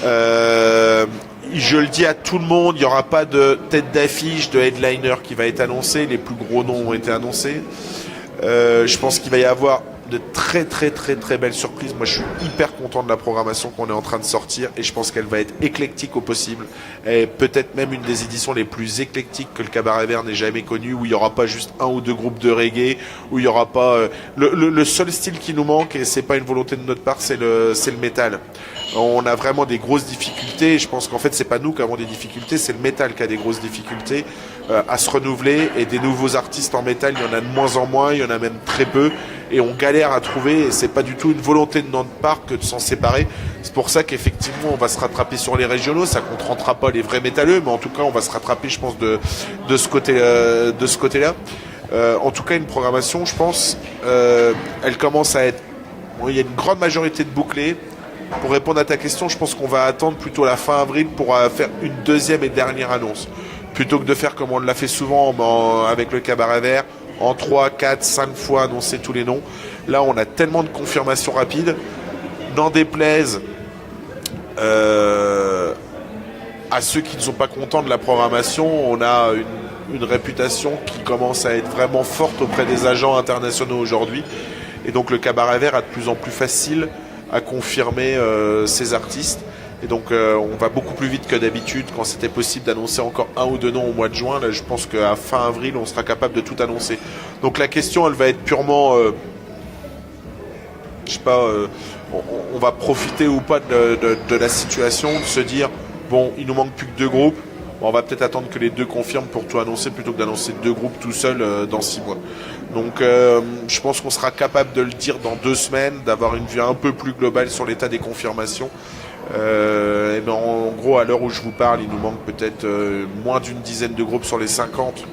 Je le dis à tout le monde, il n'y aura pas de tête d'affiche, de headliner qui va être annoncé, les plus gros noms ont été annoncés. Je pense qu'il va y avoir de très très très très belles surprises. Moi je suis hyper content de la programmation qu'on est en train de sortir et je pense qu'elle va être éclectique au possible. Et peut-être même une des éditions les plus éclectiques que le Cabaret Vert n'ait jamais connu, où il n'y aura pas juste un ou deux groupes de reggae, où il n'y aura pas... Le seul style qui nous manque, et c'est pas une volonté de notre part, c'est le métal. On a vraiment des grosses difficultés, je pense qu'en fait c'est pas nous qui avons des difficultés, c'est le métal qui a des grosses difficultés à se renouveler, et des nouveaux artistes en métal, il y en a de moins en moins, il y en a même très peu, et on galère à trouver, et c'est pas du tout une volonté de notre part que de s'en séparer. C'est pour ça qu'effectivement on va se rattraper sur les régionaux, ça contentera pas les vrais métalleux, mais en tout cas on va se rattraper, je pense, de ce côté-là. En tout cas une programmation, je pense, elle commence à être... Bon, il y a une grande majorité de bouclés. Pour répondre à ta question, je pense qu'on va attendre plutôt la fin avril pour faire une deuxième et dernière annonce. Plutôt que de faire comme on l'a fait souvent avec le Cabaret Vert, en 3, 4, 5 fois annoncer tous les noms. Là, on a tellement de confirmations rapides. N'en déplaise à ceux qui ne sont pas contents de la programmation, on a une réputation qui commence à être vraiment forte auprès des agents internationaux aujourd'hui. Et donc le Cabaret Vert a de plus en plus facile à confirmer ses artistes. Et donc on va beaucoup plus vite que d'habitude. Quand c'était possible d'annoncer encore un ou deux noms au mois de juin, là je pense qu'à fin avril on sera capable de tout annoncer. Donc la question elle va être purement on va profiter ou pas de la situation, de se dire bon il nous manque plus que 2 groupes, on va peut-être attendre que les 2 confirment pour tout annoncer plutôt que d'annoncer 2 groupes tout seul dans 6 mois. Donc je pense qu'on sera capable de le dire dans 2 semaines, d'avoir une vue un peu plus globale sur l'état des confirmations. Et ben en gros à l'heure où je vous parle il nous manque peut-être moins d'une dizaine de groupes sur les 50.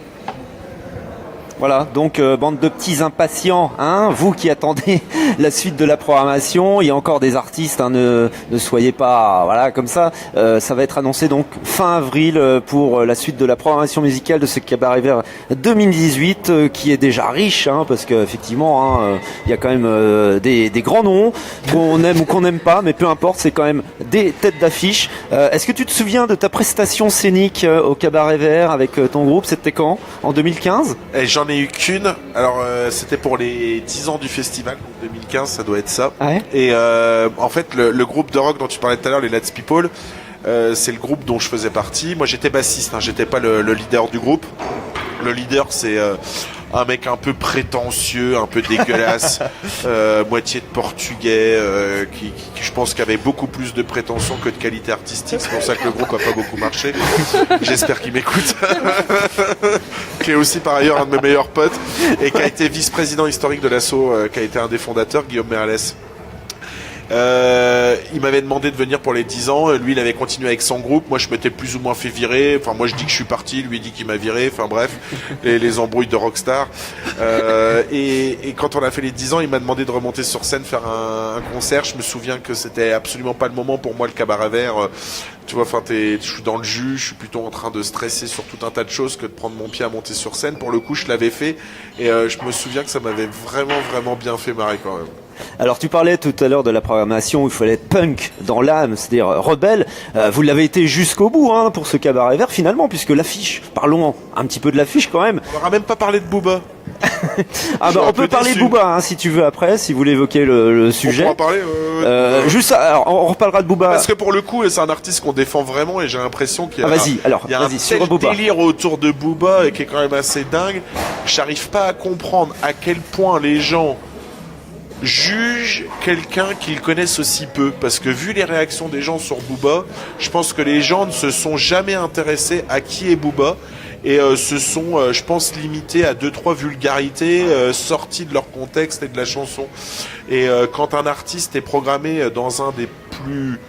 Voilà, donc bande de petits impatients, vous qui attendez la suite de la programmation, il y a encore des artistes, ne soyez pas comme ça. Ça va être annoncé donc fin avril pour la suite de la programmation musicale de ce Cabaret Vert 2018 qui est déjà riche, parce qu'effectivement il y a quand même des grands noms qu'on aime ou qu'on n'aime pas, mais peu importe, c'est quand même des têtes d'affiche. Est-ce que tu te souviens de ta prestation scénique au Cabaret Vert avec ton groupe? C'était quand? En 2015? J'en ai eu qu'une. Alors c'était pour les 10 ans du festival, donc 2015, ça doit être ça. Ah ouais. Et en fait le groupe de rock dont tu parlais tout à l'heure, les Let's People, c'est le groupe dont je faisais partie. Moi j'étais bassiste, j'étais pas le leader du groupe. Le leader c'est un mec un peu prétentieux, un peu dégueulasse, moitié de portugais, qui je pense qu'avait beaucoup plus de prétention que de qualité artistique. C'est pour ça que le groupe a pas beaucoup marché. J'espère qu'il m'écoute. Qui est aussi par ailleurs un de mes meilleurs potes et qui a été vice-président historique de l'asso, qui a été un des fondateurs, Guillaume Merlès. Il m'avait demandé de venir pour les 10 ans. Lui, il avait continué avec son groupe. Moi, je m'étais plus ou moins fait virer. Enfin, moi, je dis que je suis parti. Lui, il dit qu'il m'a viré. Enfin, bref, les embrouilles de rockstar. Et quand on a fait les 10 ans, il m'a demandé de remonter sur scène, faire un concert. Je me souviens que c'était absolument pas le moment pour moi, le Cabaret Vert. Tu vois, enfin, je suis dans le jus. Je suis plutôt en train de stresser sur tout un tas de choses que de prendre mon pied à monter sur scène. Pour le coup, je l'avais fait. Et je me souviens que ça m'avait vraiment, vraiment bien fait marrer quand même. Alors tu parlais tout à l'heure de la programmation où il fallait être punk dans l'âme, c'est-à-dire rebelle. Vous l'avez été jusqu'au bout pour ce Cabaret Vert finalement, puisque l'affiche, parlons un petit peu de l'affiche quand même. On n'aura même pas parlé de Booba. Ah bah on peut parler de Booba hein, si tu veux après, si vous voulez évoquer le sujet. On pourra parler. Juste, alors, on reparlera de Booba. Parce que pour le coup, c'est un artiste qu'on défend vraiment et j'ai l'impression qu'il y a, il y a un tel délire autour de Booba et qui est quand même assez dingue. J'arrive pas à comprendre à quel point les gens jugent quelqu'un qu'ils connaissent aussi peu. Parce que vu les réactions des gens sur Booba, je pense que les gens ne se sont jamais intéressés à qui est Booba. Et se sont, je pense, limités à 2-3 vulgarités sorties de leur contexte et de la chanson. Et quand un artiste est programmé dans un des plus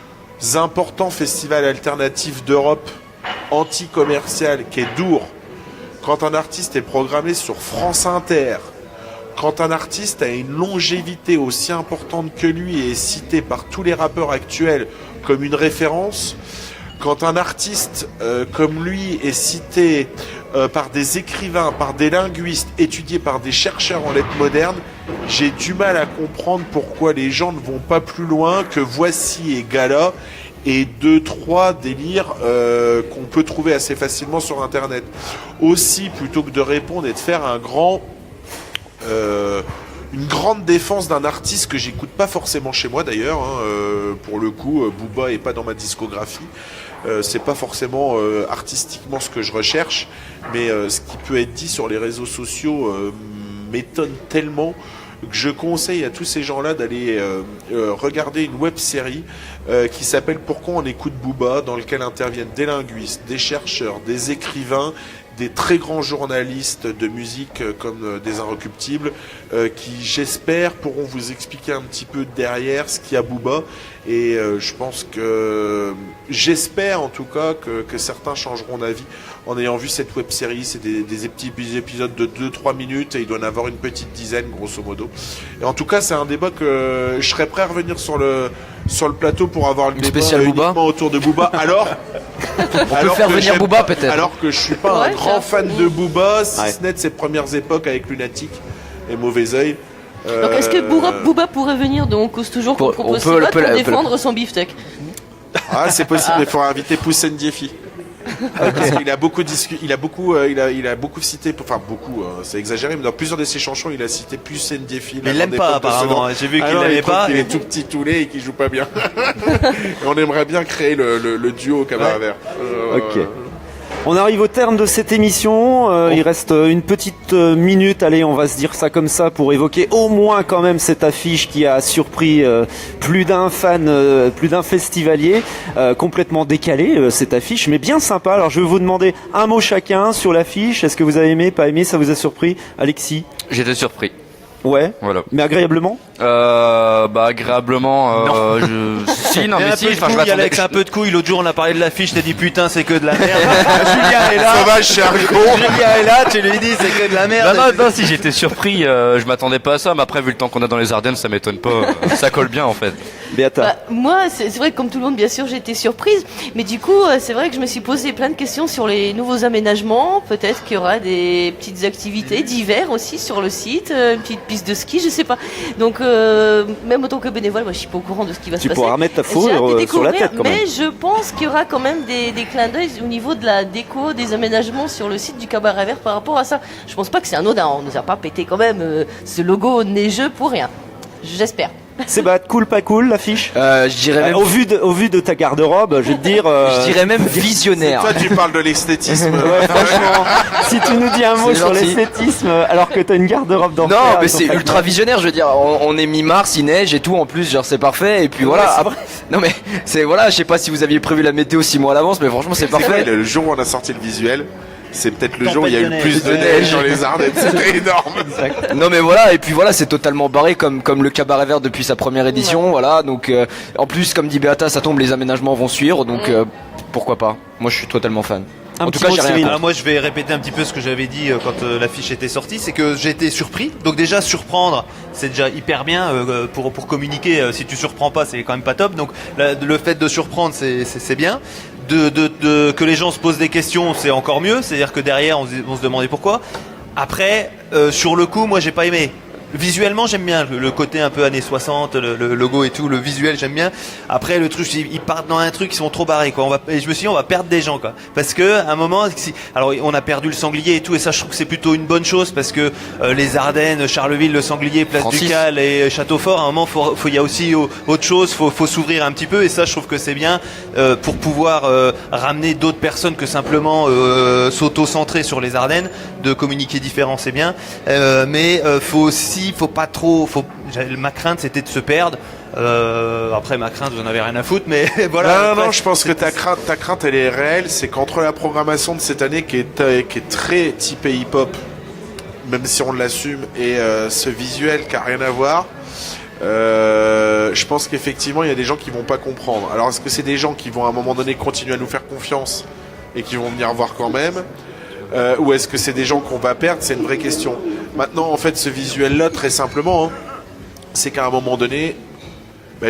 importants festivals alternatifs d'Europe, anti-commercial, qui est Dour, quand un artiste est programmé sur France Inter, quand un artiste a une longévité aussi importante que lui et est cité par tous les rappeurs actuels comme une référence, quand un artiste comme lui est cité par des écrivains, par des linguistes, étudié par des chercheurs en lettres modernes, j'ai du mal à comprendre pourquoi les gens ne vont pas plus loin que Voici et Gala et 2-3 délires qu'on peut trouver assez facilement sur Internet. Aussi, plutôt que de répondre et de faire une grande défense d'un artiste que j'écoute pas forcément chez moi d'ailleurs, hein, pour le coup, Booba est pas dans ma discographie. C'est pas forcément artistiquement ce que je recherche, mais ce qui peut être dit sur les réseaux sociaux m'étonne tellement que je conseille à tous ces gens-là d'aller regarder une web-série qui s'appelle Pourquoi on écoute Booba, dans lequel interviennent des linguistes, des chercheurs, des écrivains, des très grands journalistes de musique comme des Inrecuptibles qui, j'espère, pourront vous expliquer un petit peu derrière ce qu'il y a Booba. Et je pense que, j'espère en tout cas que certains changeront d'avis en ayant vu cette web-série. C'est des petits épisodes de 2-3 minutes et il doit en avoir une petite dizaine grosso modo. Et en tout cas, c'est un débat que je serais prêt à revenir sur le plateau pour avoir le débat uniquement autour de Booba. Alors on peut faire venir Booba peut-être. Alors que je suis pas un grand fan de Booba, si ce n'est de ses premières époques avec Lunatic et Mauvais Oeil. Donc est-ce que Booba pourrait venir, donc on cause toujours qu'on propose ses votes pour défendre son beefsteak? Ah, c'est possible, il faudra inviter Pousse Ndiefi. Parce qu'il a beaucoup il a beaucoup cité, enfin beaucoup, c'est exagéré, mais dans plusieurs de ses chansons, il a cité Pousse Ndiefi. Mais il l'aime pas apparemment, j'ai vu qu'il l'aimait pas. Il est tout petit tout laid et qu'il joue pas bien. Et on aimerait bien créer le duo au Cabaret Vert. Ok. On arrive au terme de cette émission, il reste une petite minute, allez on va se dire ça comme ça pour évoquer au moins quand même cette affiche qui a surpris plus d'un fan, plus d'un festivalier, complètement décalé cette affiche mais bien sympa. Alors je vais vous demander un mot chacun sur l'affiche, est-ce que vous avez aimé, pas aimé, ça vous a surpris? Alexis? J'étais surpris. Ouais, voilà. Mais agréablement? Agréablement, si, non, mais si, enfin, je m'attendais. Alex, un peu de couilles. L'autre jour, on a parlé de l'affiche, t'as dit putain, c'est que de la merde. Julien est là. Sauvage, c'est un Julien est là, tu lui dis, c'est que de la merde. Non, si j'étais surpris, je m'attendais pas à ça, mais après, vu le temps qu'on a dans les Ardennes, ça m'étonne pas. Ça colle bien, en fait. Béata. Moi, c'est vrai que comme tout le monde, bien sûr, j'ai été surprise. Mais du coup, c'est vrai que je me suis posé plein de questions sur les nouveaux aménagements. Peut-être qu'il y aura des petites activités d'hiver aussi sur le site, une petite piste de ski, je sais pas. Donc, même en tant que bénévole, moi, je suis pas au courant de ce qui va se passer. Tu pourras remettre ta fourrure sur la tête, quand même. Mais je pense qu'il y aura quand même des clins d'œil au niveau de la déco, des aménagements sur le site du Cabaret Vert par rapport à ça. Je pense pas que c'est anodin. On nous a pas pété quand même ce logo neigeux pour rien. J'espère. C'est cool, pas cool l'affiche? Je dirais même... au vu de ta garde-robe, je vais te dire... Je dirais même visionnaire. Toi tu parles de l'esthétisme. Ouais, franchement, si tu nous dis un mot sur l'esthétisme alors que t'as une garde-robe d'enfer... Non, mais c'est ultra visionnaire, je veux dire, on est mi-mars, il neige et tout, en plus, genre c'est parfait, et puis voilà. Après, non mais, c'est voilà, je sais pas si vous aviez prévu la météo 6 mois à l'avance, mais franchement c'est parfait. Vrai, le jour où on a sorti le visuel, c'est peut-être le jour où il y a eu le plus de neige dans les Ardennes, c'était énorme. Non mais voilà, et puis voilà, c'est totalement barré comme le Cabaret Vert depuis sa première édition, voilà, donc en plus comme dit Béata, ça tombe, les aménagements vont suivre, donc pourquoi pas. Moi je suis totalement fan. En tout cas, j'ai rien. Alors moi, je vais répéter un petit peu ce que j'avais dit quand l'affiche était sortie, c'est que j'ai été surpris. Donc déjà surprendre, c'est déjà hyper bien pour communiquer. Si tu surprends pas, c'est quand même pas top. Donc le fait de surprendre, c'est bien. Que les gens se posent des questions, c'est encore mieux. C'est-à-dire que derrière, on se demandait pourquoi. Après, sur le coup, moi, j'ai pas aimé. visuellement j'aime bien le côté un peu années 60, le logo et tout, le visuel j'aime bien. Après le truc, ils partent dans un truc, ils sont trop barrés quoi. Et je me suis dit on va perdre des gens quoi, parce que à un moment, alors on a perdu le sanglier et tout, et ça je trouve que c'est plutôt une bonne chose parce que les Ardennes, Charleville, le sanglier, Place Ducale et Châteaufort, à un moment il y a aussi autre chose, faut s'ouvrir un petit peu, et ça je trouve que c'est bien pour pouvoir ramener d'autres personnes que simplement s'auto-centrer sur les Ardennes, de communiquer différent c'est bien, mais faut pas trop, ma crainte c'était de se perdre. Après ma crainte, vous en avez rien à foutre, mais voilà. Non, je pense que ta crainte elle est réelle, c'est qu'entre la programmation de cette année qui est très typée hip-hop, même si on l'assume, et ce visuel qui a rien à voir, je pense qu'effectivement il y a des gens qui vont pas comprendre. Alors est-ce que c'est des gens qui vont à un moment donné continuer à nous faire confiance et qui vont venir voir quand même, ou est-ce que c'est des gens qu'on va perdre? C'est une vraie question. Maintenant en fait ce visuel là très simplement, c'est qu'à un moment donné,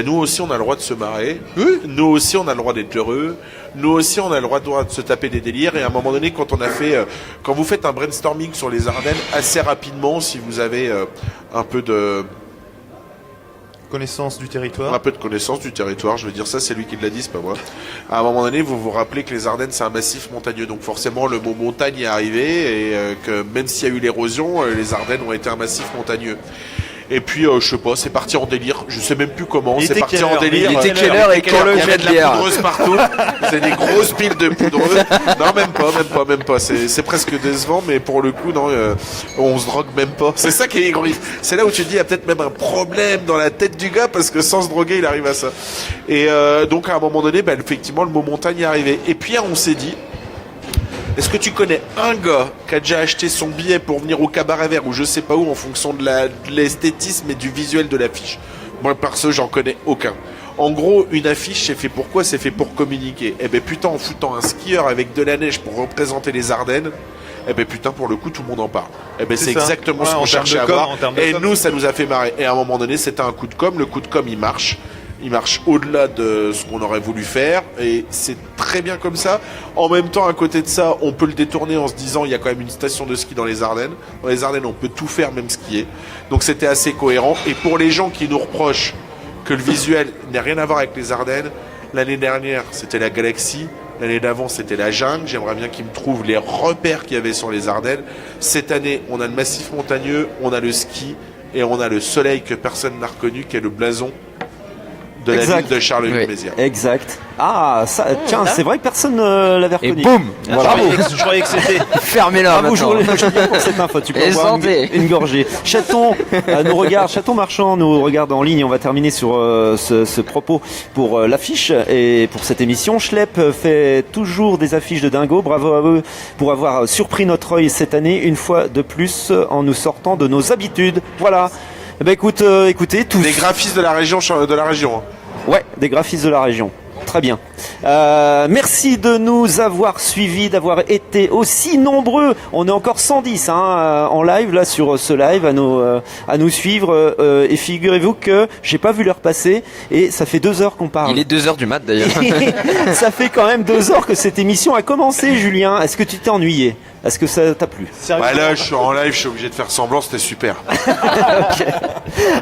nous aussi on a le droit de se marrer, nous aussi on a le droit d'être heureux, nous aussi on a le droit de se taper des délires, et à un moment donné quand vous faites un brainstorming sur les Ardennes, assez rapidement, si vous avez un peu de connaissance du territoire. Un peu de connaissance du territoire, je veux dire ça, c'est lui qui l'a dit, c'est pas moi. À un moment donné, vous vous rappelez que les Ardennes, c'est un massif montagneux, donc forcément le mot montagne est arrivé, et que même s'il y a eu l'érosion, les Ardennes ont été un massif montagneux. Et puis, je sais pas, c'est parti en délire. Je sais même plus comment. C'est parti en délire. Il était quelle heure et quelle il y avait de la poudreuse partout. C'est des grosses piles de poudreuse. Non, même pas. C'est presque décevant, mais pour le coup, non, on se drogue même pas. C'est ça qui est horrible. C'est là où tu te dis, il y a peut-être même un problème dans la tête du gars, parce que sans se droguer, il arrive à ça. Et donc, à un moment donné, effectivement, le mot montagne est arrivé. Et puis, on s'est dit, est-ce que tu connais un gars qui a déjà acheté son billet pour venir au Cabaret Vert ou je sais pas où en fonction de l'esthétisme et du visuel de l'affiche? Moi, perso, j'en connais aucun. En gros, une affiche, c'est fait pour quoi? C'est fait pour communiquer. Putain, en foutant un skieur avec de la neige pour représenter les Ardennes, putain, pour le coup, tout le monde en parle. C'est exactement ce qu'on cherchait à voir. Et nous, ça nous a fait marrer. Et à un moment donné, c'était un coup de com'. Le coup de com', il marche. Il marche au-delà de ce qu'on aurait voulu faire, et c'est très bien comme ça. En même temps, à côté de ça, on peut le détourner en se disant il y a quand même une station de ski dans les Ardennes. Dans les Ardennes, on peut tout faire, même skier. Donc c'était assez cohérent. Et pour les gens qui nous reprochent que le visuel n'ait rien à voir avec les Ardennes, l'année dernière, c'était la galaxie. L'année d'avant, c'était la jungle. J'aimerais bien qu'ils me trouvent les repères qu'il y avait sur les Ardennes. Cette année, on a le massif montagneux, on a le ski, et on a le soleil que personne n'a reconnu, qui est le blason de la ville de Charleville-Mézières. Exact. Ah, ça, tiens, c'est vrai que personne ne l'avait reconnu. Et boum, voilà. Je croyais que c'était fermez-la maintenant. Pour cette info, tu peux avoir une gorgée. Chaton nous regarde, Chaton Marchand nous regarde en ligne. On va terminer sur ce propos pour l'affiche et pour cette émission. Schlepp fait toujours des affiches de dingo. Bravo à eux pour avoir surpris notre œil cette année une fois de plus en nous sortant de nos habitudes. Voilà. Écoutez, tous des graphistes de la région. Ouais, des graphistes de la région. Très bien. Merci de nous avoir suivis, d'avoir été aussi nombreux. On est encore 110 en live là sur ce live à nous suivre. Et figurez-vous que j'ai pas vu l'heure passer et ça fait 2 heures qu'on parle. Il est 2 heures du mat d'ailleurs. Ça fait quand même 2 heures que cette émission a commencé, Julien. Est-ce que tu t'es ennuyé? Est-ce que ça t'a plu? Là, je suis en live, je suis obligé de faire semblant, c'était super. Okay.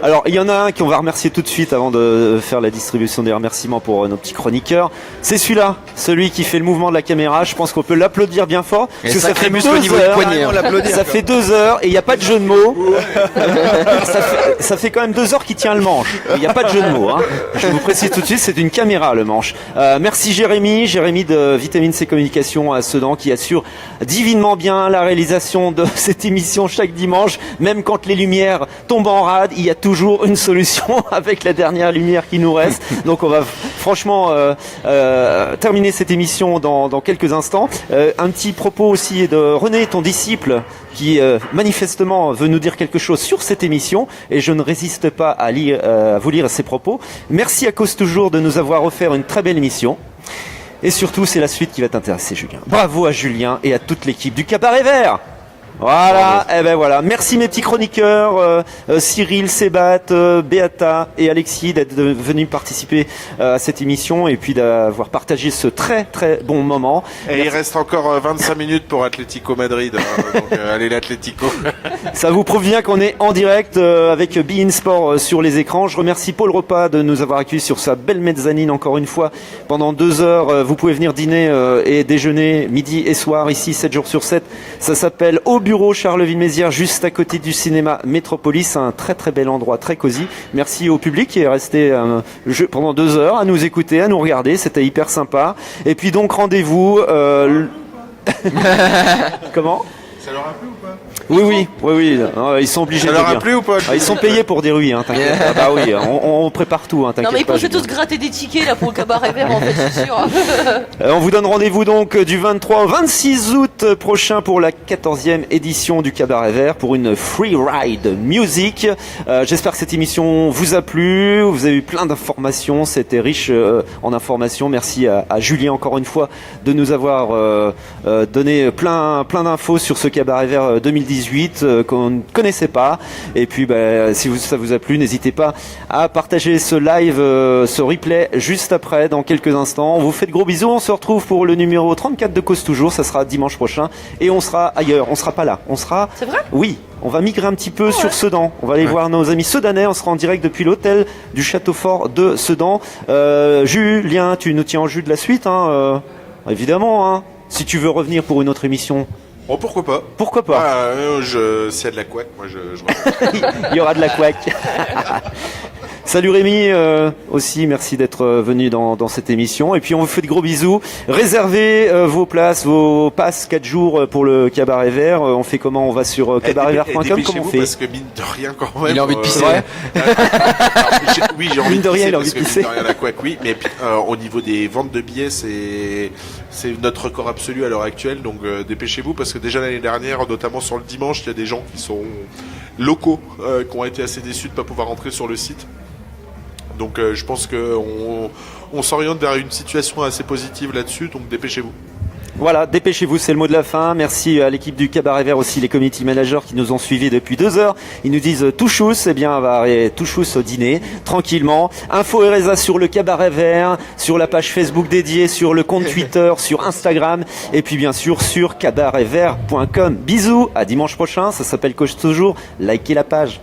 Alors, il y en a un qu'on va remercier tout de suite avant de faire la distribution des remerciements pour nos petits chroniqueurs. C'est celui-là, celui qui fait le mouvement de la caméra. Je pense qu'on peut l'applaudir bien fort. Parce que ça fait muscle au niveau du poignet. Ça fait 2 heures et il n'y a pas de jeu de mots. Ça fait quand même 2 heures qu'il tient le manche. Il n'y a pas de jeu de mots. Je vous précise tout de suite, c'est une caméra le manche. Merci Jérémy de Vitamine C Communication à Sedan qui assure divinement bien la réalisation de cette émission chaque dimanche. Même quand les lumières tombent en rade, il y a toujours une solution avec la dernière lumière qui nous reste. Donc on va franchement terminer cette émission dans quelques instants. Un petit propos aussi de René, ton disciple, qui manifestement veut nous dire quelque chose sur cette émission, et je ne résiste pas à vous lire ses propos. Merci à cause toujours de nous avoir offert une très belle émission. Et surtout, c'est la suite qui va t'intéresser, Julien. Bravo à Julien et à toute l'équipe du Cabaret Vert. Voilà, et ben voilà. Merci mes petits chroniqueurs, Cyril, Sébat, Beata et Alexis d'être venus participer à cette émission et puis d'avoir partagé ce très très bon moment. Et il reste encore 25 minutes pour Atlético Madrid, donc allez l'Atlético. Ça vous prouve bien qu'on est en direct avec Bein Sport sur les écrans. Je remercie Paul Repas de nous avoir accueillis sur sa belle mezzanine encore une fois pendant 2 heures. Vous pouvez venir dîner et déjeuner midi et soir ici 7 jours sur 7. Ça s'appelle Au Bureau Charleville-Mézières, juste à côté du cinéma Métropolis. Un très très bel endroit, très cosy. Merci au public qui est resté pendant 2 heures à nous écouter, à nous regarder. C'était hyper sympa. Et puis donc rendez-vous... Comment ? Ça leur a plu ou pas ? Oui. Ils sont obligés ça de leur a dire. plu ou pas ? Ils sont payés pour dire oui, hein, t'inquiète. Ah bah oui, on prépare tout, hein, t'inquiète pas. Non mais ils pensaient Julien. tous gratter des tickets là pour le cabaret vert en fait, c'est sûr. On vous donne rendez-vous donc du 23 au 26 août prochain pour la 14e édition du Cabaret Vert pour une free ride music. J'espère que cette émission vous a plu, vous avez eu plein d'informations, c'était riche en informations. Merci à Julien encore une fois de nous avoir donné plein d'infos sur ce Cabaret Vert 2018 qu'on ne connaissait pas. Et puis si ça vous a plu, n'hésitez pas à partager ce live, ce replay juste après, dans quelques instants. On vous fait de gros bisous, on se retrouve pour le numéro 34 de Cause Toujours, ça sera dimanche prochain et on sera ailleurs, on sera pas là, on sera... C'est vrai ? Oui, on va migrer un petit peu sur Sedan, on va aller voir nos amis sedanais, on sera en direct depuis l'hôtel du Château Fort de Sedan. Julien, tu nous tiens en jus de la suite, hein, évidemment, hein. Si tu veux revenir pour une autre émission... Oh, pourquoi pas ? Pourquoi pas ? S'il y a de la couac, moi je Il y aura de la couac. Salut Rémi, aussi merci d'être venu dans cette émission. Et puis on vous fait de gros bisous. Réservez vos places, vos passes 4 jours pour le Cabaret Vert. On fait comment ? On va sur cabaretvert.com. Comment on fait ? Parce que mine de rien quand même. Il a envie de pisser. Oui, j'ai envie de pisser. Parce que mine de rien la couac, oui. Mais au niveau des ventes de billets, c'est notre record absolu à l'heure actuelle. Donc dépêchez-vous parce que déjà l'année dernière, notamment sur le dimanche, il y a des gens qui sont locaux qui ont été assez déçus de ne pas pouvoir rentrer sur le site. Donc je pense qu'on s'oriente vers une situation assez positive là-dessus, donc dépêchez-vous. Voilà, dépêchez-vous, c'est le mot de la fin. Merci à l'équipe du Cabaret Vert, aussi les community managers qui nous ont suivis depuis 2 heures. Ils nous disent tout chousse, eh bien on va aller tout chousse au dîner, tranquillement. Info RSA sur le Cabaret Vert, sur la page Facebook dédiée, sur le compte Twitter, sur Instagram, et puis bien sûr sur cabaretvert.com. Bisous, à dimanche prochain, ça s'appelle Coach Toujours, likez la page.